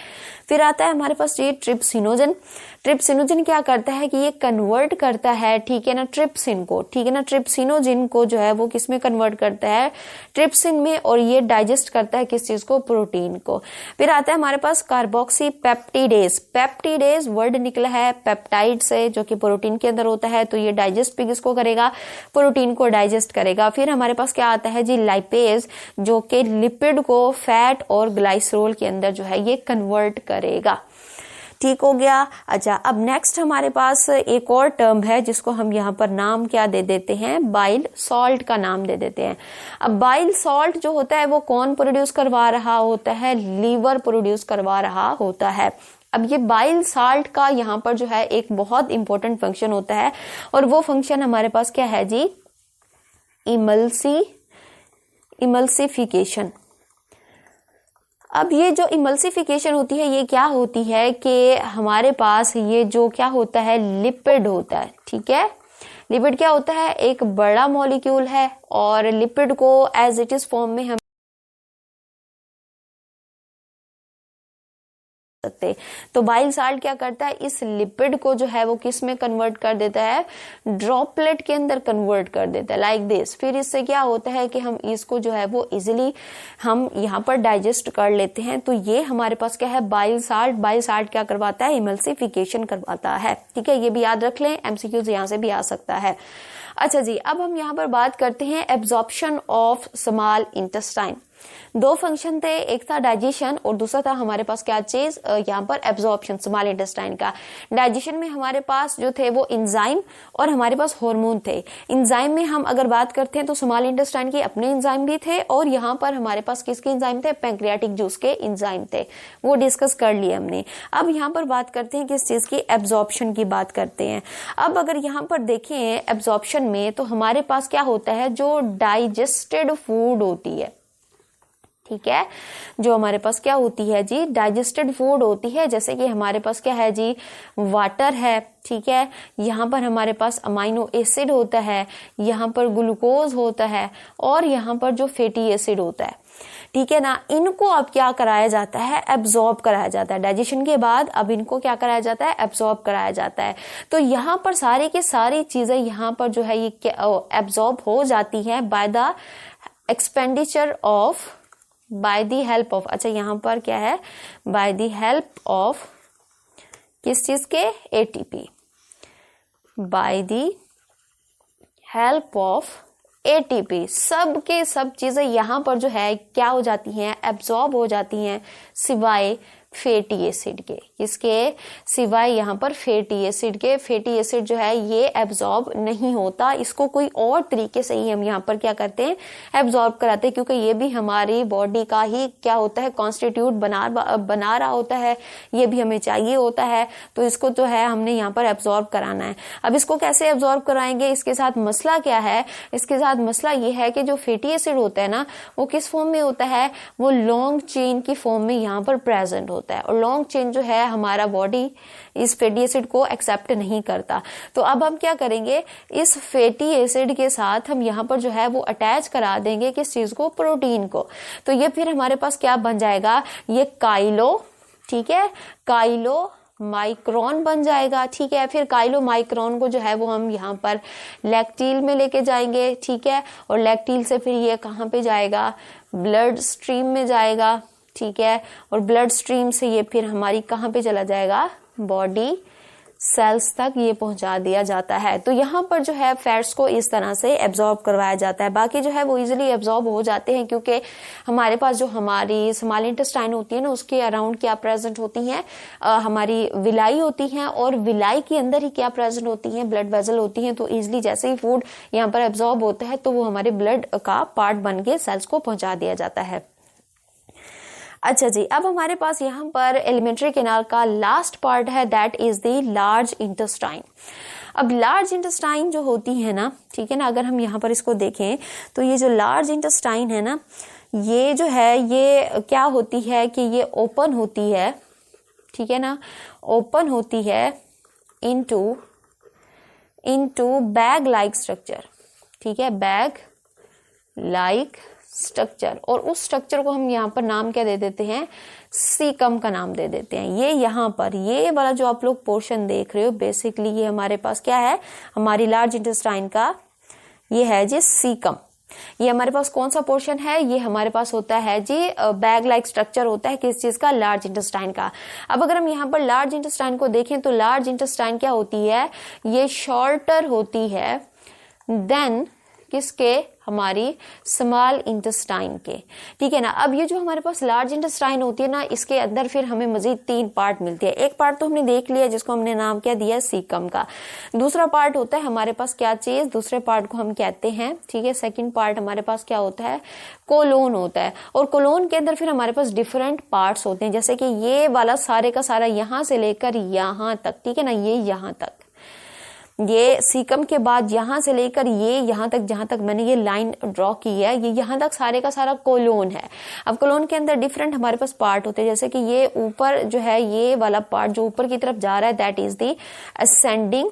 फिर आता है हमारे पास ये ट्रिप्सिनोजन। ट्रिप्सिनोजन क्या करता है कि ये कन्वर्ट करता है, ठीक है ना, ट्रिप्सिन को, ठीक है ना, ट्रिप्सिनोजिन को जो है वो किस में कन्वर्ट करता है, ट्रिप्सिन में। और ये डाइजेस्ट करता है किस चीज को, प्रोटीन को। फिर आता है हमारे पास कार्बोक्सी पेप्टिडेज। पेप्टिडेज वर्ड निकला है पेप्टाइड से, जो कि प्रोटीन के अंदर होता है। तो ये डाइजेस्ट भी किसको करेगा, प्रोटीन को डाइजेस्ट करेगा। फिर हमारे पास क्या आता है जी, लाइपेज, जो कि लिपिड को फैट और ग्लाइसरोल के अंदर जो है ये कन्वर्ट करेगा, ठीक हो गया। अच्छा, अब नेक्स्ट हमारे पास एक और टर्म है जिसको हम यहाँ पर नाम क्या दे देते हैं, बाइल सॉल्ट का नाम दे देते हैं। अब बाइल सॉल्ट जो होता है वो कौन प्रोड्यूस करवा रहा होता है, लीवर प्रोड्यूस करवा रहा होता है। अब ये बाइल साल्ट का यहाँ पर जो है एक बहुत इंपॉर्टेंट फंक्शन होता है और वो फंक्शन हमारे पास क्या है जी, इमल्सिफिकेशन। अब ये जो इमल्सिफिकेशन होती है ये क्या होती है कि हमारे पास ये जो क्या होता है लिपिड होता है, ठीक है। लिपिड क्या होता है, एक बड़ा मॉलिक्यूल है और लिपिड को एज इट इज फॉर्म में हम सकते। तो बाइल साल्ट क्या करता है, इस लिपिड को जो है वो किस में कन्वर्ट कर देता है, ड्रॉपलेट के अंदर कन्वर्ट कर देता है लाइक दिस। फिर इससे क्या होता है कि हम इसको जो है वो इजिली हम यहाँ पर डाइजेस्ट कर लेते हैं। तो ये हमारे पास क्या है, बाइल साल्ट। बाइल साल्ट क्या करवाता है, इमल्सिफिकेशन करवाता है, ठीक है। ये भी याद रख लें, एमसीक्यूज यहाँ से भी आ सकता है। अच्छा जी, अब हम यहाँ पर बात करते हैं एब्जॉर्प्शन ऑफ स्मॉल इंटेस्टाइन। दो फंक्शन थे, एक था डाइजेशन और दूसरा था हमारे पास क्या चीज, यहाँ पर एब्जॉर्प्शन स्मॉल इंटेस्टाइन का। डाइजेशन में हमारे पास जो थे वो इंजाइम और हमारे पास हार्मोन थे। इंजाइम में हम अगर बात करते हैं तो स्मॉल इंटेस्टाइन के अपने इंजाइम भी थे और यहाँ पर हमारे पास किसके इंजाइम थे, पैंक्रियाटिक जूस के इंजाइम थे, वो डिस्कस कर लिए हमने। अब यहाँ पर बात करते हैं किस चीज की, एब्जॉर्प्शन की बात करते हैं। अब अगर यहाँ पर देखें एब्जॉर्प्शन में तो हमारे पास क्या होता है, जो डाइजेस्टेड फूड होती है, ठीक है, जो हमारे पास क्या होती है जी, डाइजेस्टेड फूड होती है। जैसे कि हमारे पास क्या है जी, वाटर है, ठीक है, यहाँ पर हमारे पास अमाइनो एसिड होता है, यहाँ पर ग्लूकोज होता है और यहाँ पर जो फैटी एसिड होता है, ठीक है ना। इनको अब क्या कराया जाता है, एब्जॉर्ब कराया जाता है। डाइजेशन के बाद अब इनको क्या कराया जाता है, एब्जॉर्ब कराया जाता है। तो यहाँ पर सारी की सारी चीजें यहाँ पर जो है ये एब्जॉर्ब हो जाती है by the expenditure of, by the help of, अच्छा यहाँ पर क्या है, बाय दी हेल्प ऑफ किस चीज के, ATP, by the help of ATP. सब के सब चीजें यहाँ पर जो है क्या हो जाती हैं, एब्जॉर्ब हो जाती हैं, सिवाय फैटी एसिड के। किसके, सिवाय यहाँ पर फैटी एसिड के। फैटी एसिड जो है ये एब्जॉर्ब नहीं होता, इसको कोई और तरीके से ही हम यहाँ पर क्या करते हैं, एब्जॉर्ब कराते हैं, क्योंकि ये भी हमारी बॉडी का ही क्या होता है, कॉन्स्टिट्यूट बना रहा होता है, ये भी हमें चाहिए होता है। तो इसको जो है हमने यहाँ पर एब्जॉर्ब कराना है। अब इसको कैसे एब्जॉर्ब कराएंगे, इसके साथ मसला क्या है, इसके साथ मसला ये है कि जो फैटी एसिड होता है ना, वो किस फॉर्म में होता है, वो लॉन्ग चेन की फॉर्म में यहाँ पर प्रेजेंट होता है। और लॉन्ग चेन जो है हमारा बॉडी इस फैटी एसिड को एक्सेप्ट नहीं करता। तो अब हम क्या करेंगे, इस फैटी एसिड के साथ हम यहाँ पर जो है वो अटैच करा देंगे किस चीज को, प्रोटीन को। तो ये फिर हमारे पास क्या बन जाएगा, ये काइलो, ठीक है, काइलो माइक्रोन बन जाएगा, ठीक है। फिर काइलो माइक्रोन को जो है वो हम यहाँ पर लैक्टील में लेके जाएंगे, ठीक है, और लैक्टील से फिर ये कहाँ पे जाएगा, ब्लड स्ट्रीम में जाएगा, ठीक है, और ब्लड स्ट्रीम से ये फिर हमारी कहाँ पे चला जाएगा, बॉडी सेल्स तक ये पहुंचा दिया जाता है। तो यहाँ पर जो है फैट्स को इस तरह से एब्जॉर्ब करवाया जाता है। बाकी जो है वो इजीली एब्जॉर्ब हो जाते हैं, क्योंकि हमारे पास जो हमारी स्मॉल इंटेस्टाइन होती है ना, उसके अराउंड क्या प्रेजेंट होती हैं, हमारी विलाई होती हैं, और विलाई के अंदर ही क्या प्रेजेंट होती हैं, ब्लड वेसल होती हैं। तो इजिली जैसे ही फूड यहाँ पर एब्जॉर्ब होता है तो वो हमारे ब्लड का पार्ट बन के सेल्स को पहुंचा दिया जाता है। अच्छा जी, अब हमारे पास यहाँ पर एलिमेंट्री कैनाल का लास्ट पार्ट है, that is the large intestine. अब लार्ज इंटेस्टाइन जो होती है ना, ठीक है ना, अगर हम यहाँ पर इसको देखें तो ये जो लार्ज इंटेस्टाइन है ना, ये जो है ये क्या होती है कि ये ओपन होती है, ठीक है ना, ओपन होती है इनटू बैग लाइक स्ट्रक्चर, ठीक है, बैग लाइक स्ट्रक्चर। और उस स्ट्रक्चर को हम यहाँ पर नाम क्या दे देते हैं, सीकम का नाम दे देते हैं। ये यहाँ पर ये वाला जो आप लोग पोर्शन देख रहे हो, बेसिकली ये हमारे पास क्या है, हमारी लार्ज इंटेस्टाइन का ये है जी सीकम। ये हमारे पास कौन सा पोर्शन है, ये हमारे पास होता है जी बैग लाइक स्ट्रक्चर होता है किस चीज का, लार्ज इंटेस्टाइन का। अब अगर हम यहाँ पर लार्ज इंटेस्टाइन को देखें तो लार्ज इंटेस्टाइन क्या होती है, ये शॉर्टर होती है देन किसके, हमारी स्मॉल इंटेस्टाइन के, ठीक है ना। अब ये जो हमारे पास लार्ज इंटेस्टाइन होती है ना, इसके अंदर फिर हमें मजीद 3 पार्ट मिलते हैं। एक पार्ट तो हमने देख लिया जिसको हमने नाम क्या दिया, सीकम का। दूसरा पार्ट होता है हमारे पास क्या चीज, दूसरे पार्ट को हम कहते हैं, ठीक है, सेकंड पार्ट हमारे पास क्या होता है, कोलोन होता है। और कोलोन के अंदर फिर हमारे पास डिफरेंट पार्ट्स होते हैं, जैसे कि ये वाला सारे का सारा यहाँ से लेकर यहाँ तक, ठीक है ना, ये यहाँ तक। ये सीकम के बाद यहाँ से लेकर ये यहाँ तक, जहां तक मैंने ये लाइन ड्रॉ की है, ये यहाँ तक सारे का सारा कोलोन है। अब कोलोन के अंदर डिफरेंट हमारे पास पार्ट होते हैं, जैसे कि ये ऊपर जो है ये वाला पार्ट जो ऊपर की तरफ जा रहा है दैट इज द असेंडिंग,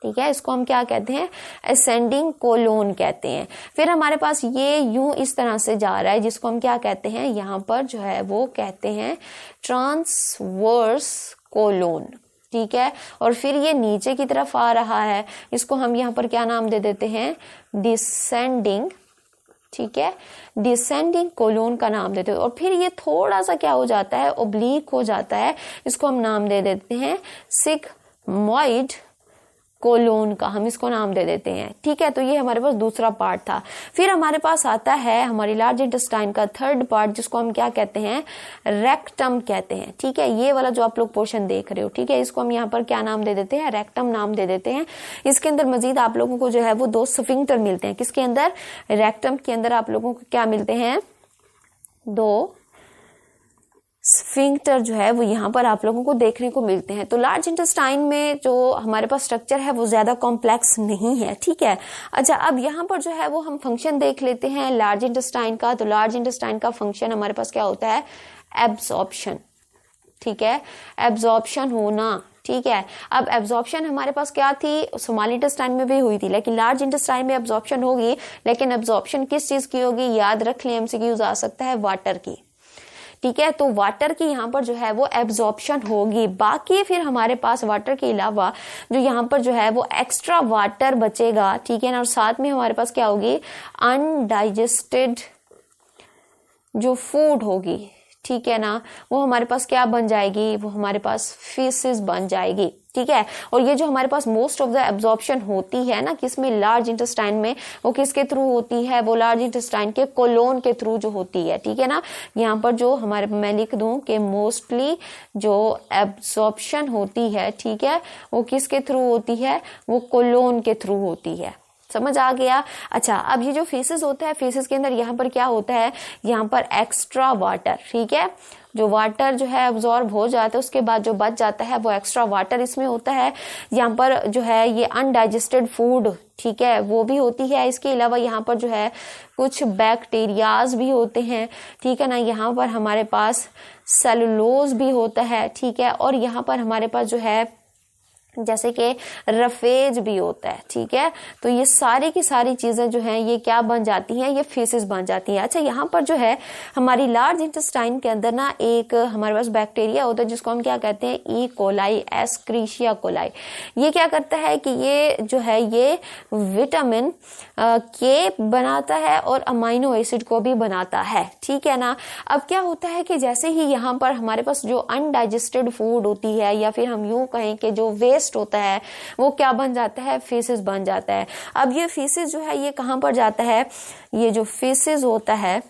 ठीक है, इसको हम क्या कहते हैं, असेंडिंग कोलोन कहते हैं। फिर हमारे पास ये यूं इस तरह से जा रहा है जिसको हम क्या कहते हैं, यहाँ पर जो है वो कहते हैं ट्रांसवर्स कोलोन, ठीक है। और फिर ये नीचे की तरफ आ रहा है, इसको हम यहाँ पर क्या नाम दे देते हैं, डिसेंडिंग, ठीक है, डिसेंडिंग कोलोन का नाम देते हैं। और फिर ये थोड़ा सा क्या हो जाता है, ओब्लीक हो जाता है, इसको हम नाम दे देते हैं सिग्मॉइड कोलोन का, हम इसको नाम दे देते हैं, ठीक है। तो ये हमारे पास दूसरा पार्ट था। फिर हमारे पास आता है हमारी लार्ज इंटेस्टाइन का थर्ड पार्ट जिसको हम क्या कहते हैं, रेक्टम कहते हैं, ठीक है। ये वाला जो आप लोग पोर्शन देख रहे हो, ठीक है, इसको हम यहाँ पर क्या नाम दे देते हैं, रेक्टम नाम दे देते हैं। इसके अंदर मजीद आप लोगों को जो है वो 2 स्फिंक्टर मिलते हैं। किसके अंदर, रेक्टम के अंदर आप लोगों को क्या मिलते हैं, 2 स्फिंक्टर जो है वो यहाँ पर आप लोगों को देखने को मिलते हैं। तो लार्ज इंटेस्टाइन में जो हमारे पास स्ट्रक्चर है वो ज्यादा कॉम्प्लेक्स नहीं है, ठीक है। अच्छा, अब यहाँ पर जो है वो हम फंक्शन देख लेते हैं लार्ज इंटेस्टाइन का। तो लार्ज इंटेस्टाइन का फंक्शन हमारे पास क्या होता है, एब्जॉर्प्शन, ठीक है, एब्जॉर्प्शन होना, ठीक है। अब एब्जॉर्प्शन हमारे पास क्या थी, स्मॉल इंटेस्टाइन में भी हुई थी, लेकिन लार्ज इंटेस्टाइन में एब्जॉर्प्शन होगी, लेकिन एब्जॉर्प्शन किस चीज की होगी, याद रख लें, एमसीक्यूज आ सकता है, वाटर की, ठीक है। तो वाटर की यहाँ पर जो है वो एब्जॉर्प्शन होगी। बाकी फिर हमारे पास वाटर के अलावा जो यहाँ पर जो है वो एक्स्ट्रा वाटर बचेगा, ठीक है ना। और साथ में हमारे पास क्या होगी, अनडाइजेस्टेड जो फूड होगी, ठीक है ना, वो हमारे पास क्या बन जाएगी, वो हमारे पास फीसेस बन जाएगी, ठीक है। और ये जो हमारे पास मोस्ट ऑफ द एब्जॉर्प्शन होती है ना किसमें, लार्ज इंटेस्टाइन में, वो किसके थ्रू होती है, वो लार्ज इंटेस्टाइन के कोलोन के थ्रू जो होती है, ठीक है ना। यहाँ पर जो हमारे, मैं लिख दूं कि मोस्टली जो एब्जॉर्प्शन होती है, ठीक है, वो किसके थ्रू होती है, वो कोलोन के थ्रू होती है। समझ आ गया। अच्छा, अब ये जो फेसेस होता है, फेसेस के अंदर यहाँ पर क्या होता है, यहाँ पर एक्स्ट्रा वाटर, ठीक है, जो वाटर जो है एब्जॉर्ब हो जाता है, उसके बाद जो बच जाता है वो एक्स्ट्रा वाटर इसमें होता है। यहाँ पर जो है ये अनडाइजेस्टेड फूड, ठीक है, वो भी होती है। इसके अलावा यहाँ पर जो है कुछ बैक्टीरियाज भी होते हैं, ठीक है ना। यहाँ पर हमारे पास सेलुलोज भी होता है, ठीक है। और यहाँ पर हमारे पास जो है जैसे कि रफेज भी होता है, ठीक है। तो ये सारी की सारी चीजें जो हैं ये क्या बन जाती हैं, ये फेसेस बन जाती हैं। अच्छा, यहाँ पर जो है हमारी लार्ज इंटेस्टाइन के अंदर ना एक हमारे पास बैक्टीरिया होता है जिसको हम क्या कहते हैं, ई कोलाई, एस्क्रीशिया कोलाई। ये क्या करता है कि ये जो है ये विटामिन के बनाता है और अमाइनो एसिड को भी बनाता है, ठीक है ना। अब क्या होता है कि जैसे ही यहाँ पर हमारे पास जो अनडाइजेस्टेड फूड होती है, या फिर हम यूं कहें कि जो वेस्ट होता है, वो क्या बन जाता है, फीसेस बन जाता है। अब ये फीसेस जो है ये कहां पर जाता है, ये जो फीसेस होता है,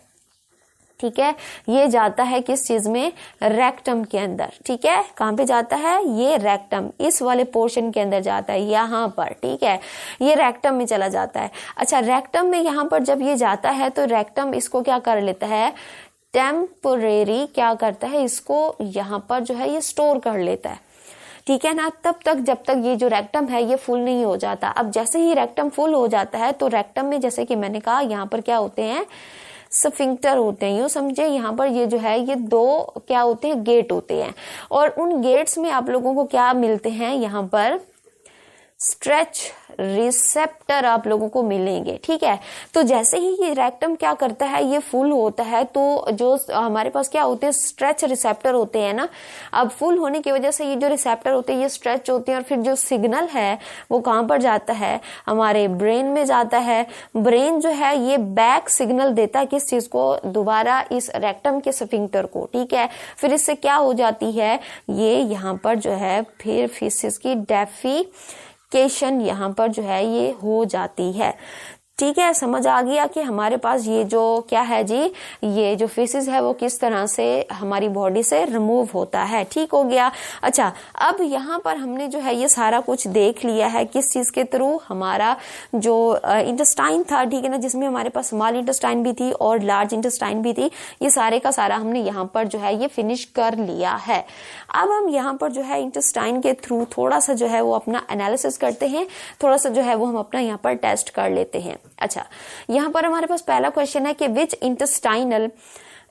ठीक है, ये जाता है किस चीज में, रेक्टम के अंदर, ठीक है। कहां पे जाता है, ये रेक्टम, इस वाले पोर्शन के अंदर जाता है, यहाँ पर, ठीक है, ये रेक्टम में चला जाता है। अच्छा, रेक्टम में यहाँ पर जब ये जाता है तो रेक्टम इसको क्या कर लेता है, टेम्पोरेरी क्या करता है, इसको यहाँ पर जो है ये स्टोर कर लेता है, ठीक है ना। तब तक जब तक ये जो रेक्टम है ये फुल नहीं हो जाता। अब जैसे ही रेक्टम फुल हो जाता है तो रेक्टम में जैसे कि मैंने कहा यहाँ पर क्या होते हैं, स्फिंक्टर होते हैं, यूं समझे। यहाँ पर ये जो है ये 2 क्या होते हैं, गेट होते हैं। और उन गेट्स में आप लोगों को क्या मिलते हैं, यहाँ पर स्ट्रेच रिसेप्टर आप लोगों को मिलेंगे, ठीक है। तो जैसे ही ये रेक्टम क्या करता है, ये फुल होता है, तो जो हमारे पास क्या होते हैं, स्ट्रेच रिसेप्टर होते हैं ना। अब फुल होने की वजह से ये जो रिसेप्टर होते हैं ये स्ट्रेच होते हैं, और फिर जो सिग्नल है वो कहाँ पर जाता है, हमारे ब्रेन में जाता है। ब्रेन जो है ये बैक सिग्नल देता है किस चीज को, दोबारा इस रेक्टम के स्फिंक्टर को, ठीक है। फिर इससे क्या हो जाती है, ये यहाँ पर जो है फिर फीसेस की डेफिकेशन यहाँ पर जो है ये हो जाती है। ठीक है, समझ आ गया कि हमारे पास ये जो क्या है जी, ये जो फेसिस है वो किस तरह से हमारी बॉडी से रिमूव होता है। ठीक हो गया। अच्छा, अब यहाँ पर हमने जो है ये सारा कुछ देख लिया है किस चीज के थ्रू, हमारा जो इंटेस्टाइन था, ठीक है ना, जिसमें हमारे पास स्मॉल इंटेस्टाइन भी थी और लार्ज इंटेस्टाइन भी थी। ये सारे का सारा हमने यहाँ पर जो है ये फिनिश कर लिया है। अब हम यहाँ पर जो है इंटेस्टाइन के थ्रू थोड़ा सा जो है वो अपना एनालिसिस करते हैं, थोड़ा सा जो है वो हम अपना यहाँ पर टेस्ट कर लेते हैं। अच्छा, यहाँ पर हमारे पास पहला क्वेश्चन है कि which intestinal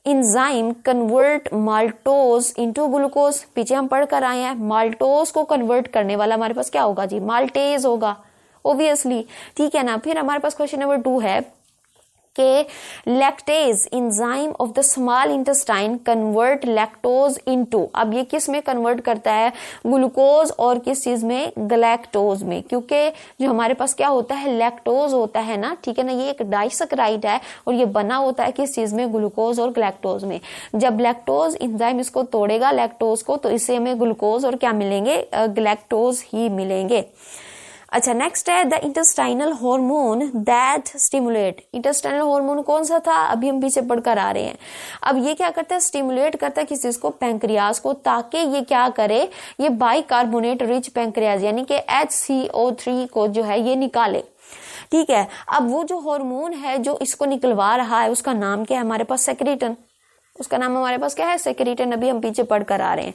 enzyme convert maltose into glucose. पीछे हम पढ़ कर आए हैं, माल्टोज को कन्वर्ट करने वाला हमारे पास क्या होगा जी, माल्टेज होगा ऑब्वियसली। ठीक है ना। फिर हमारे पास क्वेश्चन नंबर 2 है कि lactase enzyme of the small intestine convert lactose into. अब ये किस में कन्वर्ट करता है, ग्लूकोज और किस चीज में, गलैक्टोज में। क्योंकि जो हमारे पास क्या होता है, लैक्टोज होता है ना, ठीक है ना, ये एक डाइसैकेराइड है और ये बना होता है किस चीज में, ग्लूकोज और गलैक्टोज में। जब लैक्टोज इंजाइम इसको तोड़ेगा लैक्टोज को, तो इससे हमें ग्लूकोज और क्या मिलेंगे, गलैक्टोज ही मिलेंगे। अच्छा, नेक्स्ट है the intestinal hormone that stimulate. Intestinal hormone कौन सा था, अभी हम पीछे पढ़कर आ रहे हैं। अब ये क्या करता है, स्टिमुलेट करता है किस चीज को, पैंक्रियाज को, ताकि ये क्या करे, ये बाइकार्बोनेट रिच पैंक्रियाज यानी कि HCO3 को जो है ये निकाले। ठीक है। अब वो जो हार्मोन है जो इसको निकलवा रहा है उसका नाम क्या है, हमारे पास सेक्रेटन। उसका नाम हमारे पास क्या है, सेक्रेटन। अभी हम पीछे पढ़कर आ रहे हैं।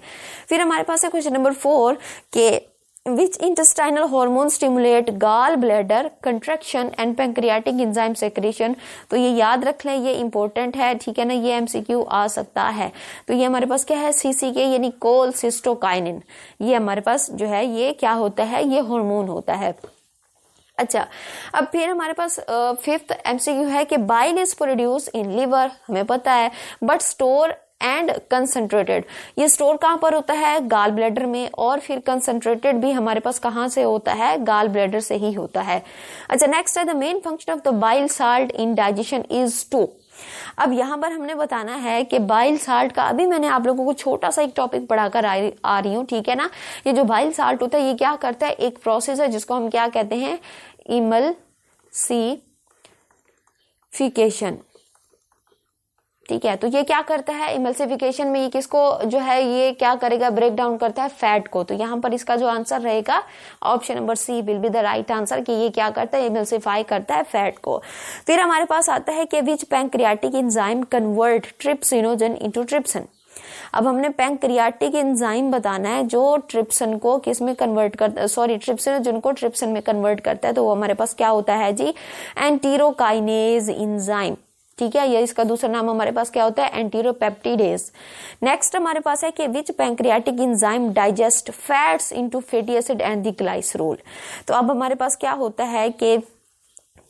फिर हमारे पास है क्वेश्चन नंबर 4 के which intestinal hormone stimulate gallbladder contraction and pancreatic enzyme secretion। तो ये याद रख लें, ये इंपॉर्टेंट है, ठीक है ना, ये MCQ आ सकता है। तो ये हमारे पास क्या है, CCK यानी कोलसिस्टोकाइनिन। ये हमारे पास जो है ये क्या होता है, ये हार्मोन होता है। अच्छा, अब फिर हमारे पास 5th MCQ है कि bile is produce in liver, हमें पता है, बट स्टोर एंड कंसंट्रेटेड। ये स्टोर कहां पर होता है, गाल ब्लैडर में, और फिर कंसंट्रेटेड भी हमारे पास कहां से होता है, गाल ब्लैडर से ही होता है। अच्छा, नेक्स्ट है the main function of the bile salt in digestion is to. अब यहां पर हमने बताना है कि बाइल साल्ट का, अभी मैंने आप लोगों को छोटा सा एक टॉपिक पढ़ाकर आ रही हूं, ठीक है ना। ये जो बाइल साल्ट होता है ये क्या करता है, एक प्रोसेस है जिसको हम क्या कहते हैं, इमल्सिफिकेशन। ठीक है, तो ये क्या करता है, इमल्सिफिकेशन में ये किसको जो है ये क्या करेगा, ब्रेक डाउन करता है फैट को। तो यहाँ पर इसका जो आंसर रहेगा option number C will be the right answer, कि ये क्या करता है, इमल्सिफाई करता है फैट को। फिर हमारे पास आता है कि which pancreatic enzyme convert trypsinogen into trypsin. अब हमने पैंक्रियाटिक एंजाइम बताना है जो ट्रिप्सिन को किस में कन्वर्ट करता, सॉरी ट्रिप्सिनोजन को ट्रिप्सिन में कन्वर्ट करता है। तो वो हमारे पास क्या होता है जी, एंटीरोकाइनेज एंजाइम। ठीक है, ये इसका दूसरा नाम हमारे पास क्या होता है, एंटीरोपेप्टिडेज। नेक्स्ट हमारे पास है कि which pancreatic enzyme digest fats into fatty acid and the glycerol. तो अब हमारे पास क्या होता है कि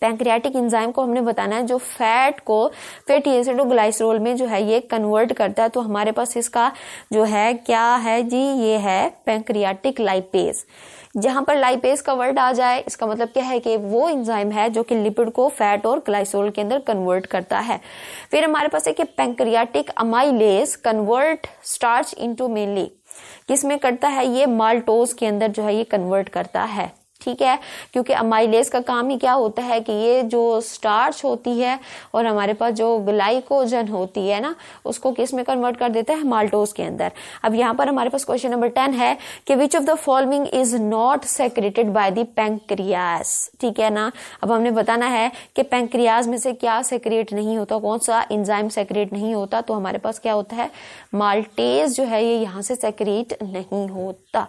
पैंक्रियाटिक एंजाइम को हमने बताना है जो फैट को फैटी एसिड और ग्लाइसरोल में जो है ये कन्वर्ट करता है। तो हमारे पास इसका जो है क्या है जी, ये है पैंक्रियाटिक लाइपेज। जहां पर लाइपेज का वर्ड आ जाए इसका मतलब क्या है कि वो एंजाइम है जो कि लिपिड को फैट और ग्लाइसोल के अंदर कन्वर्ट करता है। फिर हमारे पास है कि pancreatic amylase convert starch into mainly, किसमें करता है, ये माल्टोज के अंदर जो है ये कन्वर्ट करता है। ठीक है, क्योंकि अमाइलेज का काम ही क्या होता है कि ये जो स्टार्च होती है और हमारे पास जो ग्लाइकोजन होती है ना, उसको किस में कन्वर्ट कर देता है, माल्टोज के अंदर। अब यहाँ पर हमारे पास क्वेश्चन नंबर 10 है कि which of the following is not secreted by the pancreas. ठीक है ना। अब हमने बताना है कि पैंक्रियाज में से क्या सेक्रेट नहीं होता, कौन सा एंजाइम सेक्रेट नहीं होता। तो हमारे पास क्या होता है, माल्टेज जो है ये यहाँ से सेक्रेट नहीं होता।